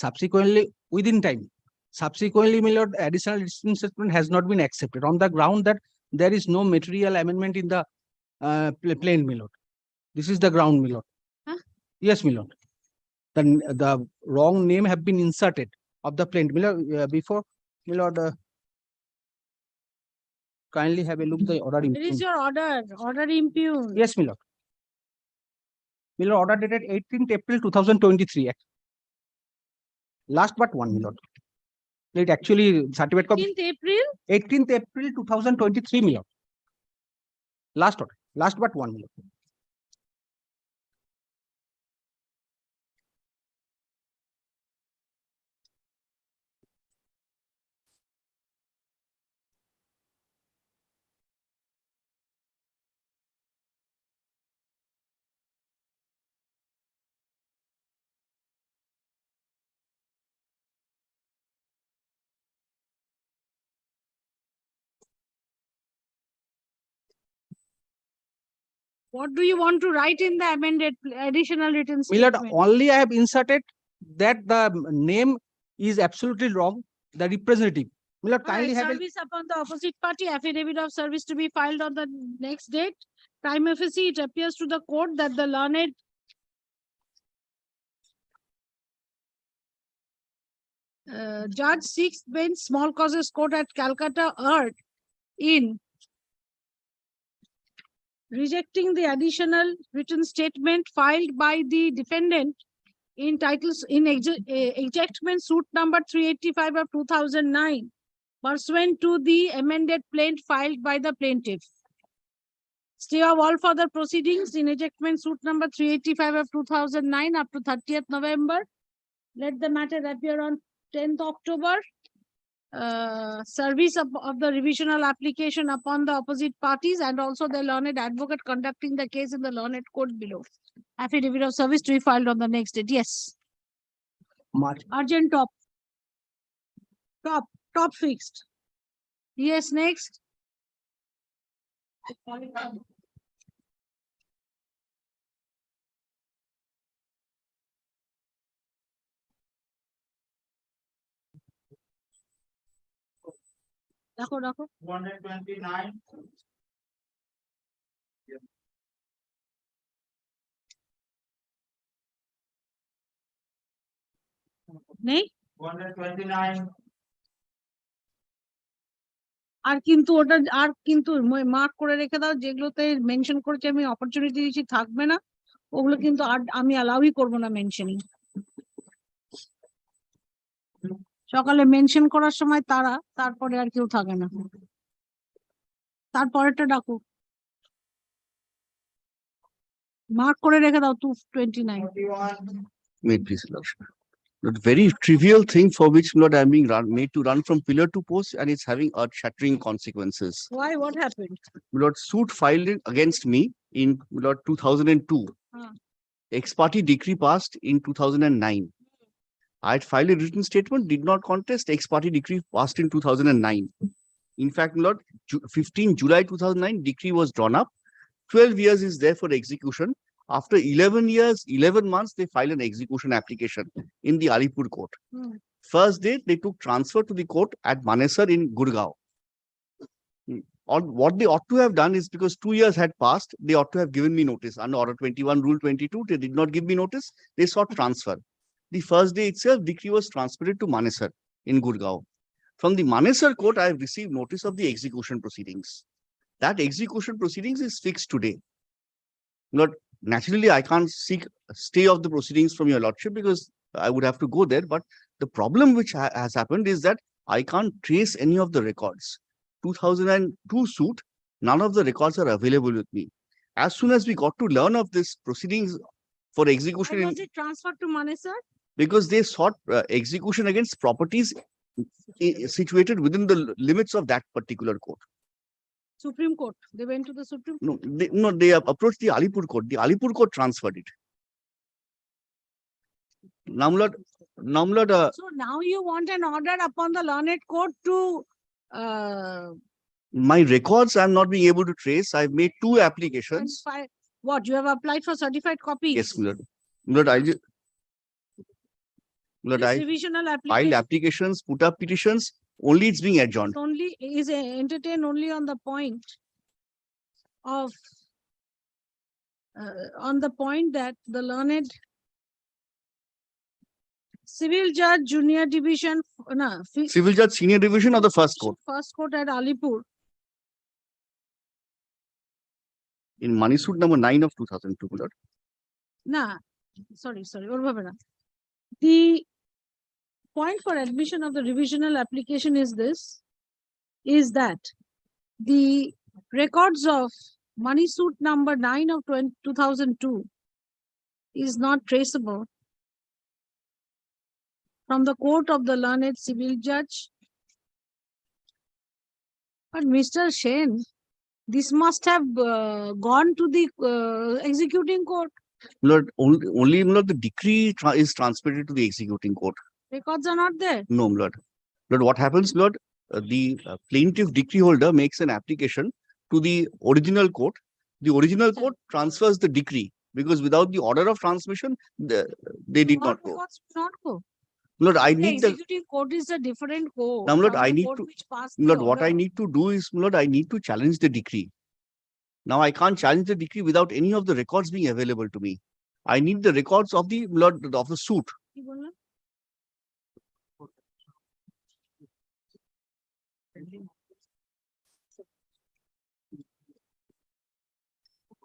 Subsequently, within time, my lord, additional written statement has not been accepted on the ground that there is no material amendment in the plaint, my lord. This is the ground, my lord. Huh? Yes, my lord. The wrong name have been inserted of the plaint, my lord. Before, my lord, kindly have a look the order. Where is your order? Order impugned. Yes, my lord. My lord, order dated 18th April 2023. Last but one, my lord. It actually certificate copy. 18th April? 18th April 2023, my lord. Last order. Last but one, my lord. What do you want to write in the amended additional written My lord, statement? only I have inserted that the name is absolutely wrong. The representative. My lord, kindly have a Service upon the opposite party, affidavit of service to be filed on the next date. Time of it appears to the court that the learned Judge 6th Bench Small Causes Court at Calcutta erred in rejecting the additional written statement filed by the defendant in titles in ejectment suit number 385 of 2009 pursuant to the amended plaint filed by the plaintiff. Stay of all further proceedings in ejectment suit number 385 of 2009 up to 30th November. Let the matter appear on 10th October. Service of the revisional application upon the opposite parties and also the learned advocate conducting the case in the learned court below. Affidavit of service to be filed on the next date. Yes. March. Urgent top fixed. Yes, next. রাখো 129. নেই 129. আর কিন্তু ওটা আর কিন্তু mark করে রেখে দাও, যেগুলোতে mention করেছে আমি অপরচুনিটি দিচ্ছি থাকবে না, ওগুলো কিন্তু আর আমি অ্যালাউই করবো না মেনশনিং। সকালে মেনশন করার সময় তারা, তারপরে আর কেউ থাকে না। তারপরেরটা ডাকো, মার্ক করে রেখে দাও 229। Made please, Lordship. The very trivial thing for which, Lord, I'm being made to run from pillar to post, and it's having earth-shattering consequences. Why? What happened? Lord, suit filed against me in Lord 2002. Ex parte decree passed in 2009. I had filed a written statement, did not contest. Ex parte decree passed in 2009. In fact, Lord, 15 July 2009, decree was drawn up. 12 years is there for execution. After 11 years, 11 months, they filed an execution application in the Alipur court. First day, they took transfer to the court at Manesar in Gurgaon. Or what they ought to have done is, because 2 years had passed, they ought to have given me notice. Under Order 21, Rule 22, they did not give me notice. They sought transfer. The first day itself, decree was transferred to Manesar in Gurgaon. From the Manesar court, I have received notice of the execution proceedings. That execution proceedings is fixed today. Not naturally, I can't seek a stay of the proceedings from your lordship because I would have to go there. But the problem which has happened is that I can't trace any of the records. 2002 suit, none of the records are available with me. As soon as we got to learn of this proceedings for execution, Why was it transferred to Manesar? because they sought execution against properties situated within the limits of that particular court. Supreme Court. They went to the Supreme Court. No, they approached the Alipur court. The Alipur court transferred it. Namlad, So now you want an order upon the learned court to my records I'm not being able to trace. I've made 2 applications. What? You have applied for certified copies? Yes, Lord. Lord, I revisional filed applications, put up petitions. Only it's being adjourned. Only is entertained only on the point of that the learned civil judge junior division, Civil judge senior division or the first court? First court at Alipur. In money suit number 9 of 2002, Lord. Sorry. The point for admission of the revisional application is that the records of money suit number 9 of 2002 is not traceable from the court of the learned civil judge. But Mr. Sen, this must have gone to the executing court. Lord, only Lord, the decree is transmitted to the executing court. Records are not there. No, Lord. Lord, what happens, Lord? The plaintiff decree holder makes an application to the original court. The original court transfers the decree because without the order of transmission, they did not go. Lord, I need the executing court is a different court. Now, Lord, from I the need court to, which passed Lord, the what I order. need to do is, Lord, I need to challenge the decree. Now, I can't challenge the decree without any of the records being available to me. I need the records of the Lord of the suit.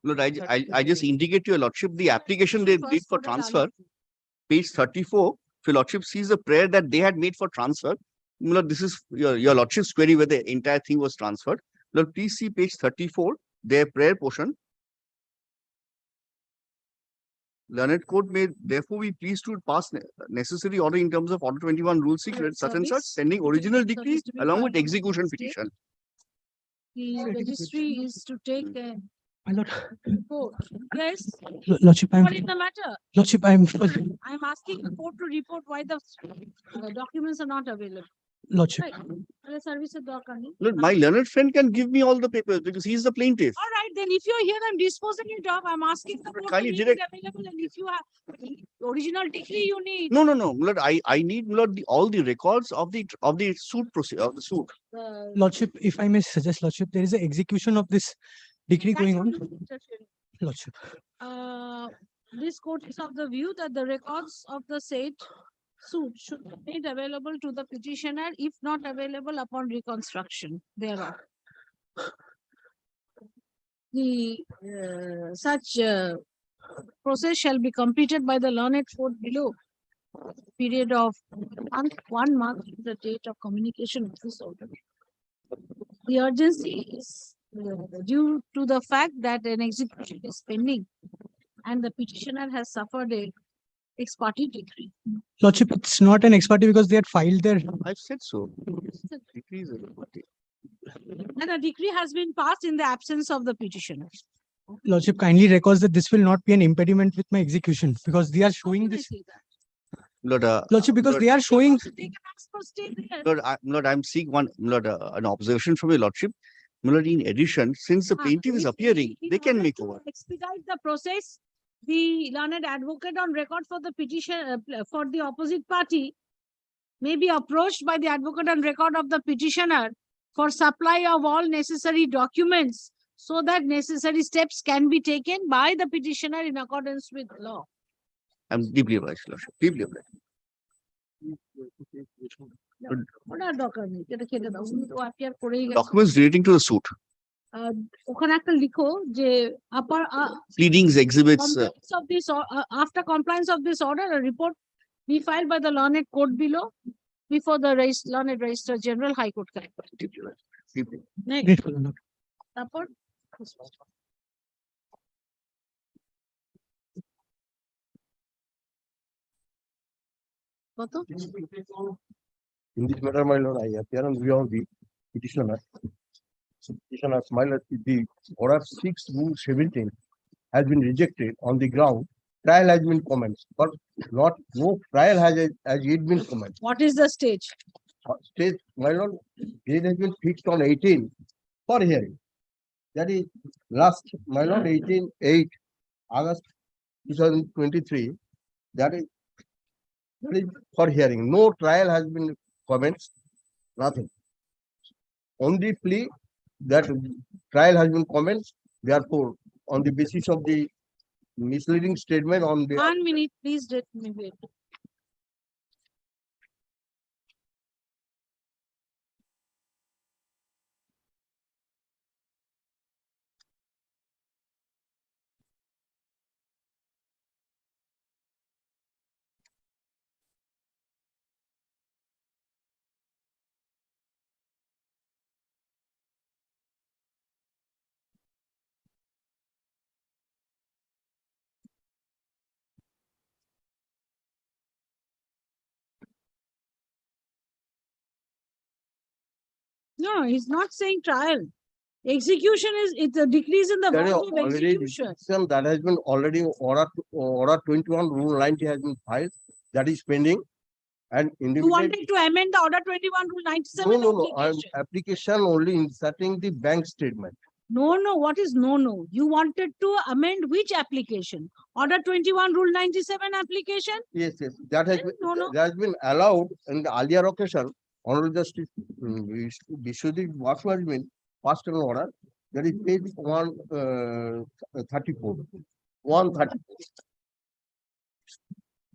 Lord, I just indicate to your lordship the application they did for transfer, page 34. If your lordship sees the prayer that they had made for transfer, Lord, this is your lordship's query where the entire thing was transferred. Lord, please see page 34, their prayer portion. Learned court may therefore be pleased to pass necessary order in terms of Order 21 Rule 6, such and such, sending original decree along with execution petition. The registry is to take a My lord, report. Yes. Lordship, What is the matter? Lordship, I'm asking the court to report why the documents are not available. Lordship. Right. The service is document. Look, my learned friend can give me all the papers because he's the plaintiff. All right, then if you're here, I'm disposing it off. I'm asking the court to kindly make direct- it available, and if you have original decree, you need. No. Lord, I need Lord all the records of the suit procedure of the suit. Lordship, if I may suggest, Lordship, there is an execution of this decree going on. Lordship. This court is of the view that the records of the said suit should be made available to the petitioner if not available upon reconstruction thereof. The such process shall be completed by the learned court below period of 1 month to the date of communication of this order. The urgency is due to the fact that an execution is pending and the petitioner has suffered a ex parte decree. Lordship, it's not an ex parte because they had filed their. I've said so. Decree is a party. And a decree has been passed in the absence of the petitioner. Lordship kindly records that this will not be an impediment with my execution because they are showing this. Lordship, because they are showing. Lord, I'm seeing an observation from your lordship. Lord, in addition, since the plaintiff is appearing, they can make over. Expedite the process. The learned advocate on record for the petition for the opposite party may be approached by the advocate on record of the petitioner for supply of all necessary documents so that necessary steps can be taken by the petitioner in accordance with law. I'm deeply obliged, lordship. Deeply obliged. ওনার দরকার নেই, এটা কেটে দাও, উনি তো appear করেই গেছে। Documents relating to the suit. ওখানে একটা লিখো যে Pleadings, exhibits. Of this, after compliance of this order, a report be filed by the learned court below before the learned registrar general, High Court. Next. Grateful, Lord. তারপর কত? In this matter, my lord, I appear on behalf of the petitioner. Petitioner, my lord, the order 6/17 has been rejected on the ground. Trial has been commenced, but no trial has yet been commenced. What is the stage? Stage, my lord, it has been fixed on 18 for hearing. That is last, my lord, 18/8 August 2023. That is for hearing. No trial has been commenced. Nothing. On the plea that trial has been commenced. Therefore, on the basis of the misleading statement on the 1 minute, please let me wait. No, he's not saying trial. Execution is, it's a decrease in the there is value of already execution. decision that has been already order 21 rule 90 has been filed. That is pending. And You individual. wanted to amend the order 21 rule 97 No. application. Application only inserting the bank statement. No. What is no? You wanted to amend which application? Order 21 rule 97 application? Yes. That has been, No. that has been allowed in the earlier occasion. Honorable Justice Vishwadip Vasu has been passed an order. That is page 134. 134.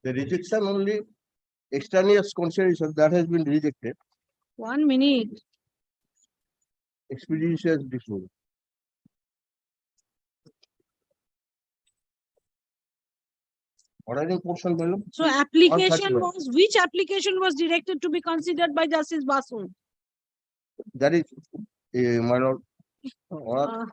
The rejection only extraneous consideration that has been rejected. 1 minute. Expeditious dismissal. Ordering portion below. So application was, which application was directed to be considered by Justice Basu? That is, my lord. Order.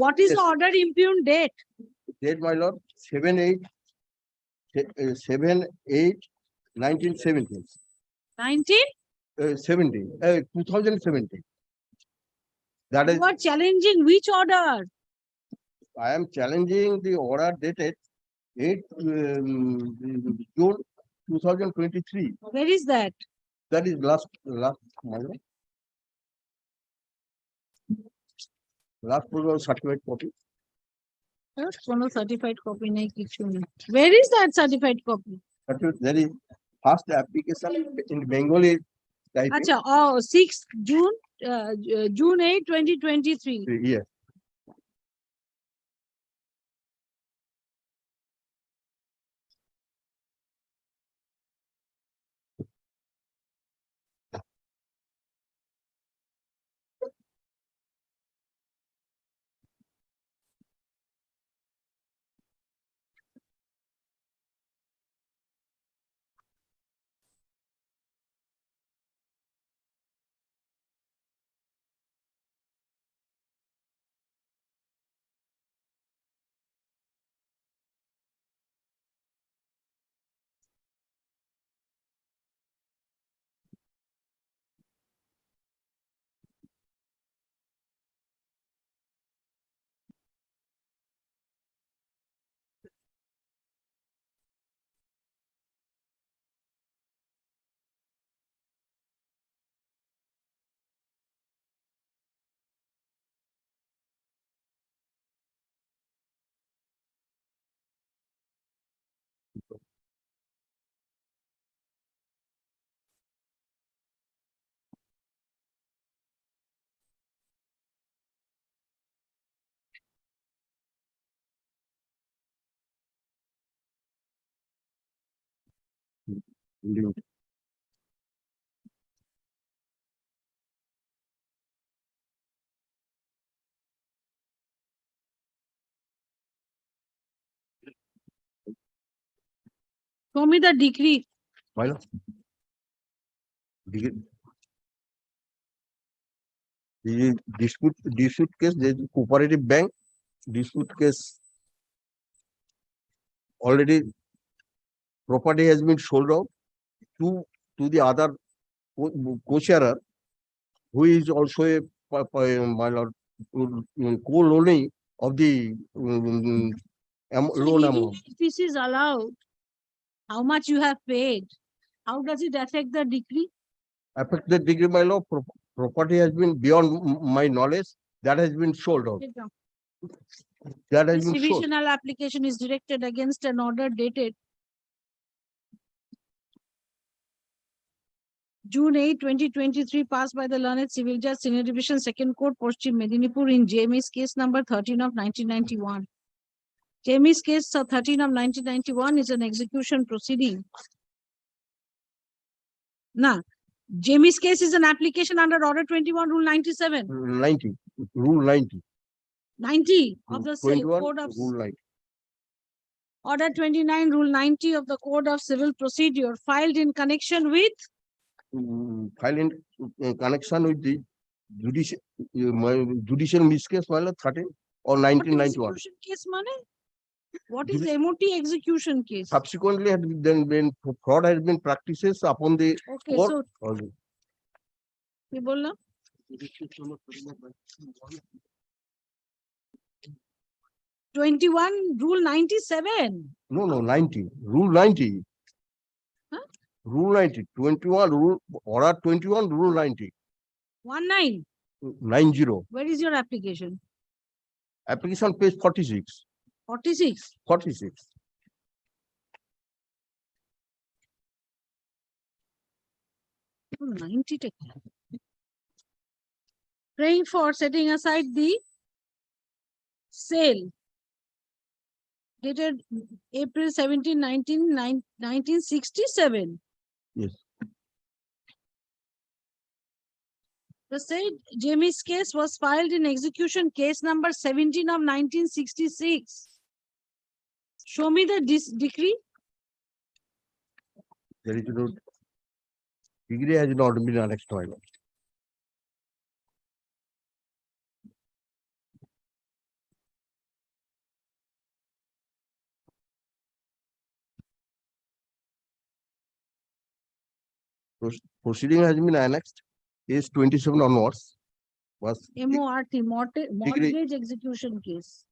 What is the order impugned date? Date, my lord, 7/8/1917. 2017. That is. You are challenging which order? I am challenging the order dated 8 June 2023. Where is that? That is last, my lord. Last program certified copy. কোনো certified copy নেই, কিছু নেই. Where is that certified copy? That is first application in Bengali typing. আচ্ছা, 6 June, June 8, 2023. Yes. Show me the decree. My lord. The dispute case, there is cooperative bank dispute case. Already property has been sold out to the other co-sharer, who is also a my lord, co-loaning of the loan amount. If this is allowed, how much you have paid? How does it affect the decree? Affect the degree, my lord, property has been beyond my knowledge, that has been sold out. That has This been sold. revisional application is directed against an order dated June 8, 2023, passed by the learned civil judge, Senior Division, Second Court, Paschim Medinipur, in JMS case number 13 of 1991. JMS case 13 of 1991 is an execution proceeding. Now, JMS case is an application under Order 21, Rule 97. 90, Rule 90. 90 of the 21, Code of Rule 90. Order 29, Rule 90 of the Code of Civil Procedure, filed in connection with Filed in connection with the judicial miscase, 13 or 1991. execution case money? What is MOT execution case? Subsequently, then when fraud has been practices upon the Okay, court. so কি বললাম? 21 Rule 97. No, 90. Rule 90. Huh? Rule 90. 21 Rule Order 21 Rule 90. 19. 90. Where is your application? Application page 46. 46. 46. Oh, 90. Praying for setting aside the sale dated April 17, 1967. Yes. The said Jamie's case was filed in execution case number 17 of 1966. Show me the decree. There is no degree has not been annexed to my lord. Proceeding has been annexed. Is 27 onwards. Was MORT, mortgage execution case.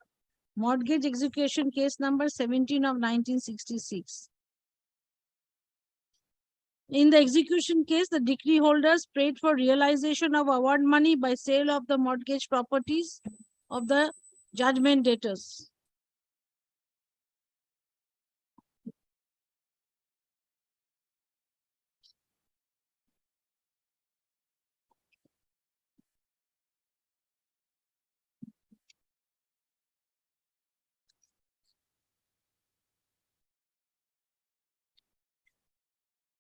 Mortgage execution case number 17 of 1966. In the execution case, the decree holders prayed for realization of award money by sale of the mortgage properties of the judgment debtors.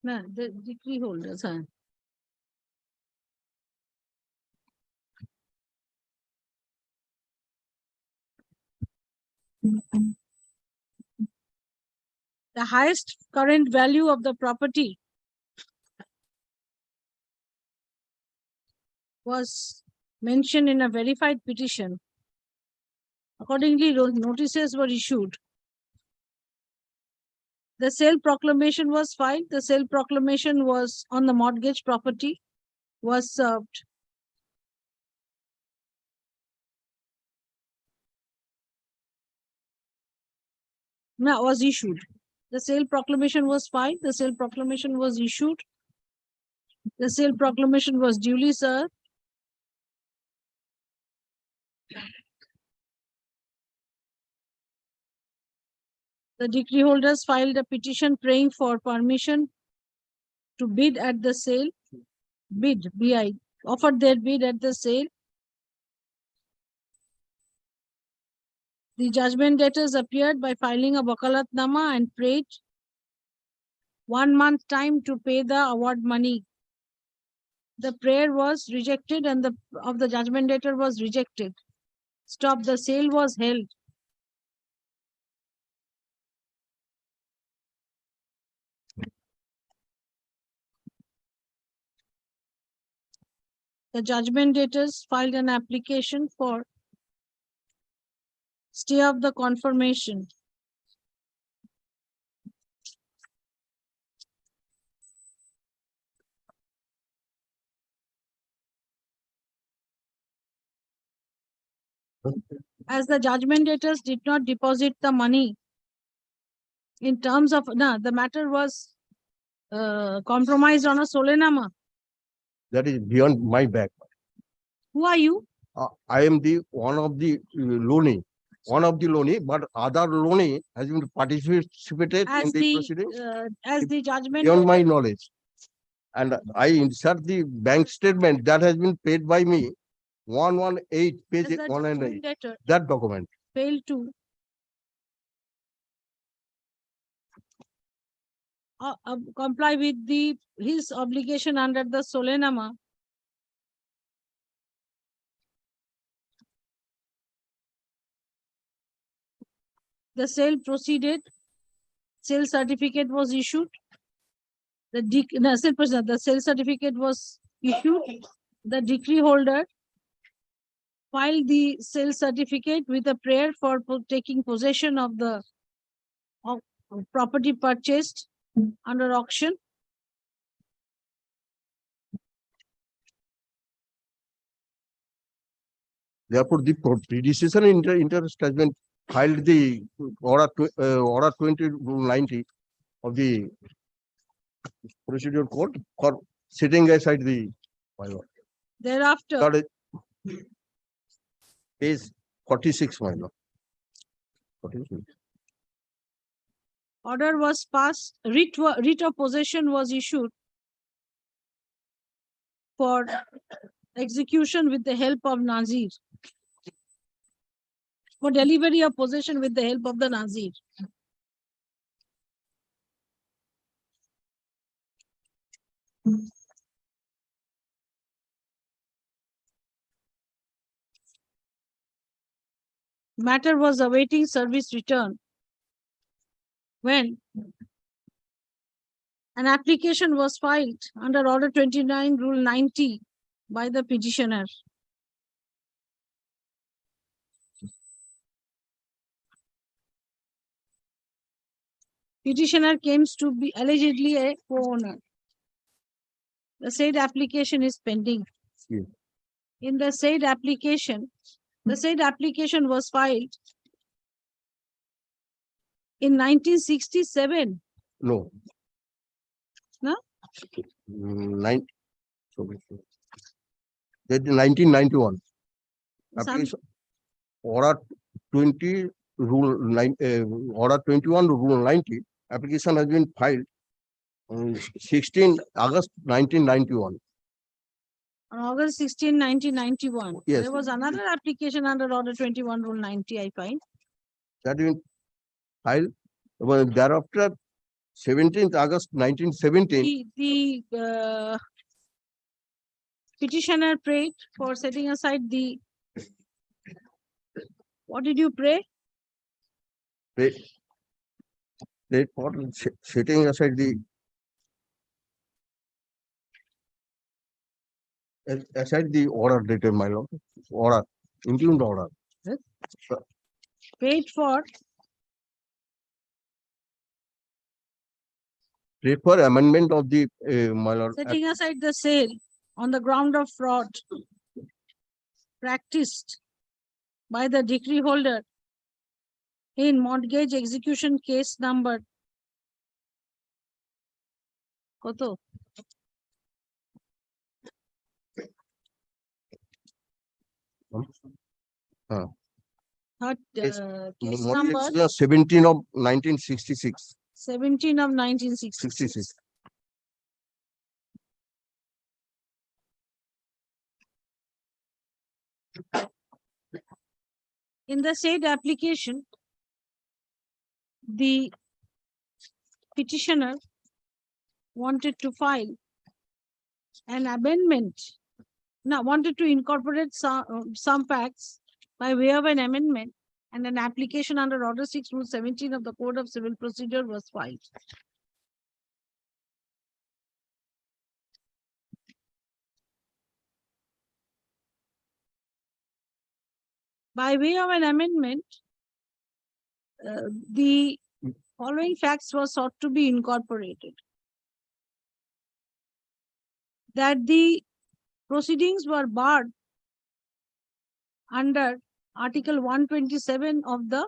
No, the decree holders, huh? The highest current value of the property was mentioned in a verified petition. Accordingly, those notices were issued. The sale proclamation was filed. The sale proclamation was on the mortgage property, was served. No, was issued. The sale proclamation was filed. The sale proclamation was issued. The sale proclamation was duly served. The decree holders filed a petition praying for permission to bid at the sale. Bid, BI, offered their bid at the sale. The judgment debtors appeared by filing a wakalatnama and prayed 1 month time to pay the award money. The prayer was rejected and the judgment debtor was rejected. Stop, the sale was held. The judgment debtors filed an application for stay of the confirmation. As the judgment debtors did not deposit the money in terms of, the matter was compromised on a solenama. That is beyond my back. Who are you? I am the one of the loanee, but other loanee has been participated in the proceedings As the judgment beyond my knowledge. And I insert the bank statement that has been paid by me, 118, page as the 118, judgment debtor that document. failed to comply with his obligation under the solenama, the sale proceeded, sale certificate was issued, the sale certificate was issued, the decree holder filed the sale certificate with a prayer for taking possession of the property purchased under auction. Therefore, the predecessor interest has been filed the order 20 rule 90 of the procedure court for setting aside the bylaw. Thereafter, That is 46 bylaw. order was passed, writ of possession was issued for execution with the help of Nazir. For delivery of possession with the help of the Nazir. Matter was awaiting service return when an application was filed under Order 29, Rule 90 by the petitioner. Petitioner claims to be allegedly a co-owner. The said application is pending. Yeah. In the said application was filed in 1967. No. No? That is 1991. Some- Application order 20 rule 9 order 21 rule 90 application has been filed on 16 August 1991. On August 16, 1991. Yes. There was another application under Order 21, Rule 90, I find. That has been filed. Well, thereafter 17th August 1917. The petitioner prayed for setting aside the. What did you pray? They for setting aside the order dated, my lord. Order, include order. Paid for Pray for amendment of the my lord. setting aside the sale on the ground of fraud practiced by the decree holder in mortgage execution case number কত? Case number 17 of 1966. 17 of 1966. 66. In the said application, the petitioner wanted to file an amendment, wanted to incorporate some facts by way of an amendment, and an application under Order 6, Rule 17 of the Code of Civil Procedure was filed. By way of an amendment, the following facts were sought to be incorporated. That the proceedings were barred under Article 127 of the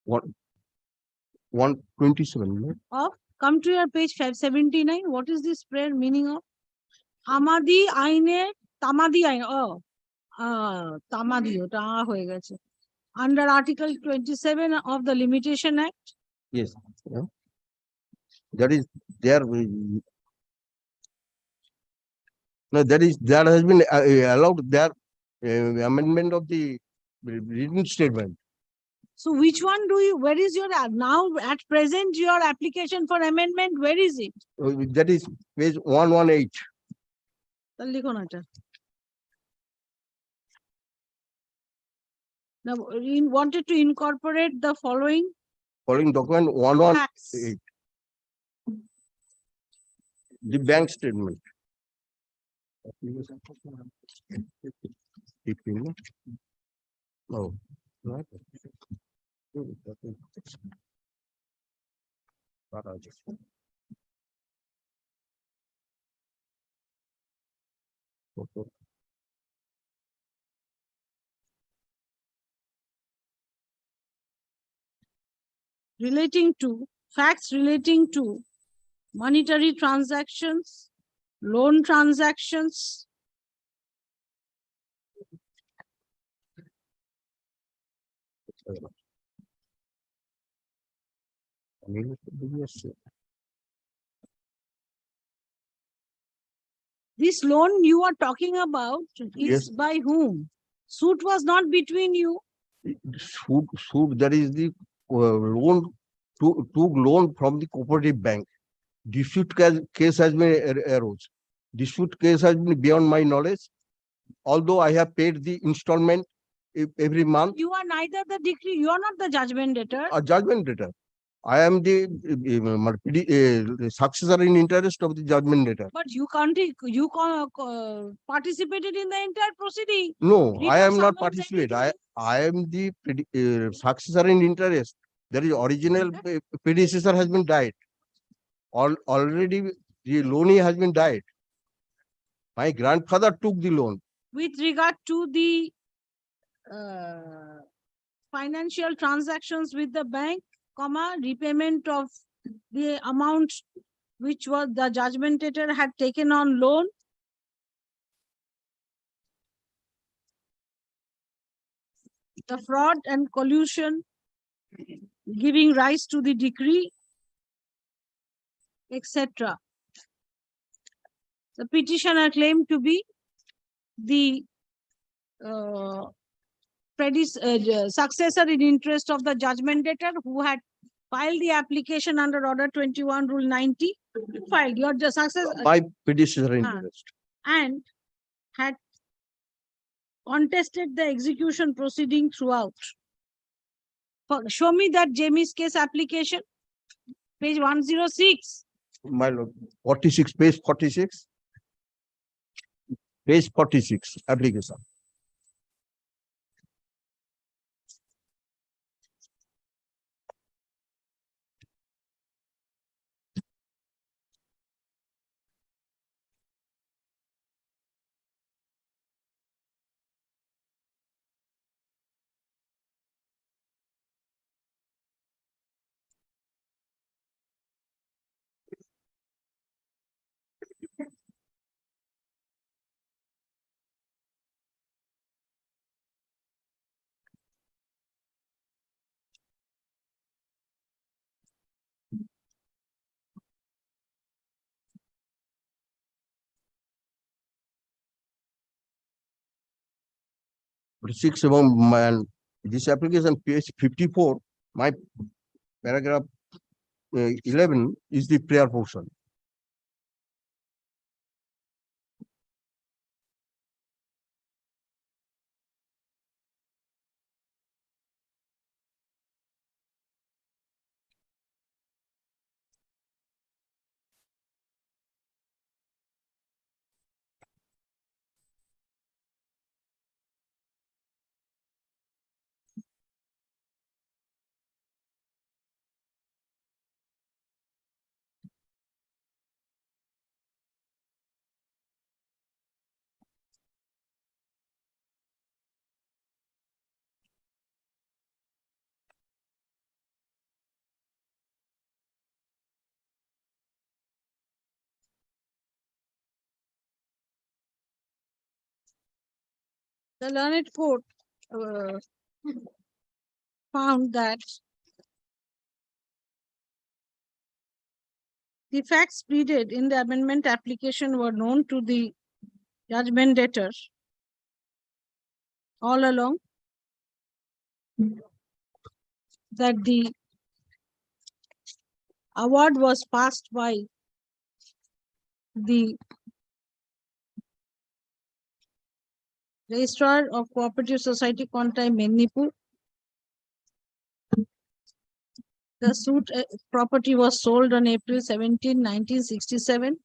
127. of, come to your page 579. What is this prayer meaning of? Amadi Aine, Tamadi Aine, Tamadi, ota hoye geche. Under Article 27 of the Limitation Act. Yes. Yeah. That is there. No, that has been allowed there amendment of the written statement. So which one do you, where is your, now at present your application for amendment, where is it? That is page 118. Now, you wanted to incorporate the following Document 118. The bank statement. No. relating to, facts relating to monetary transactions, loan transactions, this loan you are talking about is Yes. by whom? Suit was not between you. Suit, that is the loan, took loan from the cooperative bank. Dispute case has been arose. Dispute case has been beyond my knowledge. Although I have paid the installment every month. You are neither the decree, you are not the judgment debtor. A judgment debtor. I am the successor in interest of the judgment debtor. But you participated in the entire proceeding. No, Writ I of am not summons participated. I am the successor in interest. There is original predecessor has been died. Already the loanee has been died. My grandfather took the loan. With regard to the financial transactions with the bank, repayment of the amount which was the judgment debtor had taken on loan, the fraud and collusion giving rise to the decree, etc. The petitioner claimed to be the successor in interest of the judgment debtor who had filed the application under Order 21, Rule 90. Filed your successor. My predecessor in interest. And had contested the execution proceeding throughout. Show me that Jamie's case application, page 106. My lord, 46, page 46. Page 46, application. Six among this application, page 54, my paragraph 11 is the prayer portion. The learned court found that the facts pleaded in the amendment application were known to the judgment debtor all along, that the award was passed by the Registrar of Cooperative Society Kontai Mednipur. The suit property was sold on April 17, 1967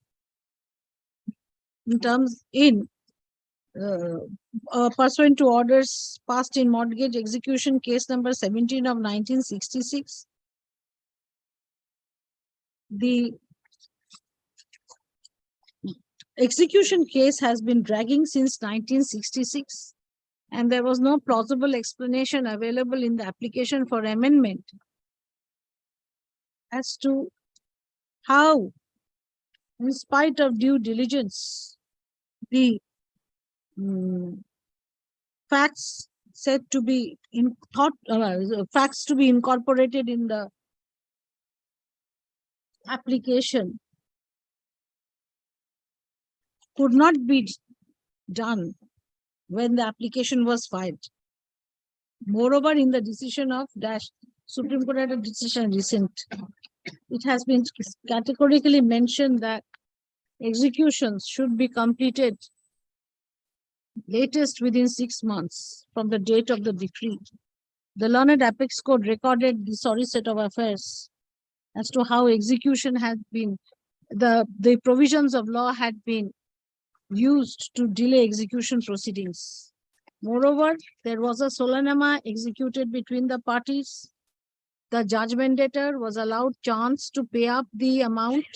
pursuant to orders passed in mortgage execution case number 17 of 1966. The execution case has been dragging since 1966, and there was no plausible explanation available in the application for amendment as to how, in spite of due diligence, the facts said to be facts to be incorporated in the application could not be done when the application was filed. Moreover, in the decision of Supreme Court had a decision recent, it has been categorically mentioned that executions should be completed latest within 6 months from the date of the decree. The learned Apex Code recorded the sorry set of affairs as to how execution had been, the provisions of law had been used to delay execution proceedings. Moreover, there was a solemnama executed between the parties. The judgment debtor was allowed chance to pay up the amount.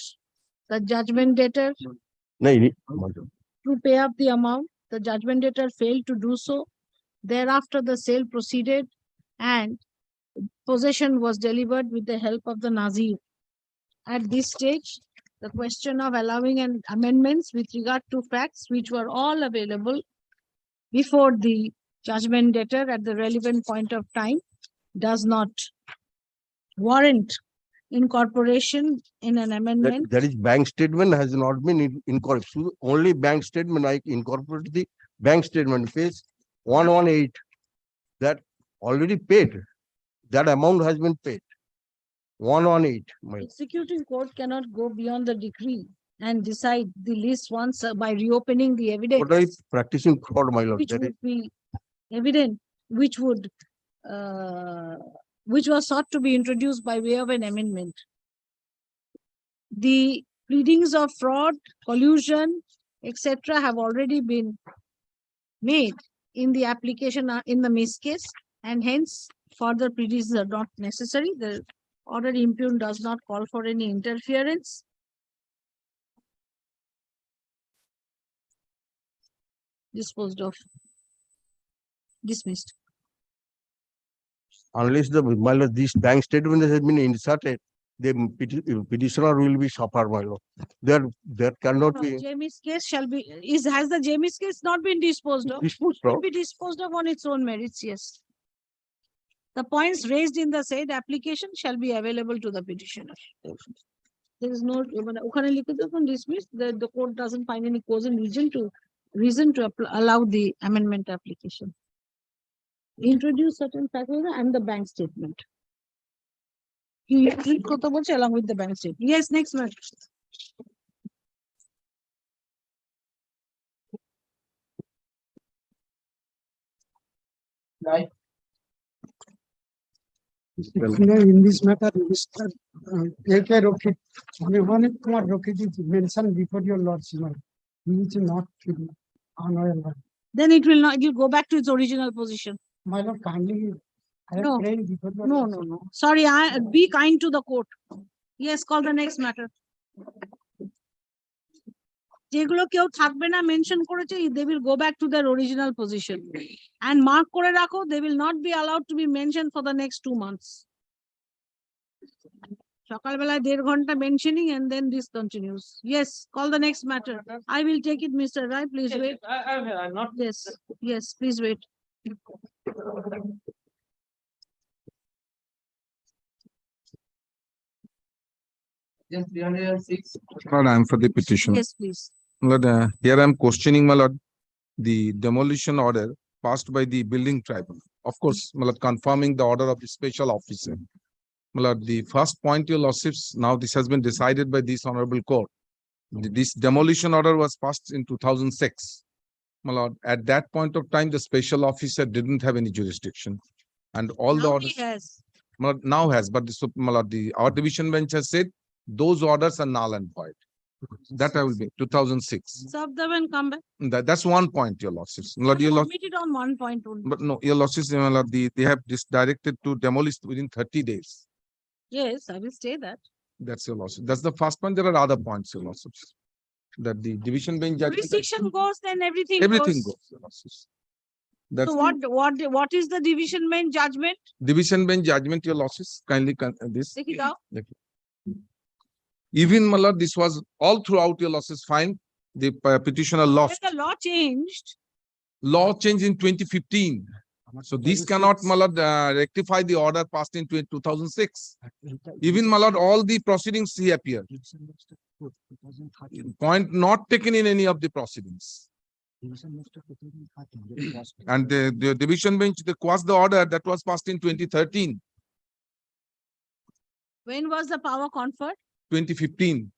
The judgment debtor to pay up the amount. The judgment debtor failed to do so. Thereafter, the sale proceeded and possession was delivered with the help of the Nazir. At this stage, the question of allowing an amendments with regard to facts which were all available before the judgment debtor at the relevant point of time does not warrant incorporation in an amendment. That is bank statement has not been incorporated. Only bank statement I incorporated the bank statement page 118 that already paid. That amount has been paid. 118. Executing court cannot go beyond the decree and decide the list once by reopening the evidence. What are you practicing fraud, my lord? Which would be evident, which was sought to be introduced by way of an amendment. The pleadings of fraud, collusion, etc. have already been made in the application in the Miss case, and hence further pleadings are not necessary. The order impugned does not call for any interference. Disposed of. Dismissed. Unless my lord, this bank statement has been inserted, the petitioner will be suffered, my lord. There cannot be. Jamie's case shall be, has the Jamie's case not been disposed of? Disposed It of. will be disposed of on its own merits, yes. The points raised in the said application shall be available to the petitioner. There is no dismissed. The court doesn't find any causal reason to allow the amendment application. Introduce certain factors and the bank statement. Along with the bank statement. Yes, next one. Right. In this matter, Mr. A.K. Rokit, Kumar Rokit is mentioned before your lordship. He is not honorable. Then it will not, you go back to its original position. My lord, kindly. No, no. Sorry, be kind to the court. Yes, call the next matter. যেগুলো কেউ থাকবে না mention করেছে, they will go back to their original position and mark করে রাখো, they will not be allowed to be mentioned for the next 2 months. সকালবেলা 1.5 ঘন্টা mentioning and then this continues. Yes, call the next matter. I will take it, Mr. Rai. Please wait. Not Yes, yes, please wait. Lord, I am for the petition. Yes, please. Lord, here I am questioning, my lord, the demolition order passed by the building tribunal. Of course, my lord, confirming the order of the special officer. My lord, the first point, your lordships, now this has been decided by this honorable court. This demolition order was passed in 2006. My lord, at that point of time, the special officer didn't have any jurisdiction. And all the Now orders. he has. My lord, now has, but my lord, our division bench has said those orders are null and void. That I will be 2006. Serve them and come back. That's one point, your lordships. My lord, your lord, Submit it on 1 point only. but no, your lordships, my lord, they have directed to demolish within 30 days. Yes, I will say that. That's your lordship. That's the first point. There are other points, your lordships. That the division bench judgment. Jurisdiction goes, then everything Everything goes. goes, your lordships. That's So what is the division bench judgment? division bench judgment, your lordships. Kindly this. Take it out. Even, my lord, this was all throughout, your lordships fine. The petitioner lost. When the law changed, Law changed in 2015. So this cannot, my lord, rectify the order passed in 2006. Even, my lord, all the proceedings see appear. Point not taken in any of the proceedings. And the division bench, they quashed the order that was passed in 2013, when was the power conferred? 2015.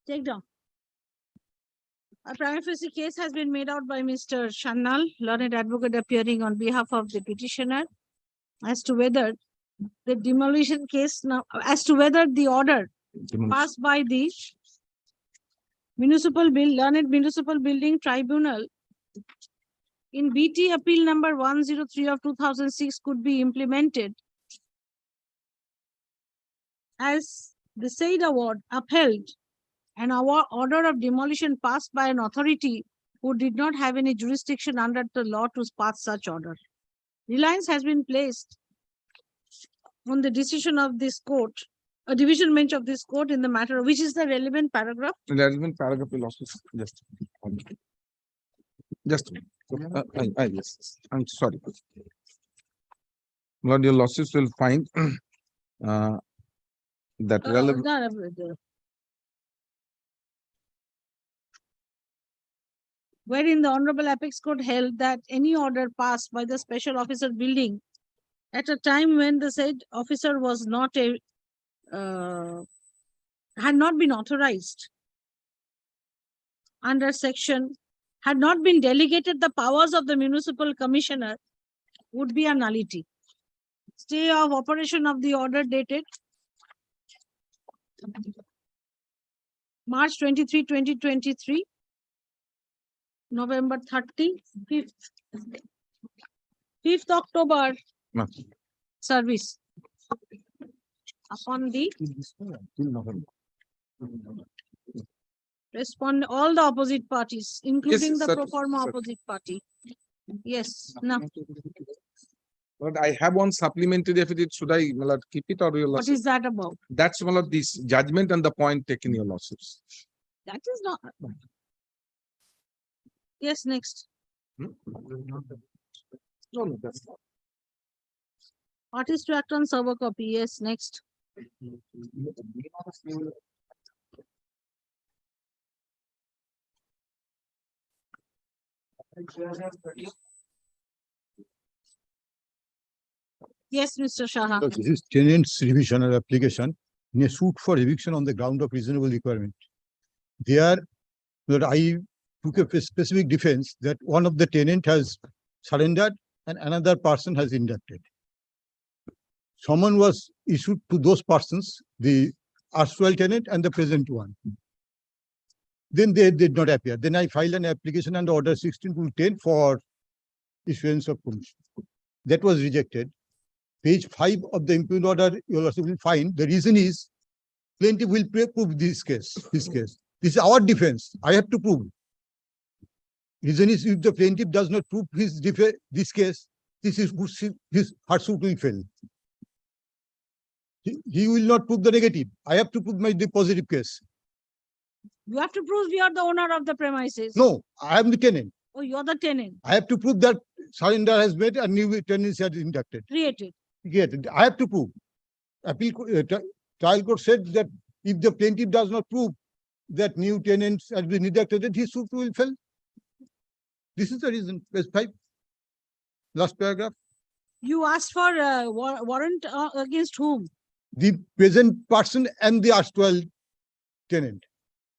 Take down. A prima facie case has been made out by Mr. Shannal, learned advocate appearing on behalf of the petitioner, as to whether the demolition case now, as to whether the order passed by the learned municipal building tribunal in BT appeal number 103 of 2006 could be implemented as the said award upheld an order of demolition passed by an authority who did not have any jurisdiction under the law to pass such order. Reliance has been placed on the decision of this court, a division bench of this court in the matter, which is the relevant paragraph. The relevant paragraph will also just yes. I'm sorry. Lord, your losses will find that relevant. Wherein the Honorable Apex Court held that any order passed by the special officer building at a time when the said officer was not had not been authorized under section, had not been delegated the powers of the municipal commissioner, would be a nullity. Stay of operation of the order dated March 23, 2023, November 30, 5th October service upon the respond all the opposite parties, including the pro forma opposite party. Yes, now. But I have one supplementary affidavit. Should I keep it or your losses? What is that about? That's one of this judgment and the point taken your losses. That is not. Yes, next. No, that's not. What is to act on server copy? Yes, next. Yes, Mr. Shah. This is tenant's revisional application in a suit for eviction on the ground of reasonable requirement. There, that I took a specific defense that one of the tenant has surrendered and another person has inducted. Someone was issued to those persons, the erstwhile tenant and the present one. Then they did not appear. Then I filed an application under order 16-10 for issuance of permission. That was rejected. Page 5 of the impugned order, you will also find the reason is plaintiff will prove this case. This is our defense. I have to prove. Reason is if the plaintiff does not prove this case, her suit will fail. He will not prove the negative. I have to prove the positive case. You have to prove you are the owner of the premises. No, I am the tenant. Oh, you're the tenant. I have to prove that surrender has made and new tenancy has inducted. Created. Created. I have to prove. Trial court said that if the plaintiff does not prove that new tenants has been inducted, his suit will fail. This is the reason. Page 5. Last paragraph. You asked for a warrant against whom? The present person and the erstwhile tenant,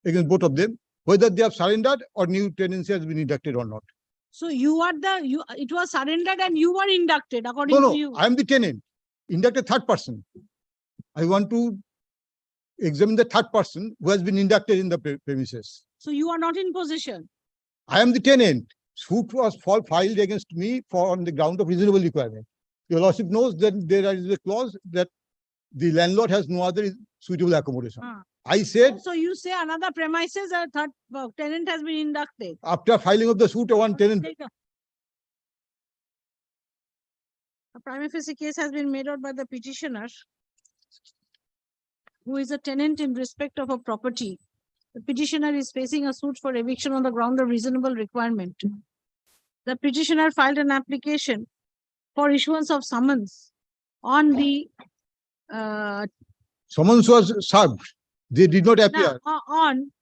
against both of them, whether they have surrendered or new tenancy has been inducted or not. So you are it was surrendered and you were inducted according No, to you. I am the tenant, inducted third person. I want to examine the third person who has been inducted in the premises. So you are not in possession. I am the tenant. Suit was filed against me on the ground of reasonable requirement. Your Lordship knows that there is a clause that the landlord has no other suitable accommodation. I said. So you say another premises, a third tenant has been inducted. After filing of the suit, one tenant. A prima facie case has been made out by the petitioner, who is a tenant in respect of a property. The petitioner is facing a suit for eviction on the ground of reasonable requirement. The petitioner filed an application for issuance of summons on the Summons was served. They did not appear. on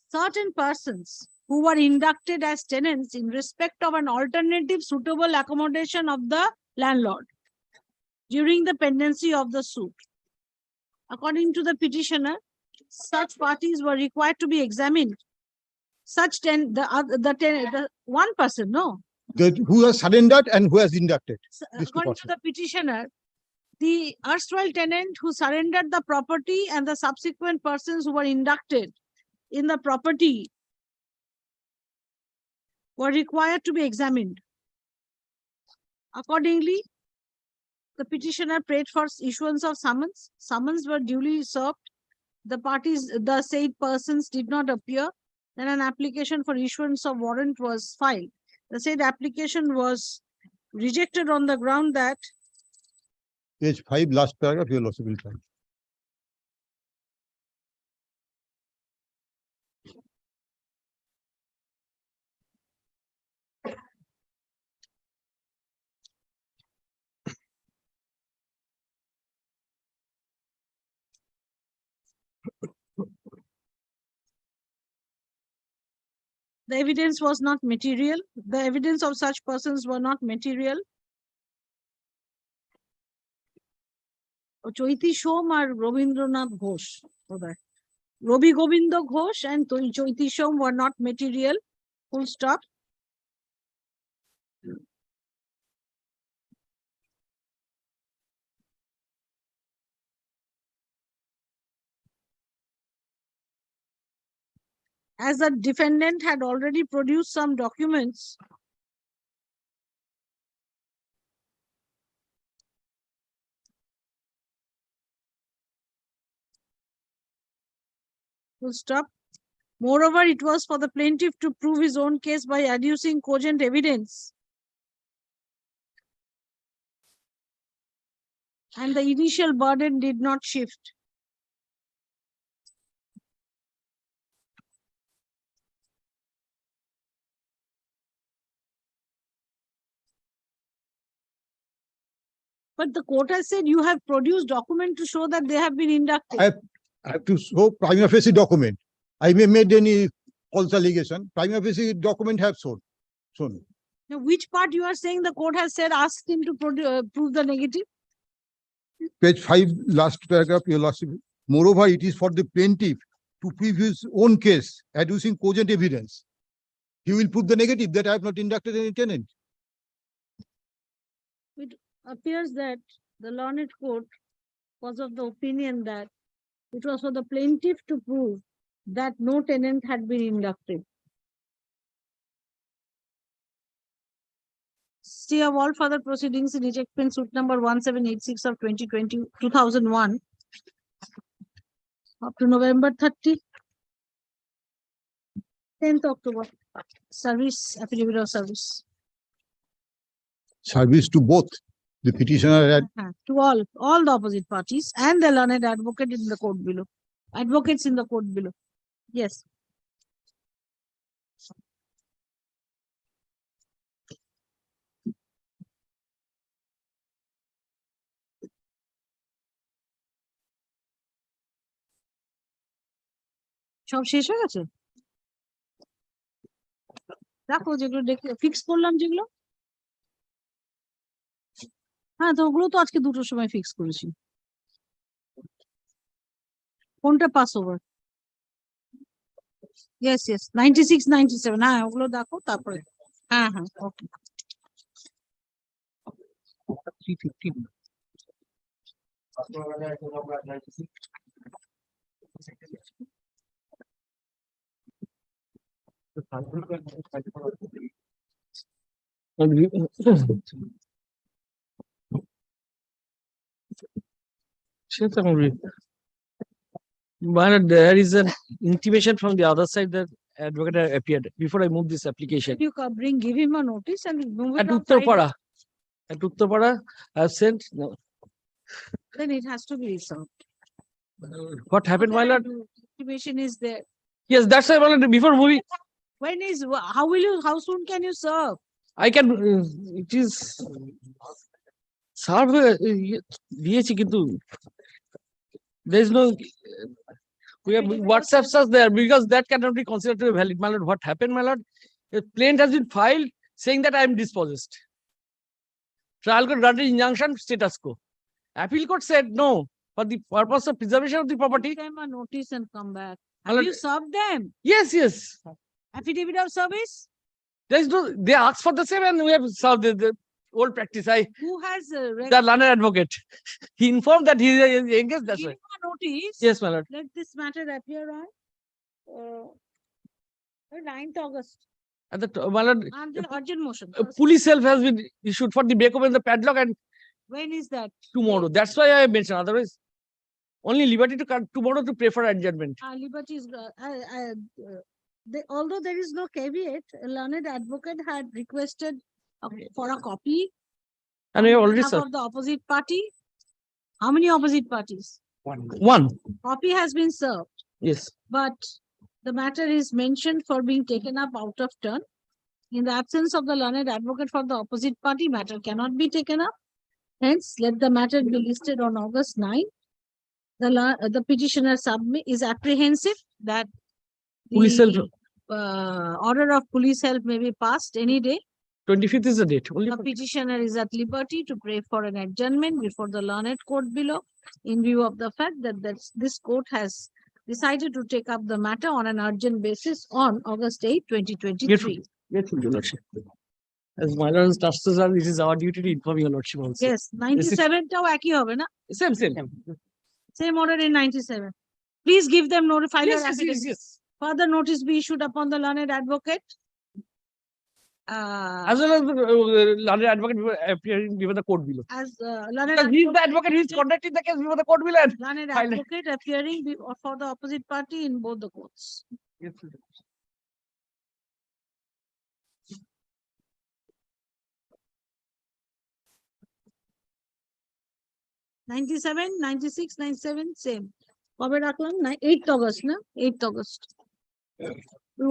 certain persons who were inducted as tenants in respect of an alternative suitable accommodation of the landlord during the pendency of the suit. According to the petitioner, such parties were required to be examined. Such one person, no. Who has surrendered and who has inducted. According to the petitioner, the erstwhile tenant who surrendered the property and the subsequent persons who were inducted in the property were required to be examined. Accordingly, the petitioner prayed for issuance of summons. Summons were duly served. The said persons did not appear. Then an application for issuance of warrant was filed. The said application was rejected on the ground that. Page 5, last paragraph, you will also will find. The evidence was not material. The evidence of such persons were not material. Choiti Shom or Rabindranath Ghosh. Robi Gobindo Ghosh and Choiti Shom were not material. Full stop. As the defendant had already produced some documents full stop. Moreover, it was for the plaintiff to prove his own case by adducing cogent evidence. And the initial burden did not shift. But the court has said you have produced document to show that they have been inducted. I have to show prima facie document. I may made any false allegation. Prima facie document have shown. Now, which part you are saying the court has said asked him to prove the negative? Page 5, last paragraph, your last. Moreover, it is for the plaintiff to prove his own case, adducing cogent evidence. He will prove the negative that I have not inducted any tenant. It appears that the learned court was of the opinion that it was for the plaintiff to prove that no tenant had been inducted. Stay of all further proceedings in ejectment suit number 1786 of 2001 up to November 30, 10th October. Service, affidavit of service. Service to both The petitioner had To all the opposite parties and the learned advocate in the court below. Advocates in the court below. Yes. সব শেষ হয়ে গেছে? দেখো যেগুলো দেখে fix করলাম যেগুলো, হ্যাঁ তো ওগুলো তো আজকে 2টোর সময় ফিক্স করেছি। কোনটা পাস ওভার? ইয়েস 96, 97, হ্যাঁ ওগুলো দেখো তারপরে। হ্যাঁ ওকে। 315 But there is an intimation from the other side that advocate had appeared before I move this application. You give him a notice and move At it outside. Uttarpara, I have sent. No. Then it has to be resolved. What happened, my lord? Intimation is there. Yes, that's why, my lord, before moving. How soon can you serve? I can, it is serve, there is no, we have WhatsApps are there because that cannot be considered to be valid. My lord, what happened, my lord? A plaint has been filed saying that I am dispossessed. Trial court granted injunction, status quo. Appeal court said no, for the purpose of preservation of the property. Give them a notice and come back. Have you served them? Yes. Affidavit of service? There is no, they asked for the same and we have served the old practice. Who has the learned advocate. He informed that he is engaged, that's why. Give him a notice. Yes, my lord. Let this matter appear on 9th August. And my lord, Urgent motion. Police self has been issued for the breakup and the padlock, and when is that? Tomorrow. That's why I mentioned. Otherwise, only liberty to come tomorrow to pray for adjournment. Liberty is, although there is no caveat, a learned advocate had requested for a copy. And we already served. Of the opposite party. How many opposite parties? One. Copy has been served. Yes. But the matter is mentioned for being taken up out of turn. In the absence of the learned advocate for the opposite party, matter cannot be taken up. Hence, let the matter be listed on August 9. The petitioner is apprehensive that the order of police help may be passed any day. 25th is the date. The petitioner is at liberty to pray for an adjournment before the learned court below, in view of the fact that this court has decided to take up the matter on an urgent basis on August 8, 2023. Yes, Your Lordship. As my lord's justice, it is our duty to inform your lordship also. Yes, 97 টাও একই হবে না? Same order in 97. Please give them notify. Yes. Further notice be issued upon the learned advocate. As well as the learned advocate appearing before the court below. As he is the advocate, he is conducting the case before the court below. Learned advocate appearing for the opposite party in both the courts. Yes. 97, 96, 97, same. কবে রাখলাম? 8th August না? 8th August.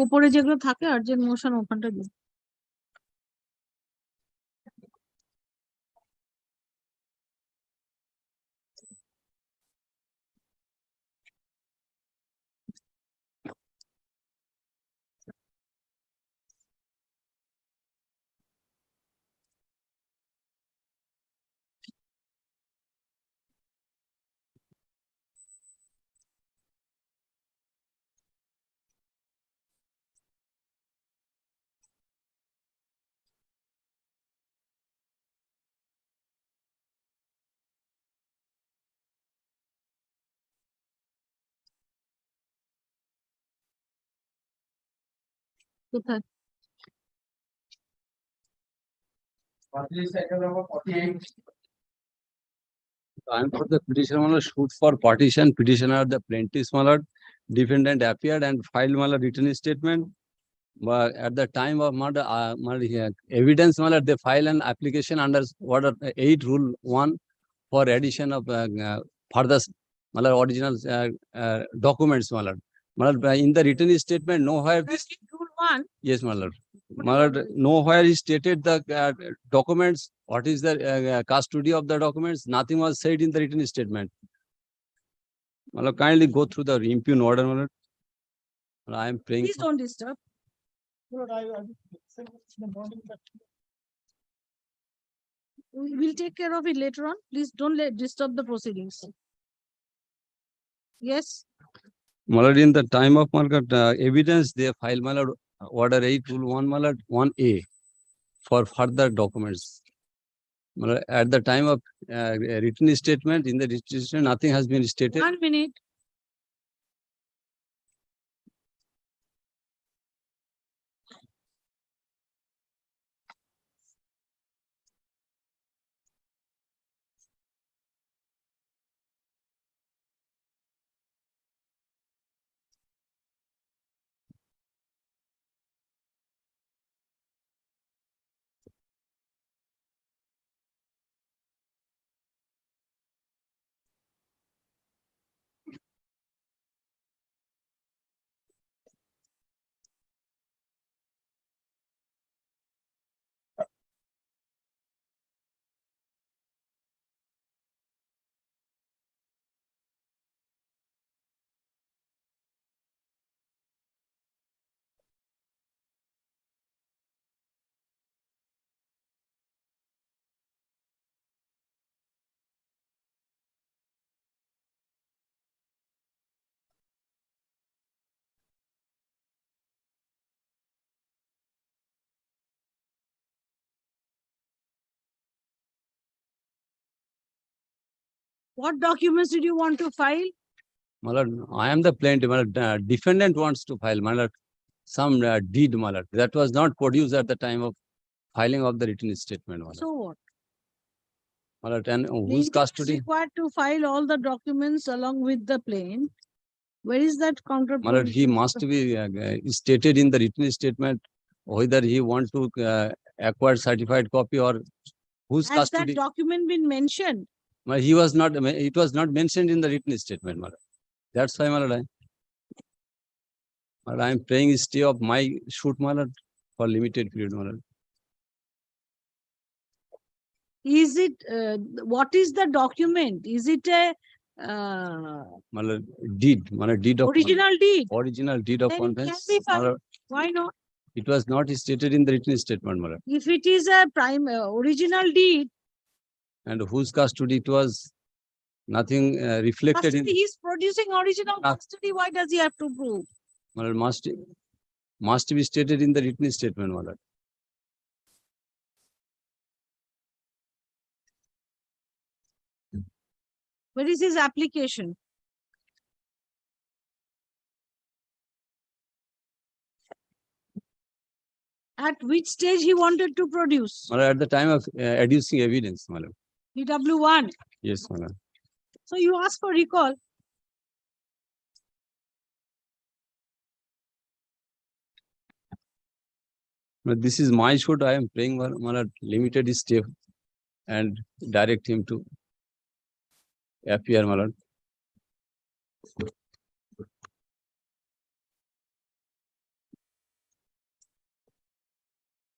উপরে যেগুলো থাকে urgent motion ওখানটা দিন। কোথায়? I'm for the petitioner, my lord, suit for partition. Petitioner, the plaintiff, my lord, defendant appeared and filed my lord written statement. But at the time of murder, evidence, they file an application under order 8 rule 1 for addition of further original documents. In the written statement, nowhere this. Rule 1. Yes, my lord. Nowhere he stated the documents. What is the custody of the documents? Nothing was said in the written statement. Kindly go through the impugn order, my lord. I am praying. Please don't disturb. We'll take care of it later on. Please don't disturb the proceedings. Yes. My lord, in the time of evidence, they file my lord order 8 rule 1 my lord 1A for further documents. My lord, at the time of written statement, in the written statement, nothing has been stated. 1 minute. What documents did you want to file? My lord, I am the plaintiff. My lord, defendant wants to file, my lord, some deed, my lord, that was not produced at the time of filing of the written statement. My lord. So what? My lord, and whose Plaintiff is custody? required to file all the documents along with the plaint. Where is that counter? My lord, he must be stated in the written statement whether he wants to acquire certified copy or whose Has custody. that document been mentioned? He was not. It was not mentioned in the written statement, my lord. That's why, my lord, I am praying stay of my shoot, my lord, for limited period, my lord. Is it, what is the document? Is it a My lord, deed, my lord, deed of original deed? Original deed of Then it can conveyance. be My filed. lord, Why not? it was not stated in the written statement, my lord. If it is a original deed, And whose custody it was, nothing reflected in. custody, he's producing original custody. Why does he have to prove? My lord, must be stated in the written statement, my lord. Where is his application? At which stage he wanted to produce? My lord, at the time of adducing evidence, my lord. PW1. Yes, my lord. So you ask for recall. But this is my shoot. I am praying, my lord, limited his step and direct him to appear, my lord.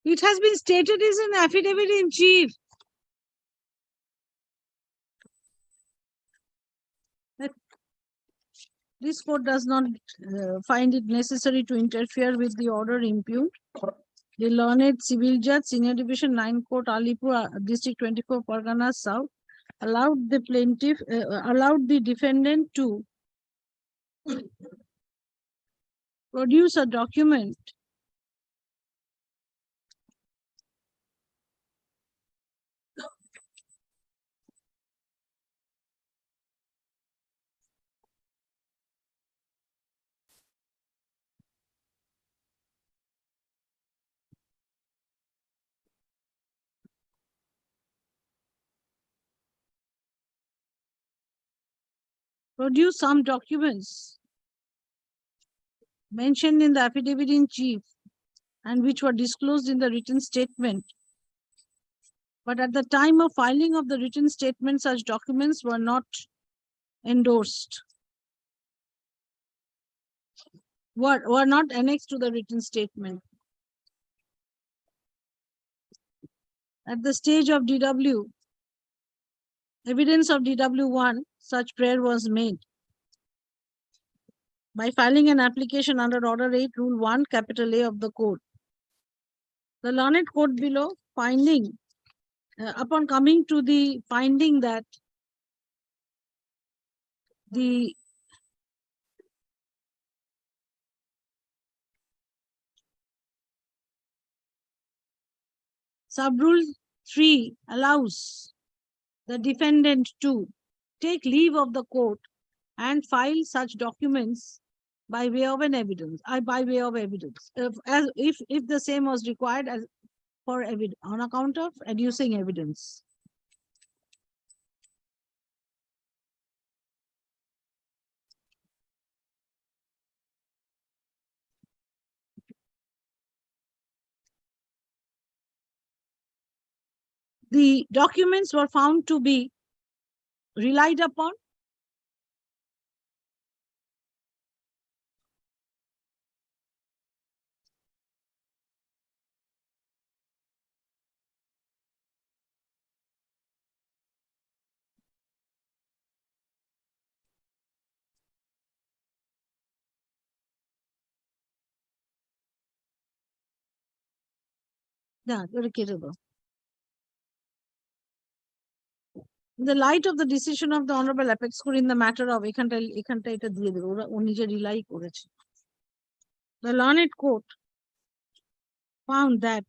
It has been stated as an affidavit in chief. This court does not find it necessary to interfere with the order impugned. The learned civil judge, Senior Division 9 Court, Alipur, District 24, Parganas South, allowed the plaintiff, allowed the defendant to produce a document produce some documents mentioned in the affidavit in chief and which were disclosed in the written statement. But at the time of filing of the written statement, such documents were not endorsed, were not annexed to the written statement. At the stage of DW, evidence of DW1, such prayer was made by filing an application under Order 8, Rule 1, capital A of the Code. The learned court below finding, upon coming to the finding that the Sub-rule 3 allows the defendant to take leave of the court and file such documents by way of an evidence, if the same was required as for evidence on account of adducing evidence. The documents were found to be relied upon in the light of the decision of the Honorable Apex Court in the matter of the learned court found that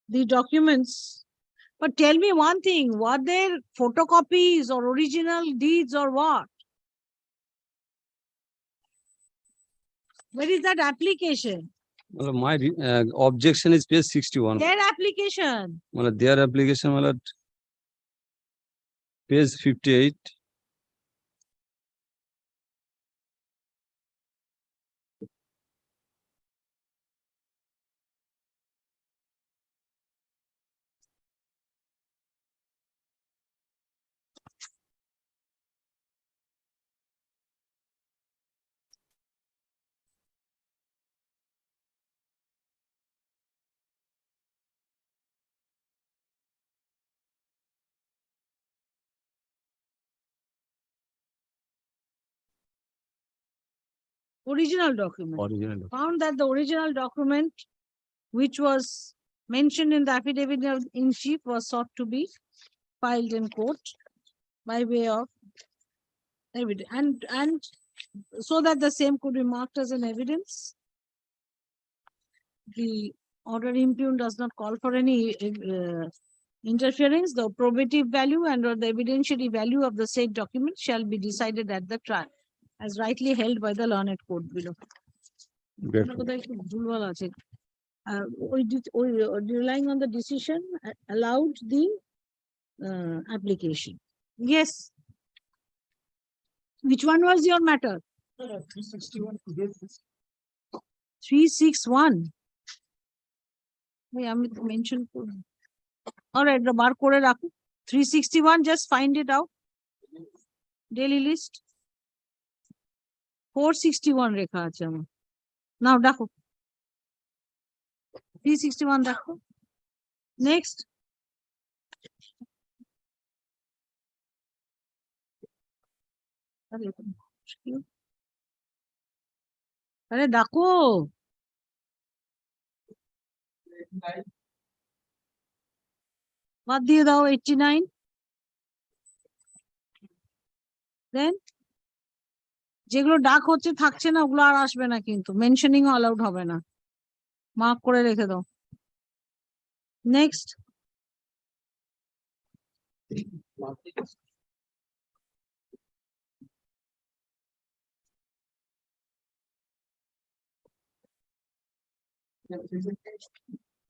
the documents, but tell me one thing, were there photocopies or original deeds or what? Where is that application? Well, my objection is page 61. Their application. Well, their application, well, page 58. Original document. Original document. Found that the original document, which was mentioned in the affidavit in chief, was sought to be filed in court by way of evidence, and so that the same could be marked as an evidence. The order impugned does not call for any interference. The probative value and or the evidentiary value of the said document shall be decided at the trial, as rightly held by the learned court below. Relying on the decision allowed the application. Yes. Which one was your matter? 361. আমি mention করব। All right, বার করে রাখো। 361, just find it out. Daily list. 461 রেখা আছে আমার। Now দেখো। 361 দেখো। Next. আরে দেখো। বাদ দিয়ে দাও 89। Then যেগুলো ডাক হচ্ছে থাকছে না ওগুলো আর আসবে না, কিন্তু মেনশনিং অ্যালাউড হবে না, মার্ক করে রেখে দাও। Next.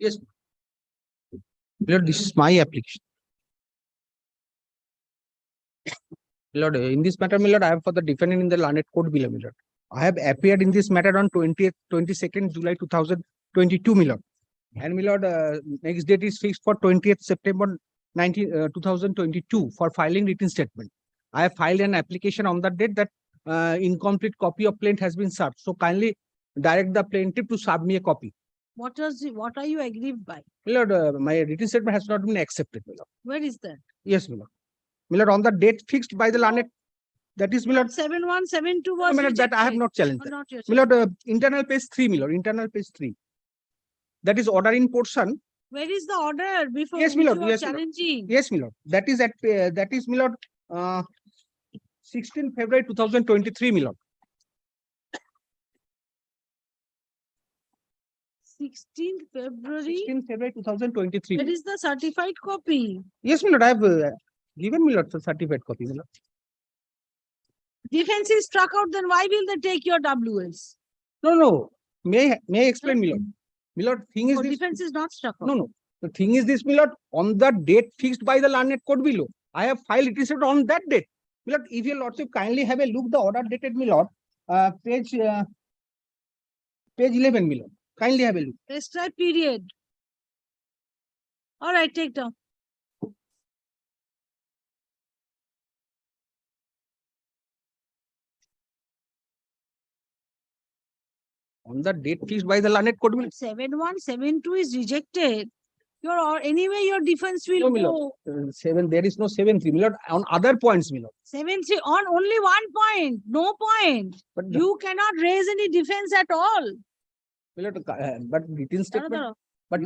Yes. Lord, this is my application. Lord, in this matter, my lord, I have for the defendant in the learned court below, my lord. I have appeared in this matter on 22nd July 2022, my lord. And my lord, next date is fixed for 20th September 2022 for filing written statement. I have filed an application on that date that incomplete copy of plaint has been served. So kindly direct the plaintiff to serve me a copy. What are you aggrieved by? My lord, my written statement has not been accepted, my lord. Where is that? Yes, my lord. My lord, on the date fixed by the learned, that is, my lord. 7172 was My lord, that I have rejected. not challenged. Or not your My lord, internal page 3, my lord, internal page 3. That is order in portion. Where is the order before Yes, my which lord. you are Yes, my lord. challenging? Yes, my lord. That is at that is, my lord, 16 February 2023, my lord. 16th February. 16 February 2023. Where is the certified copy? Yes, my lord. I have given my lord the certified copy, my lord. Defense is struck out, then why will they take your WS? No. May I explain, my lord? My lord, thing is this. Defense is not struck out. No. The thing is this, my lord, on the date fixed by the learned court below, I have filed it on that date. My lord, if your lordship kindly have a look, the order dated, my lord, page 11, my lord. Kindly have a look. Prescribed period. All right, take down. On the date fixed by the learned court below. 7172 is rejected. Anyway, your defense will No, my go. lord. There is no 7-3, my lord. On other points, my lord. 7-3 on only one point, no point. But you cannot raise any defense at all. My lord, but written statement. But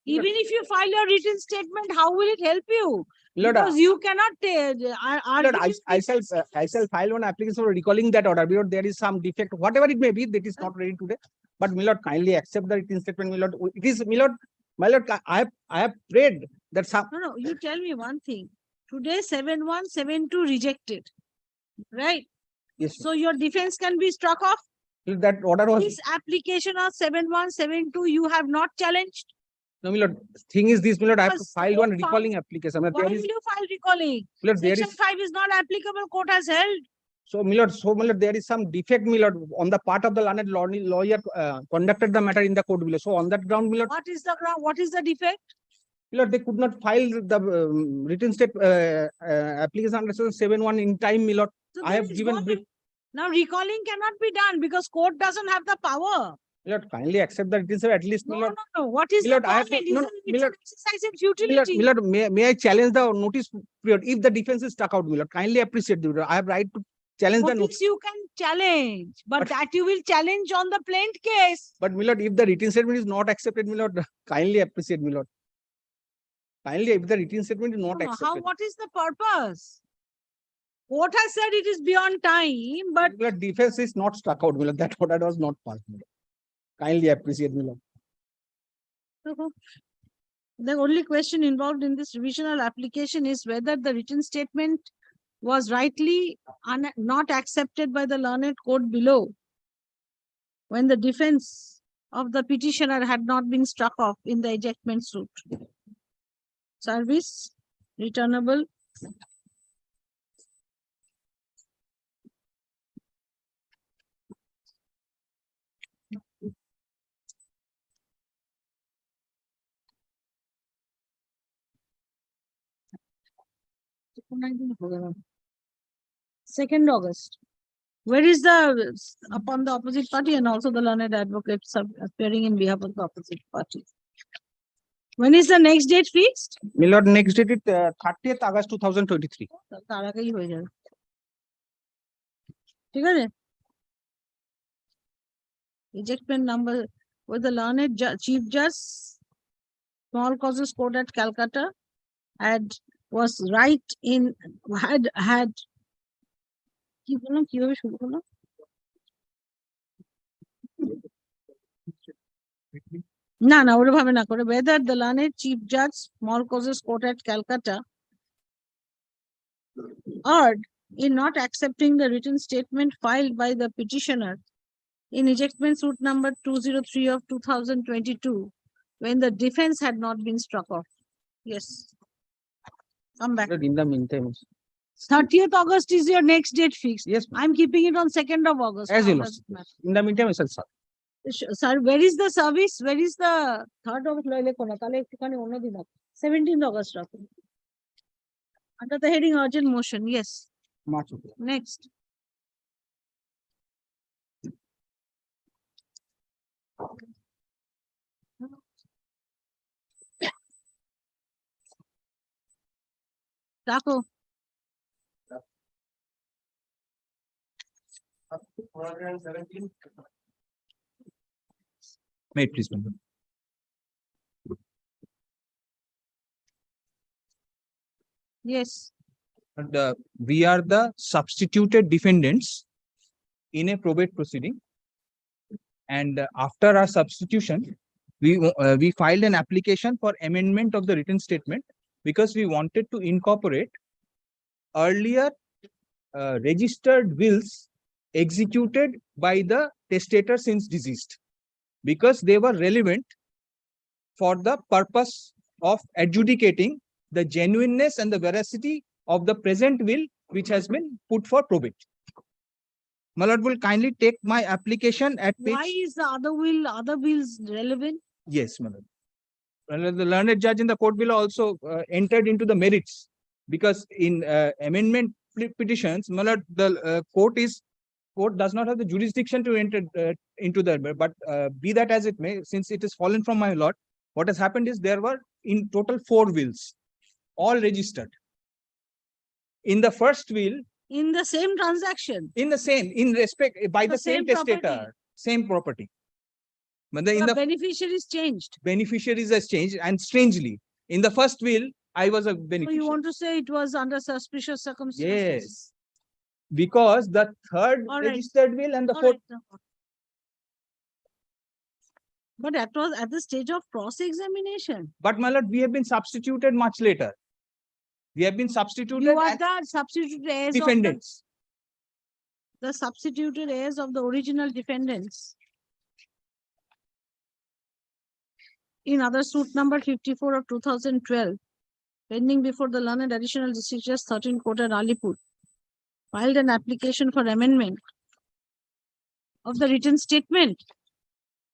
Even if you file your written statement, how will it help you? Lord, Because you cannot Lord, I shall file one application for recalling that order because there is some defect, whatever it may be, that is not ready today. But my lord, kindly accept the written statement, my lord. It is, my lord, I have prayed that some. No, you tell me one thing. Today 7172 rejected, right? Yes. So your defense can be struck off. That order was. This application of 7172 you have not challenged. No, my lord. Thing is this, my lord. I have to file one recalling application. Why will you file recalling? Lord, Section 5 is not applicable. Court has held. So, my lord, there is some defect, my lord, on the part of the learned lawyer conducted the matter in the court below. So, on that ground, my lord. What is the ground? What is the defect? My lord, they could not file the written state application under 7.1 in time, my lord. So I have given brief. Now recalling cannot be done because court doesn't have the power. My lord, kindly accept that it is at least, my lord. No. What is My lord, the I have to, comment? It's an exercise in futility. my lord, may I challenge the notice period if the defense is stuck out, my lord? Kindly appreciate the. I have right to challenge the notice. You can challenge, but that you will challenge on the plaint case. But my lord, if the written statement is not accepted, my lord, kindly appreciate, my lord. Kindly, if the written statement is not accepted. What is the purpose? Court has said it is beyond time, but the defense is not struck out, my lord. That order was not passed, my lord. Kindly appreciate, my lord. The only question involved in this revisional application is whether the written statement was rightly not accepted by the learned court below when the defense of the petitioner had not been struck off in the ejectment suit. Service returnable. Second August. Where is the upon the opposite party and also the learned advocate appearing in behalf of the opposite party? When is the next date fixed? My lord, next date is 30th August 2023. তার আগেই হয়ে যাবে। ঠিক আছে? Ejectment number with the learned chief judge, small causes court at Calcutta, was right in had কি বললাম কিভাবে শুরু হলো? না ওরা ভাবে না করে whether the learned chief judge, small causes court at Calcutta, erred in not accepting the written statement filed by the petitioner in ejectment suit number 203 of 2022 when the defense had not been struck off. Yes. Come back. In the meantime. 30th August is your next date fixed. Yes, I'm keeping it on 2nd of August. as How you know. does it matter? In the meantime, I shall serve. Sir, where is the service? Where is the 3rd of 17th August? Under the heading urgent motion, yes. March. Okay. Next. Rako. May it please, member. Yes. We are the substituted defendants in a probate proceeding. And after our substitution, we filed an application for amendment of the written statement because we wanted to incorporate earlier registered wills executed by the testator since deceased, because they were relevant for the purpose of adjudicating the genuineness and the veracity of the present will which has been put for probate. My lord will kindly take my application at page. Why is the other wills relevant? Yes, my lord. Well, the learned judge in the court below also entered into the merits, because in amendment petitions, my lord, the court does not have the jurisdiction to enter into that. But be that as it may, since it is fallen from my lord, what has happened is there were in total 4 wills, all registered. In the first will, in the same transaction, in respect by the same testator, property. Same property. But the beneficiaries changed. Beneficiaries has changed, and strangely, in the first will, I was a beneficiary. So you want to say it was under suspicious circumstances? Yes, because the third registered will and the fourth. Right. But that was at the stage of cross-examination. But my lord, we have been substituted much later. We have been substituted. You are the substituted heirs defendants. The substituted heirs of the original defendants. In other suit number 54 of 2012, pending before the learned additional district judge 13 court at Alipur, filed an application for amendment of the written statement.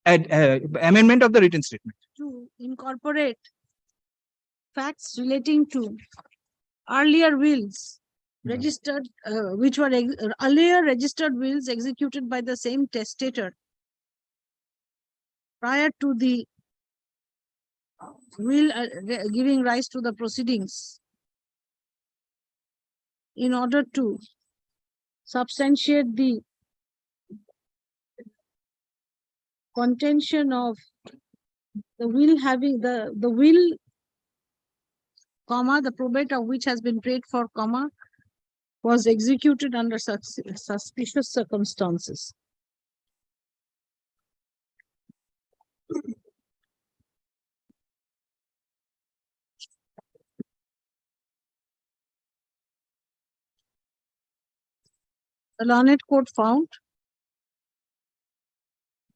Amendment of the written statement. To incorporate facts relating to earlier wills registered, which were earlier registered wills executed by the same testator prior to the will giving rise to the proceedings, in order to substantiate the contention of the will having the will, comma, the probate of which has been paid for, comma, was executed under suspicious circumstances. The learned court found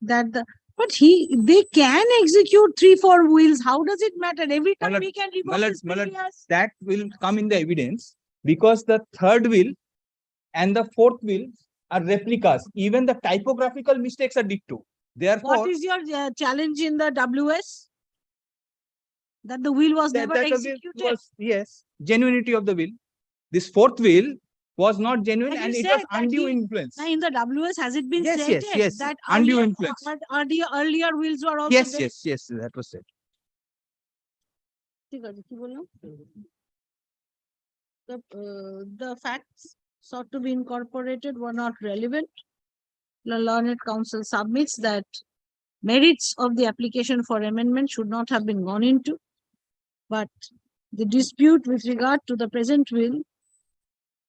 that they can execute 3-4 wills. How does it matter? Every time we can revoke this that will come in the evidence, because the third will and the fourth will are replicas. Even the typographical mistakes are dicto. Therefore, what is your challenge in the WS? That the will was never executed. Yes, genuinity of the will. This fourth will was not genuine, and it was undue influence. Now in the WS, has it been stated that undue influence? Earlier wills were also Yes, that was said. The facts sought to be incorporated were not relevant. The learned counsel submits that merits of the application for amendment should not have been gone into, but the dispute with regard to the present will,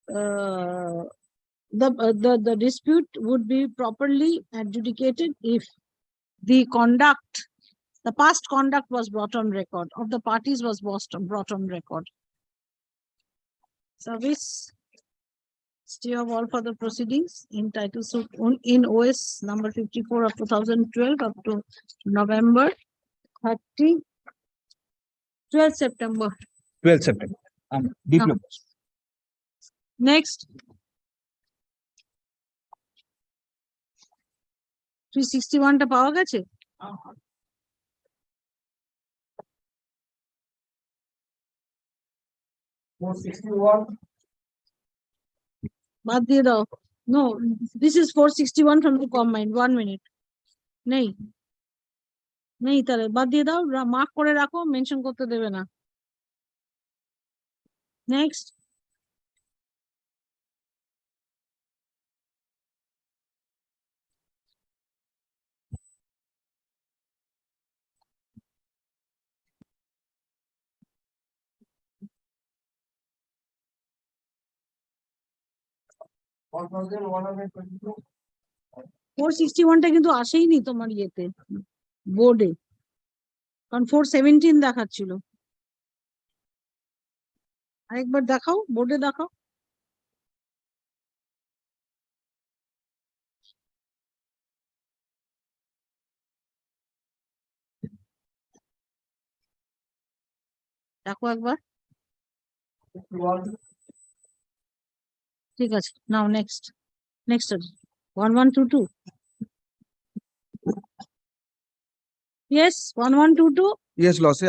the dispute would be properly adjudicated if the past conduct was brought on record, of the parties was brought on record. Service, stay of all further proceedings in title suit in OS number 54 of 2012 up to November 12 September. Diploma. Next. 361 টা পাওয়া গেছে? বাদ দিয়ে দাও। No, this is 461 from the combined. 1 minute. নেই নেই, তাহলে বাদ দিয়ে দাও, মার্ক করে রাখো, মেনশন করতে দেবে না। নেক্সট। ফোর 461টা কিন্তু আসেইনি তোমার ইয়েতে বোর্ডে, কারণ 417 দেখাচ্ছিল। আরেকবার দেখাও, বোর্ডে দেখাও। দেখো একবার। ঠিক আছে, নাও next. Next 1122। Yes, 1122. Yes, Lossi,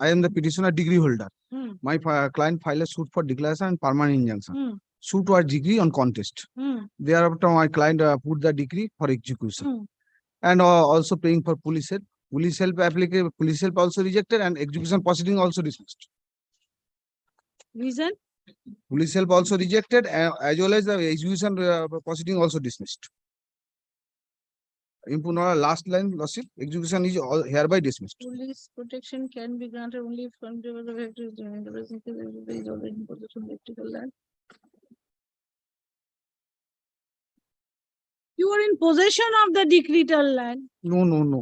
I am the petitioner degree holder. Hmm. My client filed a suit for declaration and permanent injunction. Hmm. Suit was degree on contest. Hmm. Thereafter, my client put the decree for execution Hmm. and also paying for police help. Police help application, police help also rejected and execution proceeding also dismissed. Reason? Police help also rejected as well as the execution proceeding also dismissed. Input last line, Lossi, execution is hereby dismissed. Police protection can be granted only if the victim is during the presence of the is already in possession of electrical land. You are in possession of the decretal land. No.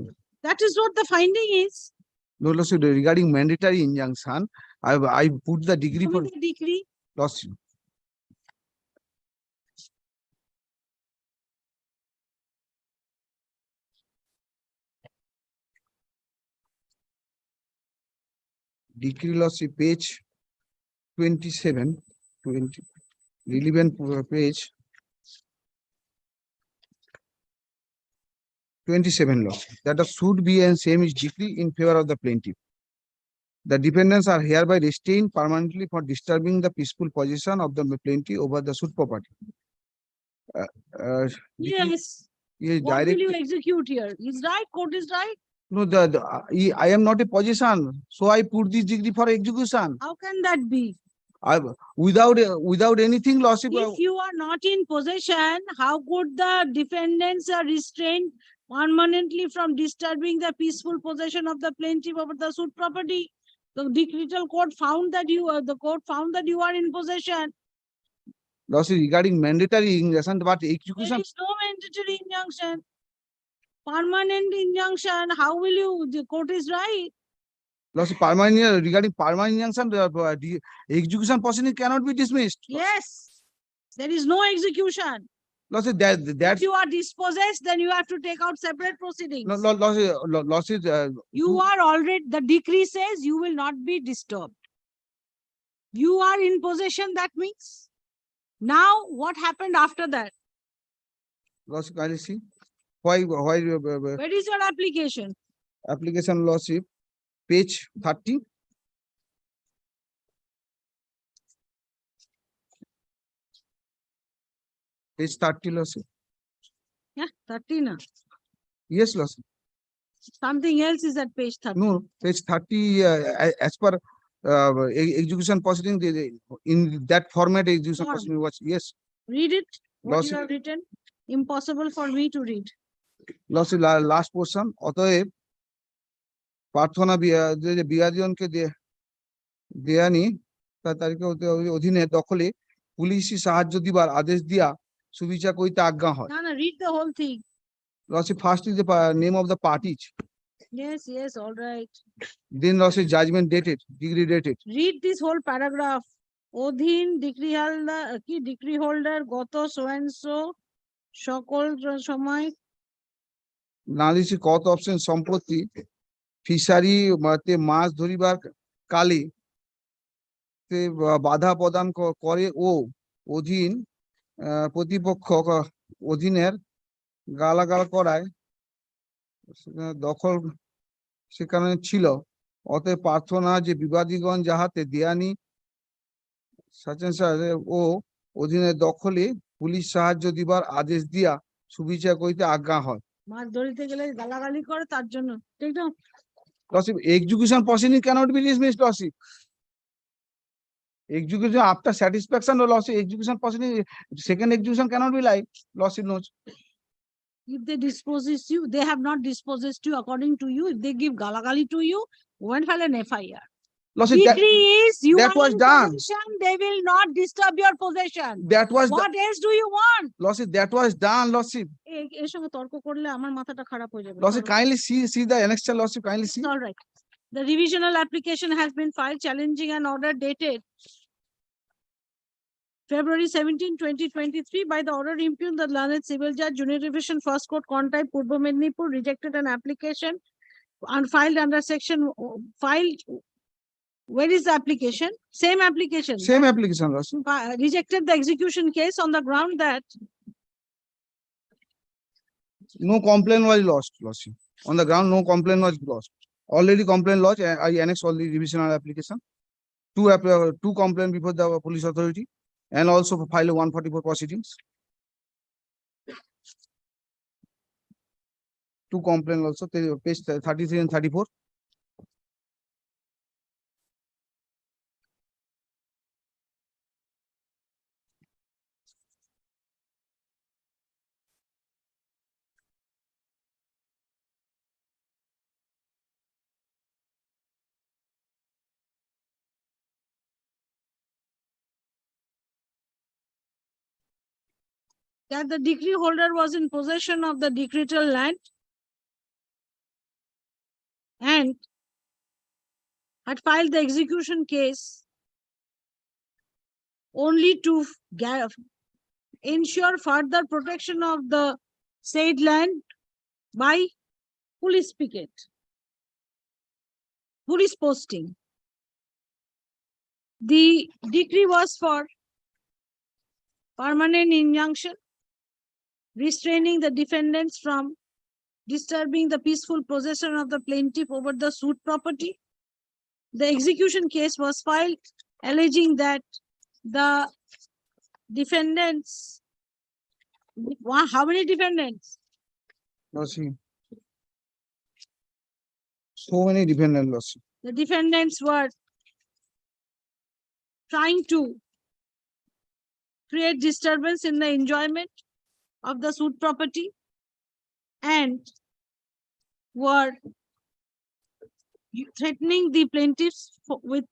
That is what the finding is. No, Lossi, regarding mandatory injunction, I put the degree Show for me the decree. Lossi. Decree Lossi, page 27, 20, relevant page 27 law that the suit be and same is decree in favor of the plaintiff. The defendants are hereby restrained permanently for disturbing the peaceful possession of the plaintiff over the suit property. Yes. Yes, What will you direct. execute here? Is right, court is right. No, I am not a possession, so I put this degree for execution. How can that be? Without anything loss. If you are not in possession, how could the defendants are restrained permanently from disturbing the peaceful possession of the plaintiff over the suit property? The decretal court found that the court found that you are in possession. Loss regarding mandatory injunction, but execution. There is no mandatory injunction. Permanent injunction, how will you, the court is right. Loss permanent regarding permanent injunction, the execution proceeding cannot be dismissed. Yes, there is no execution. Loss If you are dispossessed, then you have to take out separate proceedings. Loss is You are already, the decree says you will not be disturbed. You are in possession, that means. Now, what happened after that? Loss, can you see? Why Where is your application? Application loss, page 30. Page 30 loss. Yeah, 30 na. Yes, loss. Something else is at page 30. No, page 30 as per execution proceeding in that format execution Form. proceeding was yes. Read it. What Loss. you have written. Impossible for me to read. Loss last portion. অতএব প্রার্থনা বিয়াদীয়নকে দেয়ানি তার তারিখে অধীনে দখলে পুলিশি সাহায্য দিবার আদেশ দিয়া সুবিচার করিতে আজ্ঞা হয়। No, read the whole thing. Loss first is the name of the parties. Yes, all right. Then loss is judgment dated, degree dated. Read this whole paragraph. অধীন ডিগ্রি হোল্ডার গত so and so সকল সময় নালিশি কত option সম্পত্তি fishery মাছ ধরিবার কালে বাধা প্রদান করে ও অধীন প্রতিপক্ষ অধীনের গালাগাল করায় দখল সেখানে ছিল, অতএব প্রার্থনা যে বিবাদীগণ যাহাতে দেয়ানি ও অধীনের দখলে পুলিশ সাহায্য দিবার আদেশ দিয়া সুবিচার করিতে আজ্ঞা হয়। মাছ ধরিতে গেলে গালাগালি করে তার জন্য, ঠিক না? Lordship, execution proceeding cannot be dismissed, Lordship. Execution after satisfaction, Lordship, execution proceeding, second execution cannot be like, Lordship knows. If they dispossess you, they have not dispossessed you according to you. If they give galagali to you, go and file an FIR. Lordship, Decree is you that are was in done. possession, they will not disturb your possession. That was What else do you want? Lordship, that was done, Lordship. এর সঙ্গে তর্ক করলে আমার মাথাটা খারাপ হয়ে যাবে। Lordship, kindly see the annexure, Lordship, kindly see. All right. The revisional application has been filed challenging an order dated February 17, 2023 by the order impugned the learned civil judge, Junior Division First Court, Kontai, Purbo Mednipur, rejected an application and filed under section filed. Where is the application? Same application. Same application, Lordship. Rejected the execution case on the ground that No complaint was lost, Lordship. On the ground, no complaint was lost. Already complaint lodged, I annex all the revisional application. Two complaint before the police authority and also file 144 proceedings. Two complaint also, page 33 and 34. that the decree holder was in possession of the decretal land and had filed the execution case only to ensure further protection of the said land by police picket, police posting. The decree was for permanent injunction, restraining the defendants from disturbing the peaceful possession of the plaintiff over the suit property. The execution case was filed alleging that the defendants, how many defendants? Lordship. So many defendants, Lordship. The defendants were trying to create disturbance in the enjoyment of the suit property and were threatening the plaintiffs with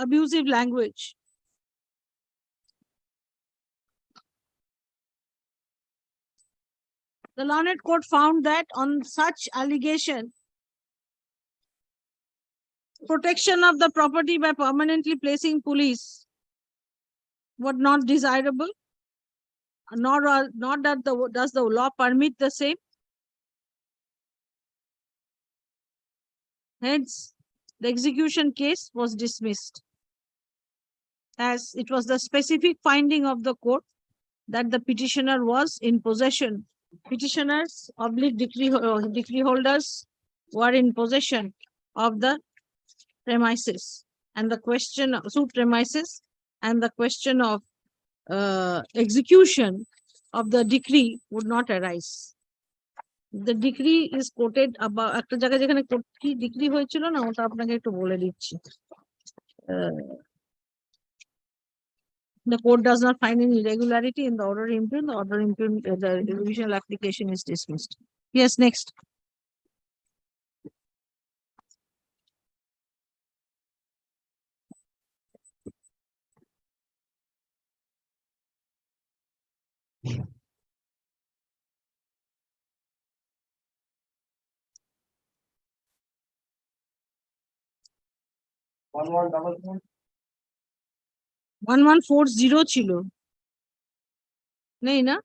abusive language. The learned court found that on such allegation, protection of the property by permanently placing police was not desirable, nor does the law permit the same. Hence, the execution case was dismissed, as it was the specific finding of the court that the petitioner was in possession. Petitioners / decree holders were in possession of the premises, and the question of suit premises and the question of execution of the decree would not arise. The decree is quoted about একটা জায়গায় যেখানে কি decree হয়েছিল না ওটা আপনাকে একটু বলে দিচ্ছি. The court does not find any irregularity in the order impugned. The order impugned, the revisional application is dismissed. Yes, next. One one double 1140 ছিল নেই না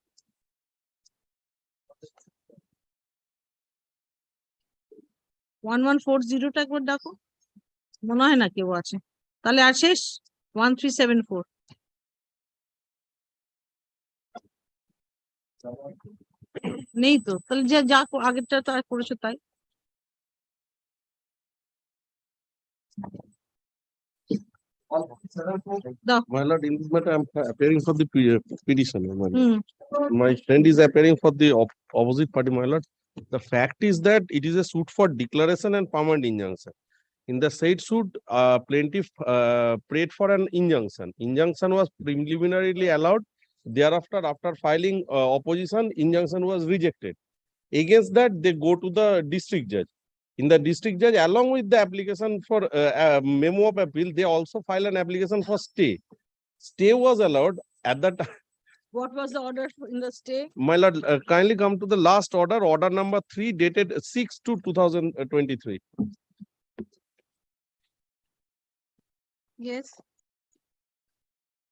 1140 টা একবার দেখো মনে হয় না কেউ আছে তাহলে আর শেষ 1374 নেই তো, তাহলে যা যা আগেরটা তো আর করেছো তাই। My lord, in this matter, I'm appearing for the petitioner. My lord. Hmm. My friend is appearing for the opposite party, my lord. The fact is that it is a suit for declaration and permanent injunction. In the said suit, plaintiff prayed for an injunction. Injunction was preliminarily allowed. Thereafter, after filing opposition, injunction was rejected. Against that, they go to the district judge. In the district judge, along with the application for memo of appeal, they also file an application for stay. Stay was allowed at that time. What was the order in the stay? My lord, kindly come to the last order, order number 3, dated 6/2/2023. Yes.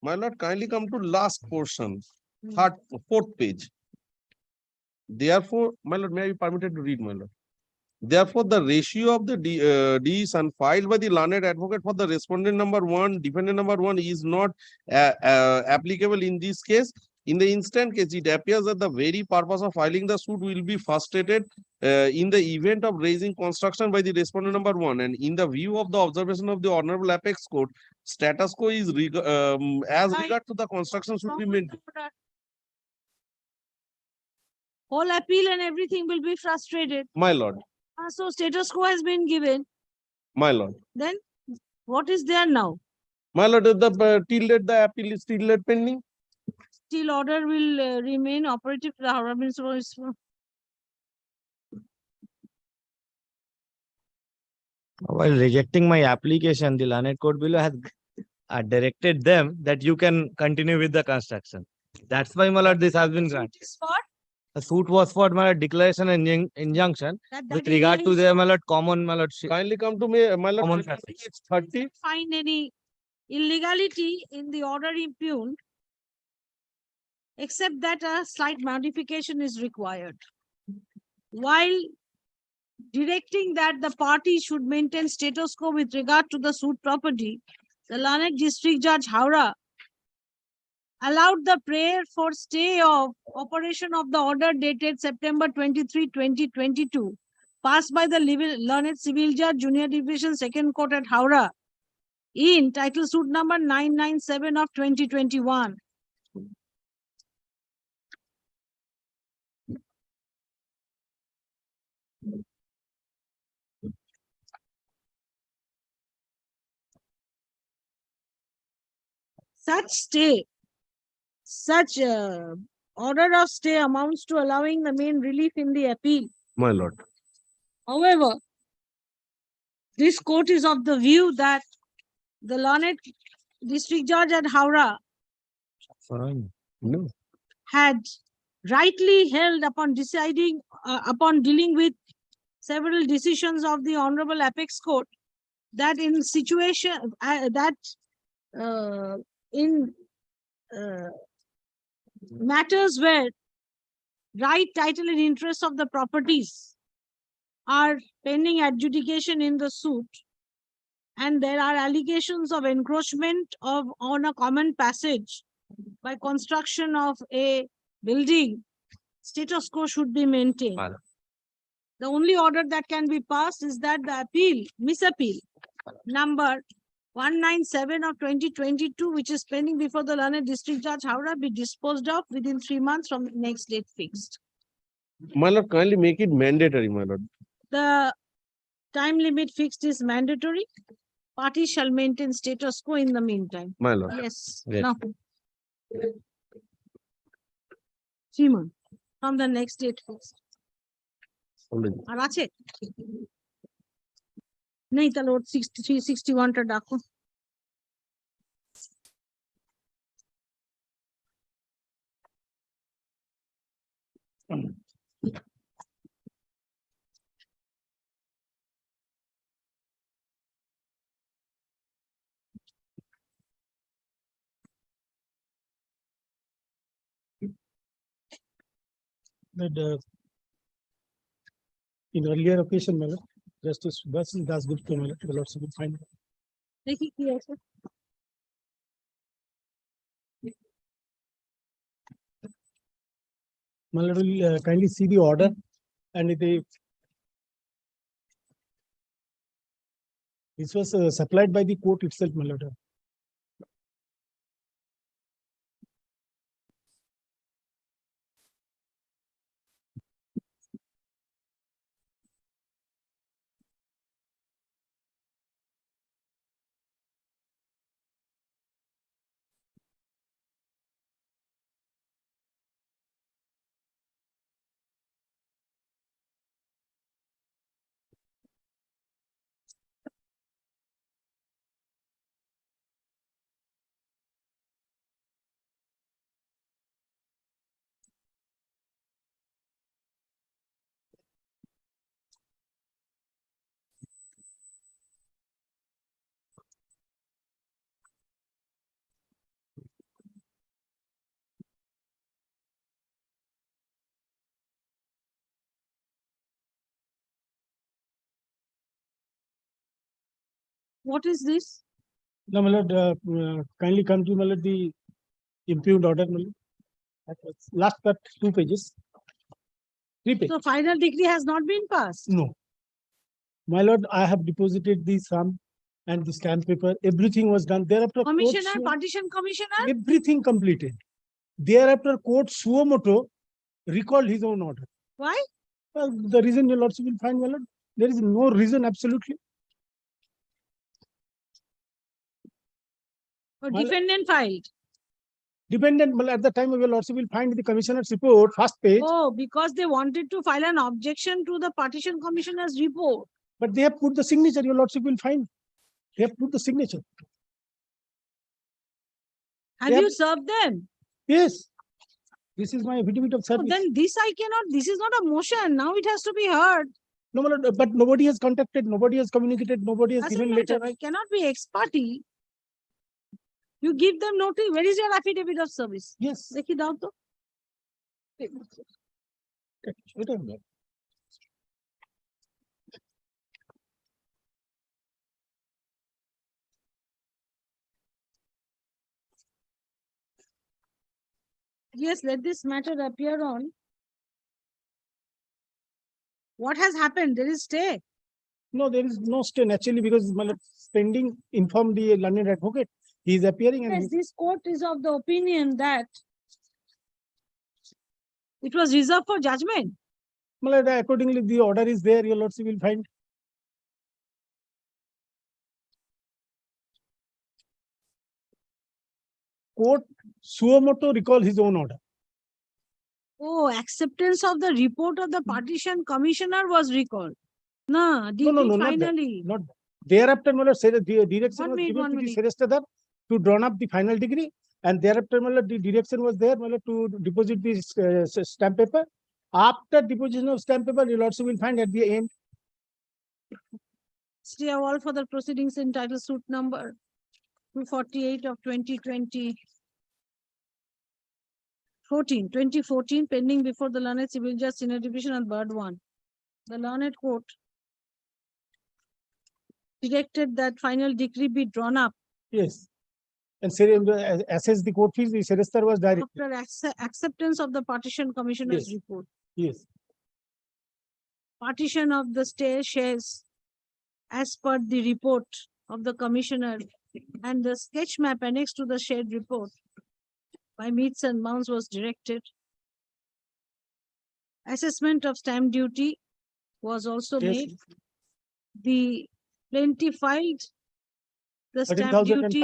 My lord, kindly come to last portion, fourth page. Therefore, my lord, may I be permitted to read, my lord? Therefore, the ratio of the decision filed by the learned advocate for the respondent number 1, defendant number 1 is not applicable in this case. In the instant case, it appears that the very purpose of filing the suit will be frustrated in the event of raising construction by the respondent number 1. And in the view of the observation of the Honorable Apex Court, status quo is as regard to the construction should be maintained. Whole appeal and everything will be frustrated. My lord. So status quo has been given. My lord. Then what is there now? My lord, till date the appeal is still pending. Still order will remain operative. While rejecting my application, the learned court below has directed them that you can continue with the construction. That's why, my lord, this has been granted. The suit was for, my lord, declaration and injunction with regard to the, my lord, common, my lord. Kindly come to me, my lord. It's 30. Find any illegality in the order impugned, except that a slight modification is required. While directing that the party should maintain status quo with regard to the suit property, the learned district judge Howrah allowed the prayer for stay of operation of the order dated September 23, 2022, passed by the learned civil judge, Junior Division, Second Court at Howrah, in title suit number 997 of 2021. Such order of stay amounts to allowing the main relief in the appeal. My lord. However, this court is of the view that the learned district judge at Howrah had rightly held upon deciding upon dealing with several decisions of the Honorable Apex Court that in situation in matters where right, title, and interest of the properties are pending adjudication in the suit, and there are allegations of encroachment on a common passage by construction of a building, status quo should be maintained. The only order that can be passed is that the misappeal number 197 of 2022, which is pending before the learned district judge Howrah, be disposed of within 3 months from the next date fixed. My lord, kindly make it mandatory, my lord. The time limit fixed is mandatory. Parties shall maintain status quo in the meantime. My lord. Yes. Yes. Now, 3 months from the next date fixed. আর আছে নেই, তাহলে ওর 63, 61টা ডাকো। That in earlier occasion, my lord, Justice Basil Dasgupta, my lord, the lordship will find. দেখি কি আছে। My lord will kindly see the order and this was supplied by the court itself, my lord. What is this? No, my lord, kindly come to my lord the improved order, my lord. Last but 2 pages. 3 pages. So final decree has not been passed. No. My lord, I have deposited the sum and the stamp paper. Everything was done. Thereafter, Commissioner, partition commissioner. everything completed. Thereafter, court suo moto recalled his own order. Why? Well, the reason your lordship will find, my lord, there is no reason absolutely. Or defendant filed. Dependent, well, at the time of your lordship will find the commissioner's report, first page. Oh, because they wanted to file an objection to the partition commissioner's report. But they have put the signature, your lordship will find. They have put the signature. Have you served them? Yes. This is my affidavit of service. Then this I cannot, this is not a motion. Now it has to be heard. No, my lord, but nobody has contacted, nobody has communicated, nobody has given letter. It cannot be ex parte. You give them notice. Where is your affidavit of service? Yes. Dekhi dao to. Yes, let this matter appear on. What has happened? There is stay. No, there is no stay naturally because my lord pending informed the learned advocate. He is appearing and Yes, this court is of the opinion that it was reserved for judgment. my lord, accordingly the order is there, your lordship will find. Court suo moto recall his own order. Oh, acceptance of the report of the partition commissioner was recalled. No, finally. Not thereafter, my lord, say that the direction was given to the solicitor to draw up the final degree, and thereafter, my lord, the direction was there, my lord, to deposit this stamp paper. After deposition of stamp paper, your lordship will find at the end. Stay all for the proceedings entitled suit number 248 of 2014 pending before the learned civil judge senior division and bird 1. The learned court directed that final decree be drawn up. Yes. And assess the court fees, the solicitor was directed. After acceptance of the partition commissioner's report. Yes. Partition of the stay shares as per the report of the commissioner and the sketch map annexed to the shared report by meets and bounds was directed. Assessment of stamp duty was also made. The plaintiff filed the stamp duty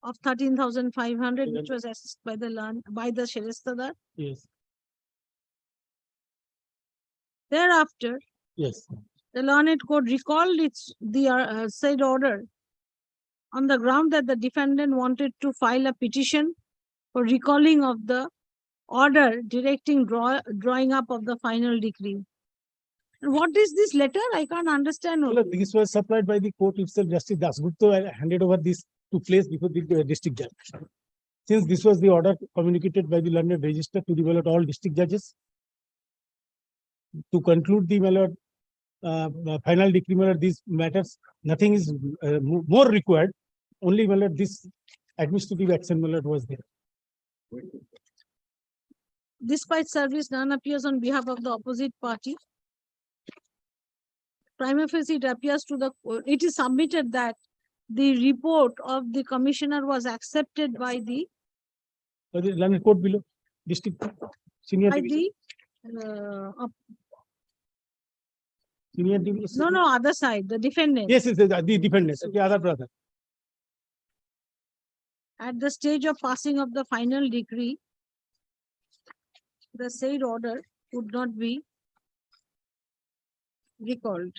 of 13,500, which was assessed by the solicitor. Yes. Thereafter, yes, the learned court recalled the said order on the ground that the defendant wanted to file a petition for recalling of the order directing drawing up of the final decree. And what is this letter? I can't understand. Well, this was supplied by the court itself. Justice Dasgupta handed over this to place before the district judge. Since this was the order communicated by the learned register to the all district judges to conclude the final decree, these matters, nothing is more required. Only this administrative action was there. despite service, none appears on behalf of the opposite party. Prima facie, it appears to the court, it is submitted that the report of the commissioner was accepted by the Learned court below, district senior by division. the Senior division. no, other side, the defendant. Yes, the defendant, the other brother. At the stage of passing of the final decree, the said order would not be recalled.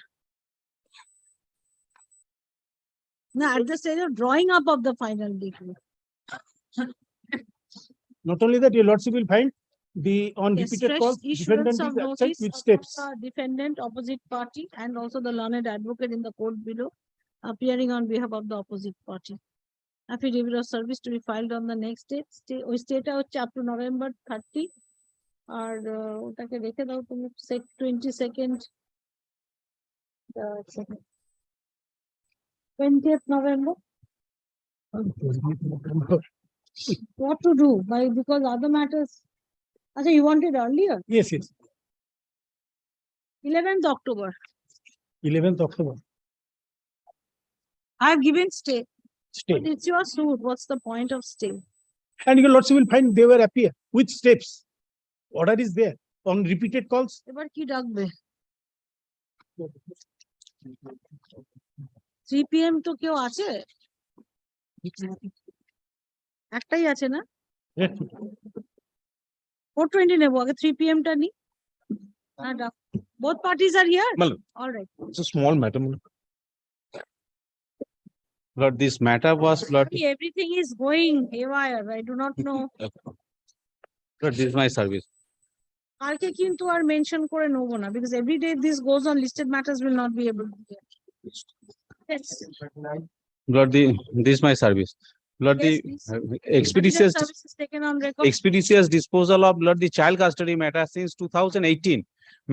Now, at the stage of drawing up of the final decree. Not only that, your lordship will find the on Yes, repeated fresh calls, issuance defendant of is absent notice with of steps. the defendant, opposite party, and also the learned advocate in the court below, appearing on behalf of the opposite party. Affidavit of service to be filed on the next date. ওই স্টেটা হচ্ছে up to November 30 আর ওটাকে রেখে দাও তুমি 22nd 20th November. What to do? Because other matters. Also, you want it earlier? Yes. 11th October. 11th October. I have given stay. Stay. But it's your suit. What's the point of stay? And your lordship will find they were appear with steps. Order is there on repeated calls. এবার কি ডাকবে? 3 PM তো কেউ আছে? একটাই আছে না? 420 নেবো আগে 3 PM টা নি। Both parties are here? All right. It's a small matter. Lord, this matter was, Lord, Everything is going haywire. I do not know. Lord, this is my service. কালকে কিন্তু আর মেনশন করে নেবো না because every day this goes on, listed matters will not be able to get. Yes. Lord, this is my service. Lord, Yes, the please. expeditious Service is taken on record. expeditious disposal of, Lord, the child custody matter since 2018.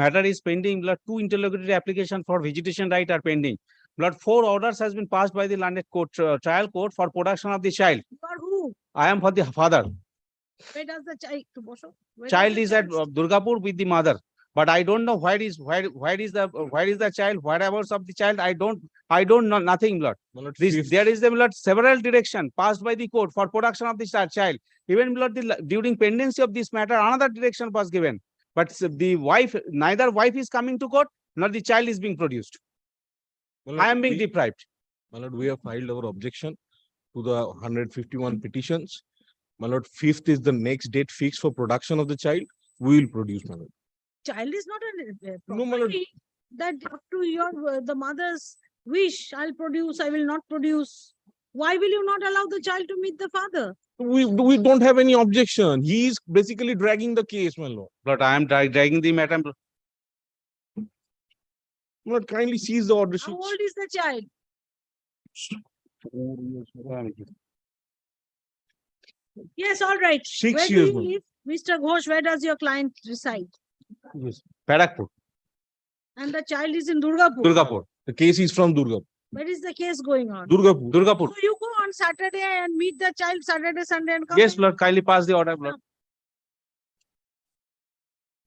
Matter is pending. Lord, 2 interlocutory application for visitation right are pending. Lord, 4 orders has been passed by the landed court, trial court for production of the child. You are who? I am for the father. Where does the child to Bosho? Child is at Durgapur with the mother, but I don't know where is the child, whereabouts of the child. I don't know nothing, Lord. There is the Lord several direction passed by the court for production of the child. Even Lord, during pendency of this matter, another direction was given, but the wife, neither wife is coming to court, nor the child is being produced. I am being deprived. My lord, we have filed our objection to the 151 petitions. My lord, 5th is the next date fixed for production of the child. We will produce, my lord. Child is not a No, my lord. property that up to your the mother's wish. I'll produce, I will not produce. Why will you not allow the child to meet the father? We don't have any objection. He is basically dragging the case, my lord. But I am dragging the matter. My lord, kindly seize the order How sheets. old is the child? Yes, all right. 6 Where do years, you ma'am. live? Mr. Ghosh, where does your client reside? Yes. Parakpur, And the child is in Durgapur. Durgapur. The case is from Durgapur. Where is the case going on? Durgapur. So you go on Saturday and meet the child Saturday, Sunday and come. Yes, back? Lord, kindly pass the order, Lord.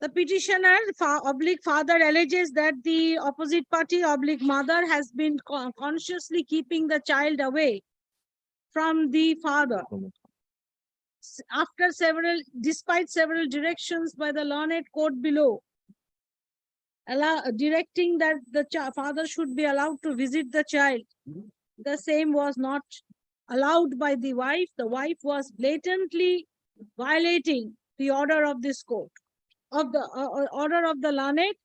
The petitioner oblique father alleges that the opposite party oblique mother has been consciously keeping the child away from the father. Despite several directions by the learned court below, directing that the father should be allowed to visit the child, the same was not allowed by the wife. The wife was blatantly violating the order of this court, of the order of the learned.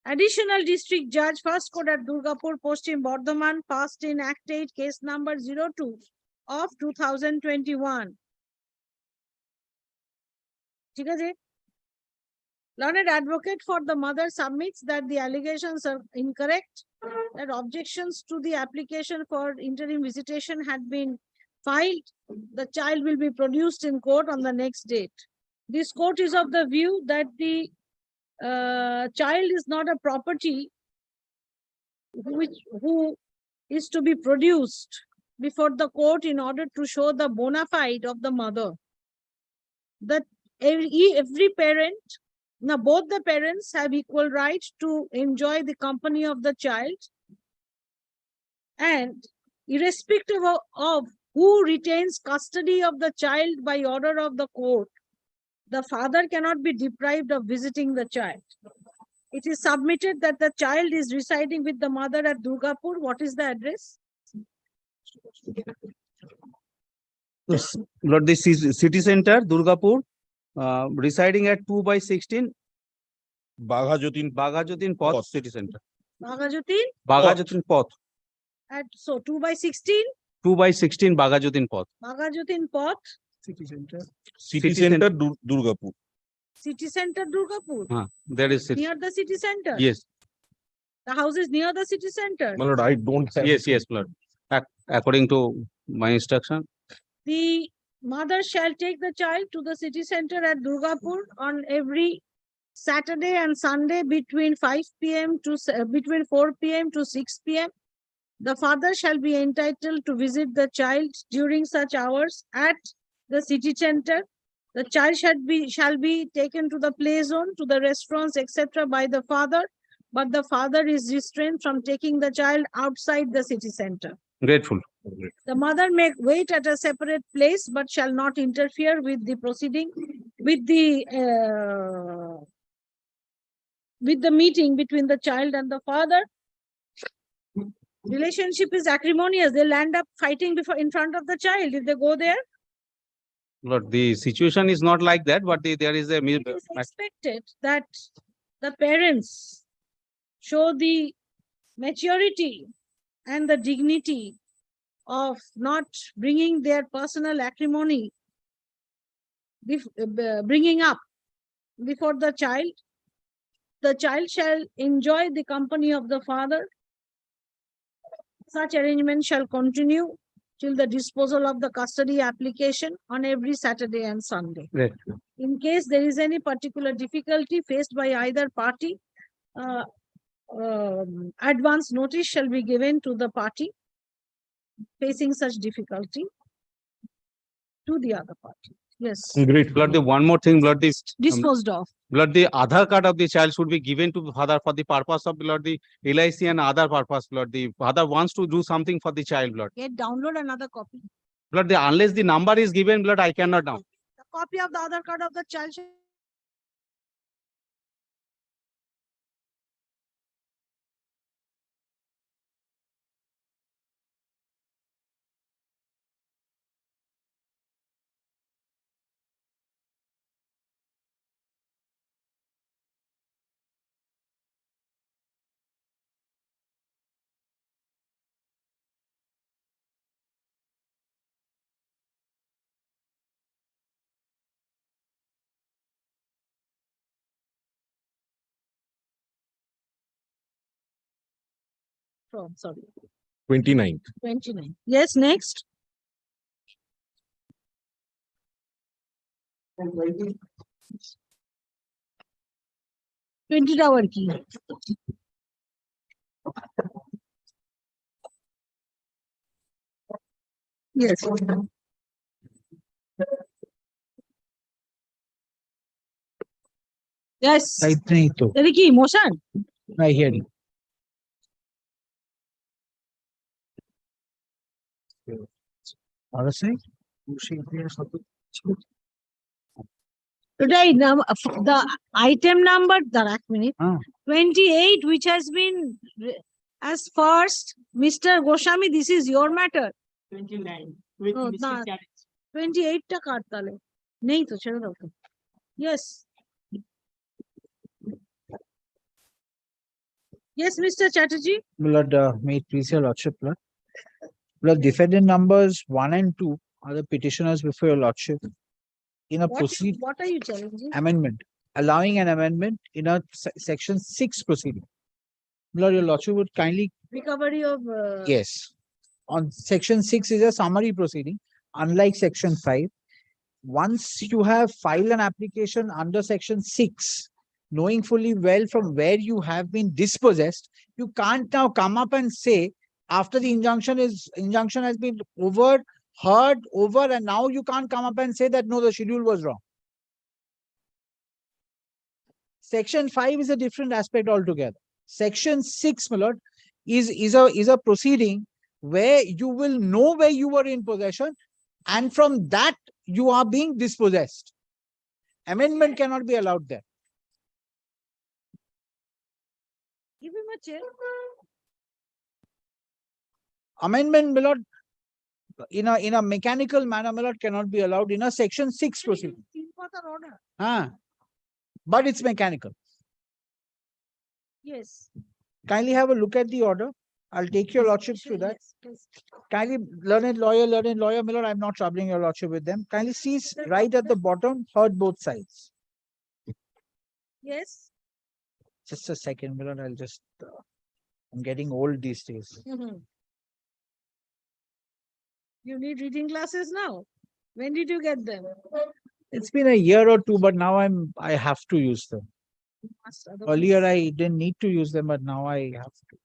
Additional District Judge, First Court at Durgapur, Poschim Bardhaman, passed in Act 8, case number 02 of 2021. ঠিক আছে? Learned advocate for the mother submits that the allegations are incorrect, that objections to the application for interim visitation had been filed. The child will be produced in court on the next date. This court is of the view that the child is not a property who is to be produced before the court in order to show the bona fide of the mother. The every parent, now both the parents have equal right to enjoy the company of the child, and irrespective of who retains custody of the child by order of the court, the father cannot be deprived of visiting the child. It is submitted that the child is residing with the mother at Durgapur. What is the address? Lord, this is city center, Durgapur, residing at 2/16 Baghajuddin Path city center. Baghajuddin Path. At 2/16? 2/16 Baghajuddin Path. Baghajuddin Path. City center, Durgapur. City center, Durgapur. There is city. Near the city center. Yes. The house is near the city center. My lord, I don't have. Yes, Lord. According to my instruction. The mother shall take the child to the city center at Durgapur on every Saturday and Sunday between 5 p.m. to between 4 p.m. to 6 p.m. The father shall be entitled to visit the child during such hours at the city center. The child shall be taken to the play zone, to the restaurants, etc. by the father, but the father is restrained from taking the child outside the city center. Grateful. The mother may wait at a separate place, but shall not interfere with the proceeding, with the meeting between the child and the father. Relationship is acrimonious. They'll end up fighting in front of the child if they go there. Lord, the situation is not like that, but there is a. It is expected that the parents show the maturity and the dignity of not bringing their personal acrimony, bringing up before the child. The child shall enjoy the company of the father. Such arrangement shall continue till the disposal of the custody application on every Saturday and Sunday. Right. In case there is any particular difficulty faced by either party, advance notice shall be given to the party facing such difficulty to the other party. Yes. Great. Lord, the one more thing, Lord, this disposed of. Lord, the Aadhaar card of the child should be given to father for the purpose of Lord the LIC and other purpose. Lord, the father wants to do something for the child. Lord, Download another copy. Lord, unless the number is given, Lord, I cannot download. The copy of the Aadhaar card of the child. Sorry. 29th. 29. Yes, next. $20 key. Yes. Yes. There is motion. I hear you. Today, the item number, 28, which has been as first, Mr. Goswami, this is your matter. 29. Oh, 28 ta katta le. Nahi to chalo rao. Yes. Yes, Mr. Chatterjee. Lord, may it please your lordship, Lord. Lord, defendant numbers 1 and 2 are the petitioners before your lordship. In a What are you challenging? amendment, allowing an amendment in a section 6 proceeding. Lord, your lordship would kindly. Recovery of. Yes. On section 6 is a summary proceeding, unlike section 5. Once you have filed an application under section 6, knowing fully well from where you have been dispossessed, you can't now come up and say after the injunction has been heard over, and now you can't come up and say that no, the schedule was wrong. Section 5 is a different aspect altogether. Section 6, my lord, is a proceeding where you will know where you were in possession, and from that you are being dispossessed. Amendment cannot be allowed there. Give him a chair. Amendment, my lord, in a mechanical manner, my lord, cannot be allowed in a section 6 proceeding. Order. But it's mechanical. Yes. Kindly have a look at the order. I'll take your lordship through that. Yes. Kindly, learned lawyer, my lord, I'm not troubling your lordship with them. Kindly see right at the bottom, heard both sides. Yes. Just a second, my lord, I'll just, I'm getting old these days. You need reading glasses now. When did you get them? It's been a year or two, but now I have to use them. Earlier, I didn't need to use them, but now I have to.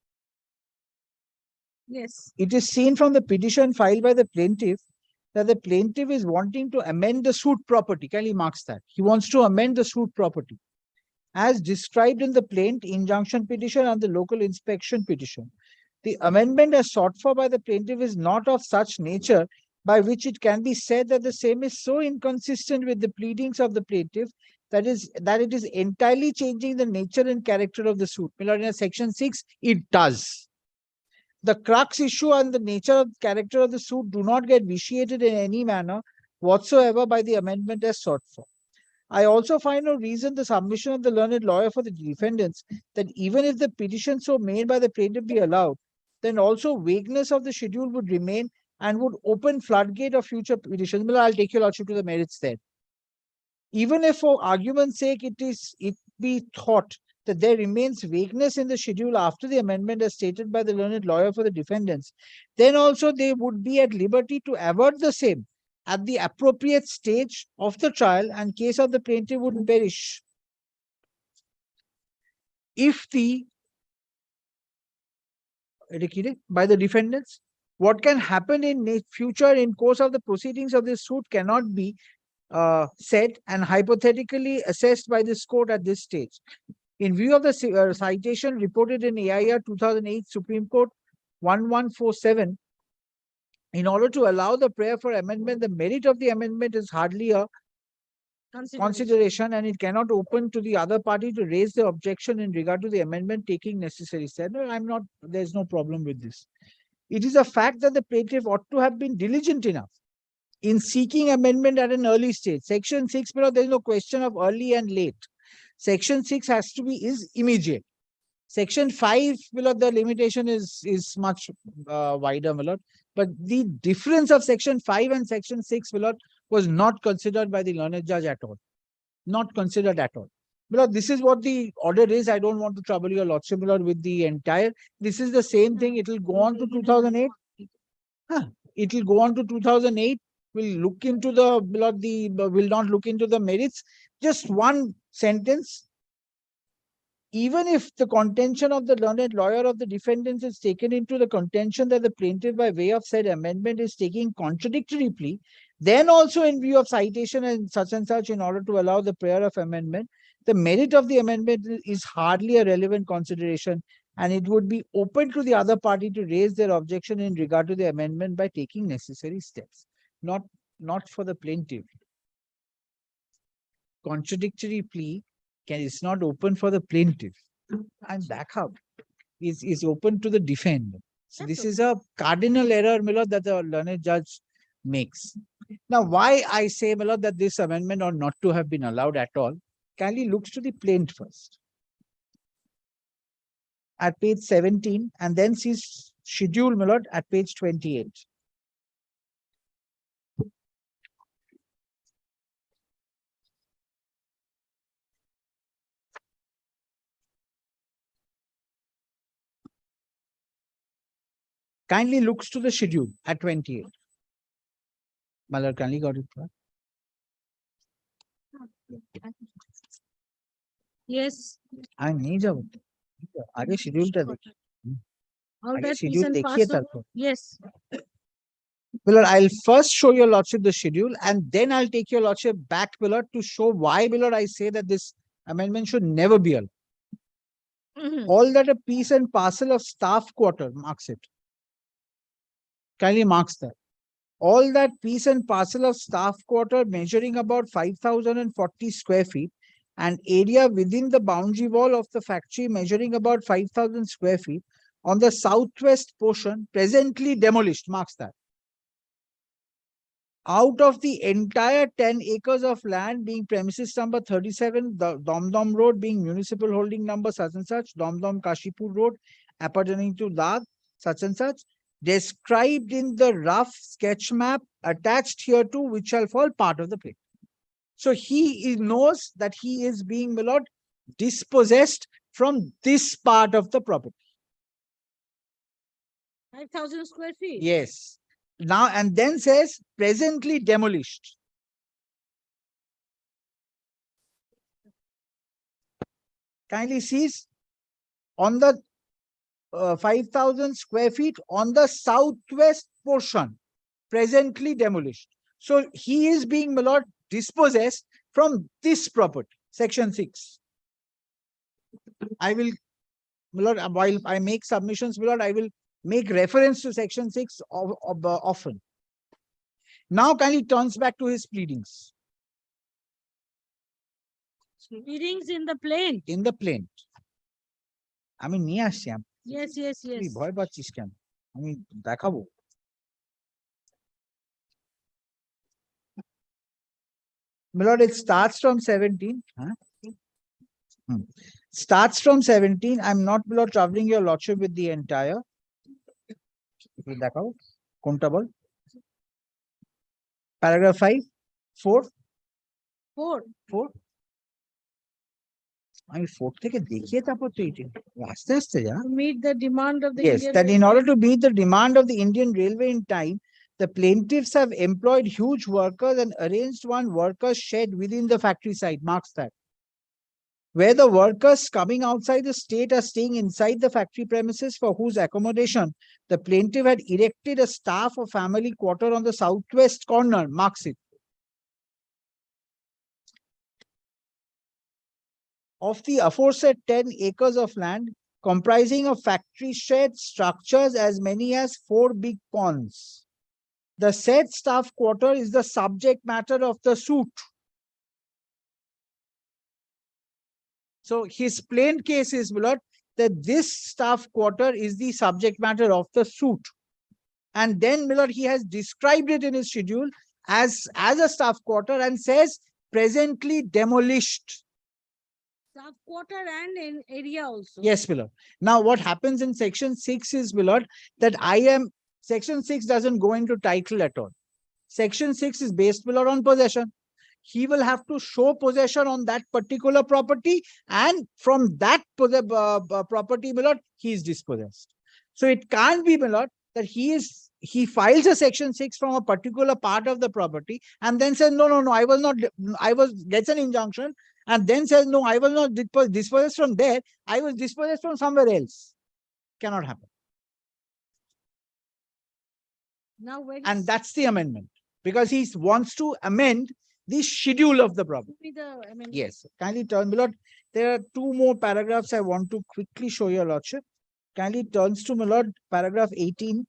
Yes. It is seen from the petition filed by the plaintiff that the plaintiff is wanting to amend the suit property. Kindly marks that. He wants to amend the suit property as described in the plaint, injunction petition and the local inspection petition. The amendment as sought for by the plaintiff is not of such nature by which it can be said that the same is so inconsistent with the pleadings of the plaintiff that it is entirely changing the nature and character of the suit. In section 6, it does. The crux issue and the nature of character of the suit do not get vitiated in any manner whatsoever by the amendment as sought for. I also find no reason the submission of the learned lawyer for the defendants that even if the petition so made by the plaintiff be allowed, then also vagueness of the schedule would remain and would open floodgate of future petitions. I'll take your lordship to the merits there. Even if for argument's sake it be thought that there remains vagueness in the schedule after the amendment as stated by the learned lawyer for the defendants, then also they would be at liberty to avert the same at the appropriate stage of the trial, and case of the plaintiff would perish. If by the defendants, what can happen in future in course of the proceedings of this suit cannot be said and hypothetically assessed by this court at this stage. In view of the citation reported in AIR 2008 Supreme Court 1147, in order to allow the prayer for amendment, the merit of the amendment is hardly a consideration, and it cannot open to the other party to raise the objection in regard to the amendment taking necessary steps. No, there's no problem with this. It is a fact that the plaintiff ought to have been diligent enough in seeking amendment at an early stage. Section 6, there is no question of early and late. Section 6 is immediate. Section 5, the limitation is much wider, but the difference of section 5 and section 6, was not considered by the learned judge at all. Not considered at all. This is what the order is. I don't want to trouble your lordship with the entire. This is the same thing. It will go on to 2008. It will go on to 2008. We'll look into will not look into the merits. Just one sentence. Even if the contention of the learned lawyer of the defendants is taken into the contention that the plaintiff by way of said amendment is taking contradictory plea, then also in view of citation and such in order to allow the prayer of amendment, the merit of the amendment is hardly a relevant consideration, and it would be open to the other party to raise their objection in regard to the amendment by taking necessary steps. Not for the plaintiff. Contradictory plea is not open for the plaintiff, and back up is open to the defendant. So this is a cardinal error, that the learned judge makes. Now, why I say, that this amendment ought not to have been allowed at all, kindly looks to the plaint first at page 17, and then sees schedule, at page 28. Kindly looks to the schedule at 28. Malad, kindly got it. Yes. I need a schedule. All that schedule piece and parcel. Yes. Well, I'll first show your lordship the schedule, and then I'll take your lordship back, to show why, I say that this amendment should never be allowed. Mhm. All that a piece and parcel of staff quarter, marks it. Kindly marks that. All that piece and parcel of staff quarter measuring about 5,040 square feet and area within the boundary wall of the factory measuring about 5,000 square feet on the southwest portion presently demolished, marks that. Out of the entire 10 acres of land being premises number 37, the Domdom Road being municipal holding number such and such, Domdom Kashipur Road appertaining to Dag such and such, described in the rough sketch map attached hereto, which shall fall part of the plate. So he knows that he is being, my lord, dispossessed from this part of the property. 5,000 square feet. Yes. Now, and then says presently demolished. Kindly sees on the 5,000 square feet on the southwest portion, presently demolished. So he is being, my lord, dispossessed from this property, section 6. I will, my lord, while I make submissions, my lord, I will make reference to section 6 often. Now kindly turns back to his pleadings. Pleadings in the plaint. In the plaint. I mean, নিয়ে আসছি আমি। Yes, yes, তুই yes. ভয় পাচ্ছিস কেন? আমি দেখাবো। My lord, it starts from 17. Huh? Starts from 17. I'm not, my lord, troubling your lordship with the entire. দেখাও কোনটা বল? Paragraph 5, 4. 4. আমি 4 থেকে দেখিয়ে তারপর তো এইটা আস্তে আস্তে যা। To meet the demand of the Yes, Indian that in Railway. order to meet the demand of the Indian Railway in time, the plaintiffs have employed huge workers and arranged one worker's shed within the factory site, marks that. Where the workers coming outside the state are staying inside the factory premises, for whose accommodation the plaintiff had erected a staff or family quarter on the southwest corner, marks it. Of the aforesaid 10 acres of land, comprising of factory sheds, structures as many as 4 big ponds. The said staff quarter is the subject matter of the suit. So his plain case is, my lord, that this staff quarter is the subject matter of the suit. And then, my lord, he has described it in his schedule as a staff quarter and says presently demolished. Staff quarter and in area also. Yes, my lord. Now, what happens in section 6 is, my lord, that section 6 doesn't go into title at all. Section 6 is based, my lord, on possession. He will have to show possession on that particular property, and from that property, my lord, he is dispossessed. So it can't be, my lord, that he files a section 6 from a particular part of the property and then says, no, gets an injunction and then says, no, I will not dispossess from there. I will dispossess from somewhere else. Cannot happen. Now, and that's the amendment, because he wants to amend the schedule of the property. Yes, kindly turn, my lord. There are 2 more paragraphs I want to quickly show your lordship. Kindly turns to, my lord, paragraph 18.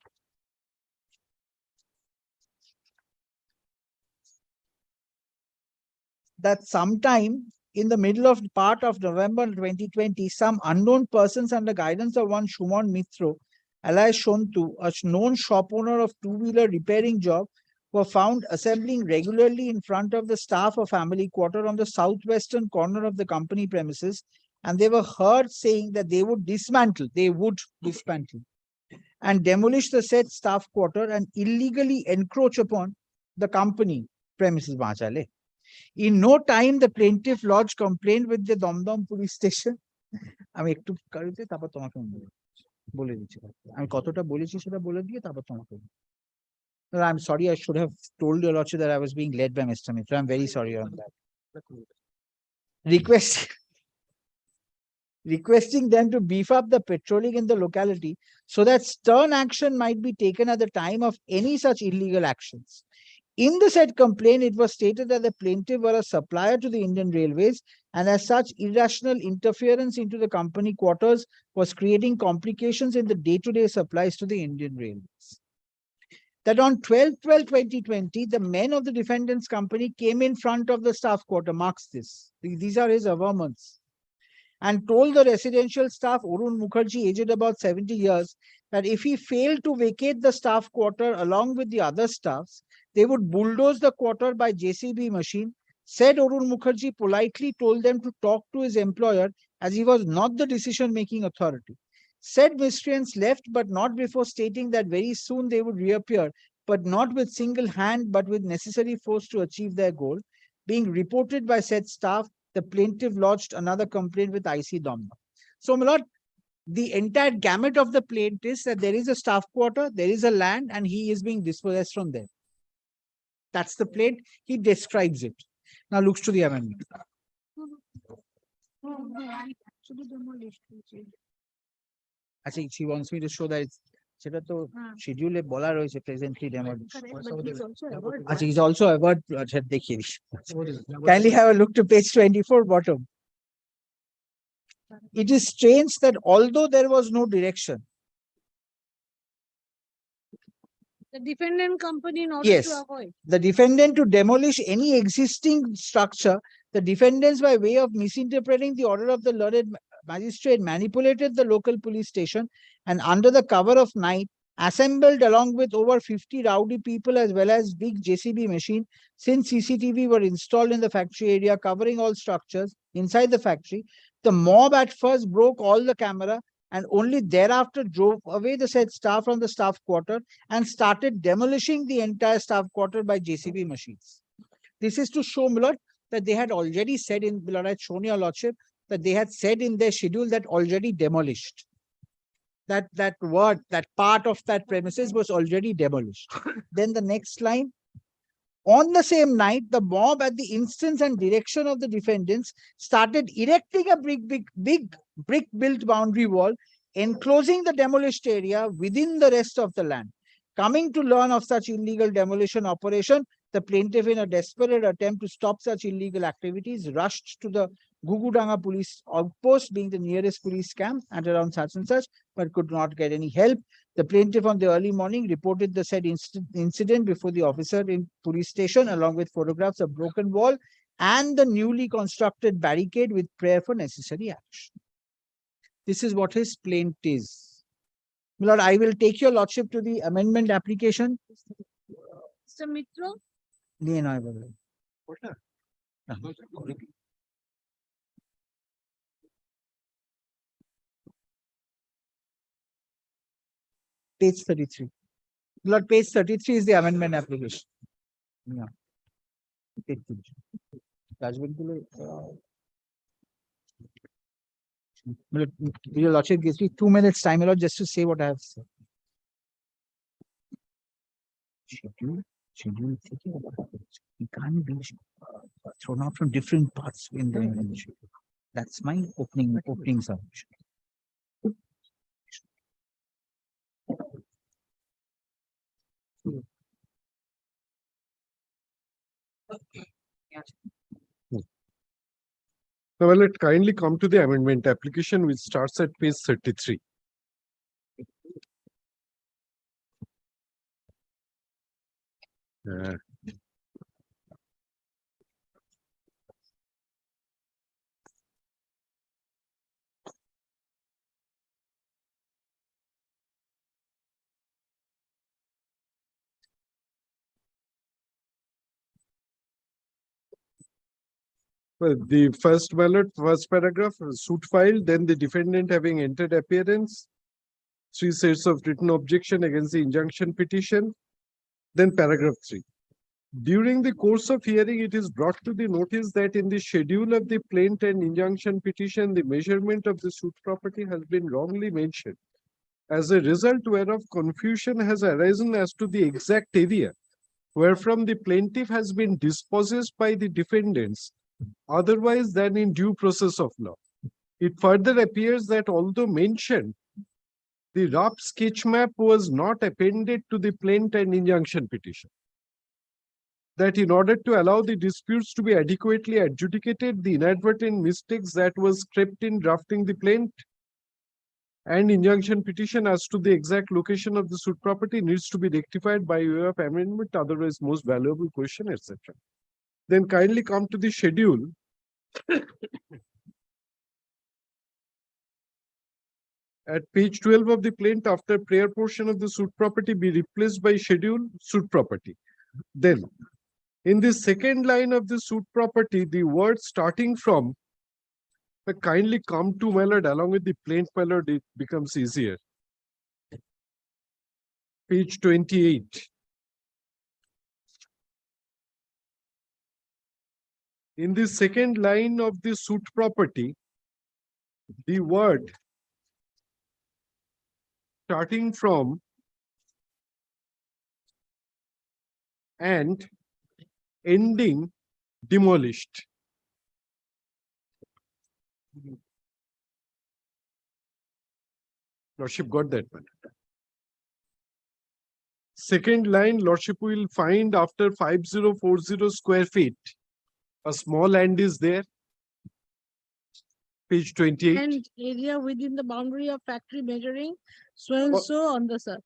That sometime in the middle of part of November 2020, some unknown persons under guidance of one Shumon Mitro, alias Shontu, a known shop owner of 2-wheeler repairing job, were found assembling regularly in front of the staff or family quarter on the southwestern corner of the company premises, and they were heard saying that they would dismantle and demolish the said staff quarter and illegally encroach upon the company premises. In no time, the plaintiff lodged complaint with the Domdom police station. আমি একটু কারিতে তারপর তোমাকে বলে দিচ্ছি। আমি কতটা বলেছি সেটা বলে দিয়ে তারপর তোমাকে। I'm sorry, I should have told your lordship that I was being led by Mr. Mitra. I'm very sorry on that. Requesting them to beef up the patrolling in the locality so that stern action might be taken at the time of any such illegal actions. In the said complaint, it was stated that the plaintiff were a supplier to the Indian Railways, and as such, irrational interference into the company quarters was creating complications in the day-to-day supplies to the Indian Railways. That on 12/12/2020, the men of the defendant's company came in front of the staff quarter, marks this. These are his averments, and told the residential staff, Arun Mukherjee, aged about 70 years, that if he failed to vacate the staff quarter along with the other staffs, they would bulldoze the quarter by JCB machine. Said Arun Mukherjee politely told them to talk to his employer as he was not the decision-making authority. Said miscreants left, but not before stating that very soon they would reappear, but not with single hand, but with necessary force to achieve their goal. Being reported by said staff, the plaintiff lodged another complaint with IC Domna. So, my lord, the entire gamut of the plaint is that there is a staff quarter, there is a land, and he is being dispossessed from there. That's the plaint. He describes it. Now looks to the amendment. Actually, she wants me to show that it's schedule presently demolished. Actually, he's also avoid. Kindly have a look to page 24 bottom. It is strange that although there was no direction, the defendant company in order to avoid. The defendant to demolish any existing structure, the defendants, by way of misinterpreting the order of the learned magistrate, manipulated the local police station and under the cover of night assembled along with over 50 rowdy people as well as big JCB machine. Since CCTV were installed in the factory area covering all structures inside the factory, the mob at first broke all the camera and only thereafter drove away the said staff from the staff quarter and started demolishing the entire staff quarter by JCB machines. This is to show, my lord, that they had already said in, my lord, I had shown your lordship, that they had said in their schedule that already demolished. That word, that part of that premises was already demolished. Then the next line. On the same night, the mob, at the instance and direction of the defendants, started erecting a big brick-built boundary wall, enclosing the demolished area within the rest of the land. Coming to learn of such illegal demolition operation, the plaintiff, in a desperate attempt to stop such illegal activities, rushed to the Gugudanga police outpost, being the nearest police camp, at around such and such, but could not get any help. The plaintiff on the early morning reported the said incident before the officer in police station, along with photographs of broken wall and the newly constructed barricade, with prayer for necessary action. This is what his plaint is. My lord, I will take your lordship to the amendment application. Mr. Mitro? Page 33. Lord, page 33 is the amendment application. Yeah. Your lordship gives me 2 minutes time, my lord, just to say what I have said. Schedule. It can't be thrown out from different parts in the schedule. That's my opening submission. Now, well, let kindly come to the amendment application, which starts at page 33. Well, the first ballot, first paragraph, suit filed, then the defendant having entered appearance, 3 sets of written objection against the injunction petition, then paragraph 3. During the course of hearing, it is brought to the notice that in the schedule of the plaint and injunction petition, the measurement of the suit property has been wrongly mentioned. As a result whereof confusion has arisen as to the exact area wherefrom the plaintiff has been dispossessed by the defendants otherwise than in due process of law. It further appears that although mentioned, the rough sketch map was not appended to the plaint and injunction petition. that in order to allow the disputes to be adequately adjudicated, the inadvertent mistakes that was crept in drafting the plaint and injunction petition as to the exact location of the suit property needs to be rectified by way of amendment, otherwise most valuable question, etc. Then kindly come to the schedule. At page 12 of the plaint, after prayer portion of the suit property be replaced by schedule suit property. Then in the second line of the suit property, the word starting from, kindly come to, my lord, along with the plaint, my lord, it becomes easier. Page 28. In the second line of the suit property, the word starting from and ending demolished. Lordship got that one. Second line, Lordship will find after 5040 square feet, a small land is there. Page 28. And area within the boundary of factory measuring so and so on the sir.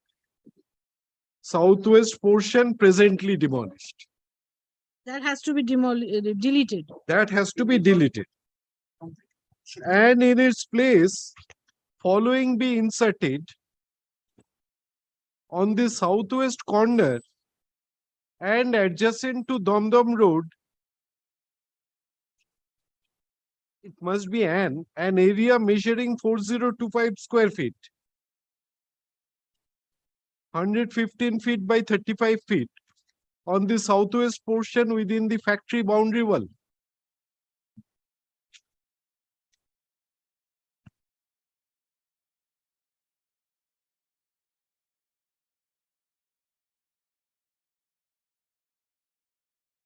Southwest portion presently demolished. That has to be deleted. That has to be deleted. And in its place, following be inserted on the southwest corner and adjacent to Domdom Road. It must be an area measuring 4025 square feet. 115 feet by 35 feet on the southwest portion within the factory boundary wall.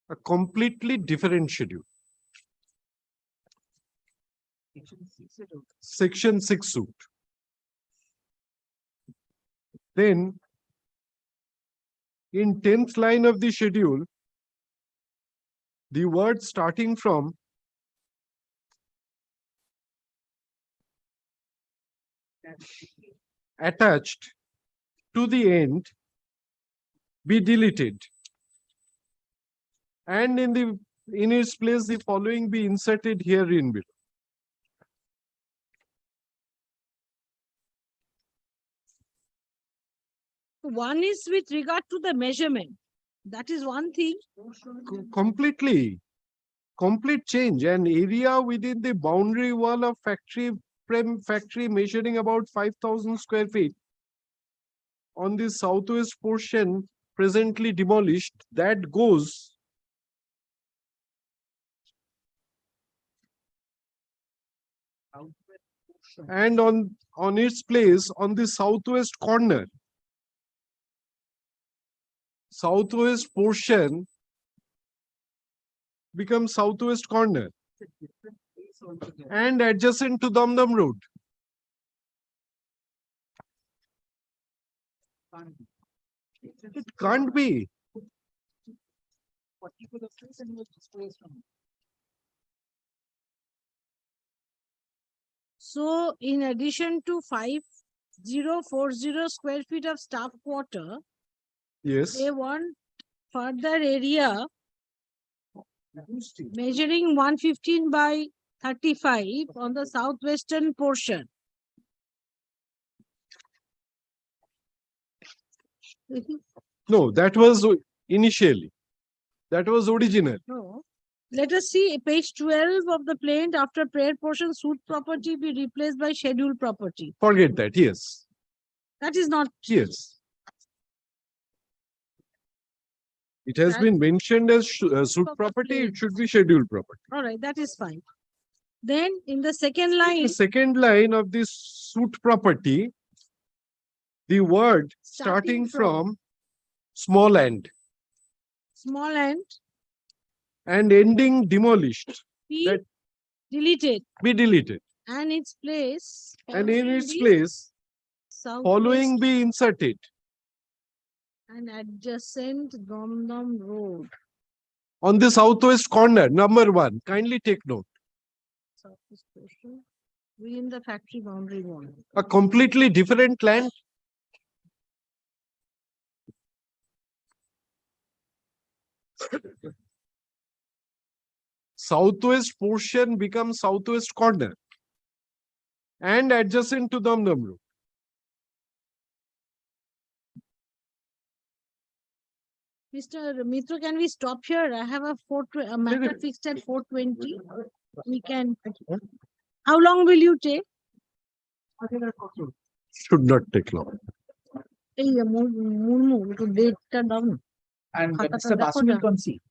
A completely different schedule. Section 6 suit. Then in 10th line of the schedule, the word starting from attached to the end be deleted. And in its place, the following be inserted herein below. One is with regard to the measurement. That is one thing. Complete change. An area within the boundary wall of factory measuring about 5,000 square feet on the southwest portion presently demolished, that goes and on its place on the southwest corner. Southwest portion becomes southwest corner and adjacent to Damdam Road. It can't be. So in addition to 5040 square feet of staff quarter, yes, they want further area measuring 115 by 35 on the southwestern portion. No, that was initially. That was original. No. Let us see page 12 of the plaint. After prayer portion, suit property be replaced by scheduled property. Forget that, yes. That is not. Yes. It has been mentioned as suit property, it should be scheduled property. All right, that is fine. Then in the second line. The second line of this suit property, the word starting from small end. Small end. And ending demolished. Be deleted. Be deleted. And its place. And in its place, following be inserted. And adjacent Domdom Road. on the southwest corner, number 1. Kindly take note. Southeast portion within the factory boundary wall. A completely different land. Southwest portion becomes southwest corner and adjacent to Dum Dum Road. Mr. Mitra, can we stop here? I have a matter fixed at 4:20. We can. How long will you take? Should not take long. এই মুরমু একটু ডেটটা দাও না। And খাতাটা Mr. দেখো Basu না। will concede.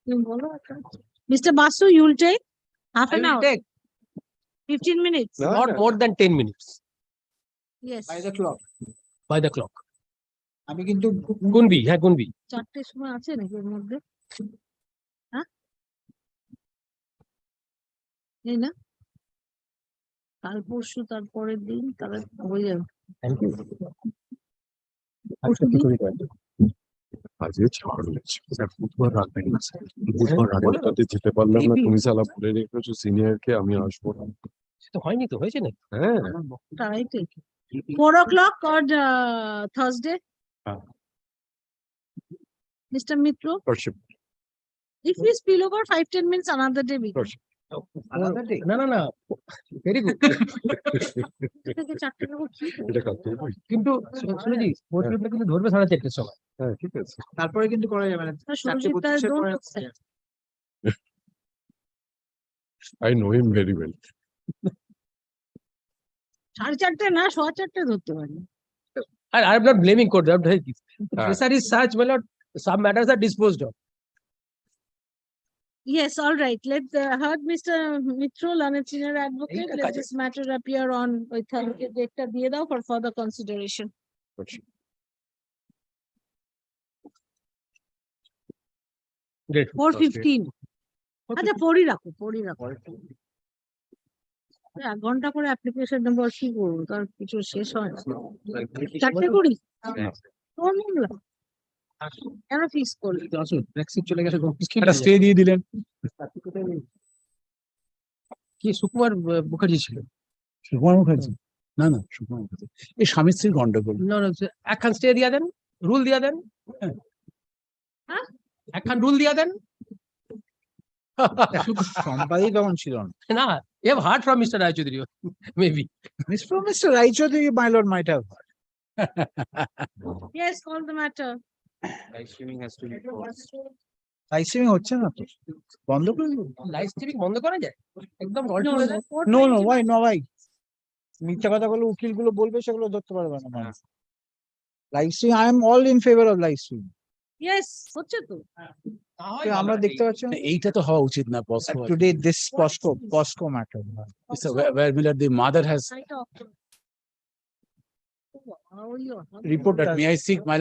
তুমি বলো একটা। Mr. Basu, you will take half an hour. Take 15 minutes. not more than 10 minutes Yes. By the clock. by the clock. আমি কিন্তু গুনবি, হ্যাঁ গুনবি। 4টের সময় আছে নাকি এর মধ্যে? হ্যাঁ? এই না? কাল পরশু তারপরের দিন তাহলে হয়ে যাবে। Thank you. পরশু দিন? আজকে ছাড় হয়েছে বুধবার রাতে রাতে যেতে পারলাম না, তুমি সালা বলে রেখেছো সিনিয়রকে আমি আসবো না। তো হয়নি তো, হয়েছে না? হ্যাঁ 4 o'clock on Thursday. Mr. Mitro, Worship. if we spill over 5-10 minutes, another day we can. another day. না না না, ভেরি গুড। থেকে 4টে দেবো কি করবো? এটা কাটতে হবে। কিন্তু শুনেছি হোটেলটা কিন্তু ধরবে 4:30 সময়। হ্যাঁ ঠিক আছে। তারপরে কিন্তু করা যাবে না। Surojit, don't say. I know him very well. 4:30 না 4:15 ধরতে পারি। And I am not blaming court. The pressure is such, my lord, some matters are disposed of. Yes, all right. Let heard Mr. Mitro, learned senior advocate. Let this matter appear on data দিয়ে দাও for further consideration. 4:15. আচ্ছা পড়ি রাখো। 1 ঘন্টা করে application নেবো, কি করবো? তার কিছু শেষ হয় না। 4টে করি? কোন মামলা? কেন ফিক্স করলি? চলে গেছে, একটা স্টে দিয়ে দিলেন। কি সুকুমার মুখার্জি ছিল? সুকুমার মুখার্জি? না না, সুকুমার মুখার্জি এই স্বামী স্ত্রীর গন্ডগোল। না না, একখান স্টে দিয়া দেন, রুল দিয়া দেন। হ্যাঁ? একখান রুল দিয়া দেন। সম্পাদক তখন ছিল না। না, you have heard from Mr. Rai Chaudhary, maybe. Mr. Rai Chaudhary, my lord, might have. Yes, call the matter. Live streaming হচ্ছে না তো, বন্ধ করে দিন। লাইভ স্ট্রিমিং বন্ধ করা যায় একদম? নো নো, ওয়াই নো ভাই? মিথ্যা কথা বলে উকিল গুলো বলবে, সেগুলো ধরতে পারবে না মানুষ। Live stream, I am all in favour of live stream. Yes, হচ্ছে তো। আমরা দেখতে পাচ্ছি এইটা তো হওয়া উচিত না। Today this POCSO matter, where Miller, the mother has How are you? reported. May I seek my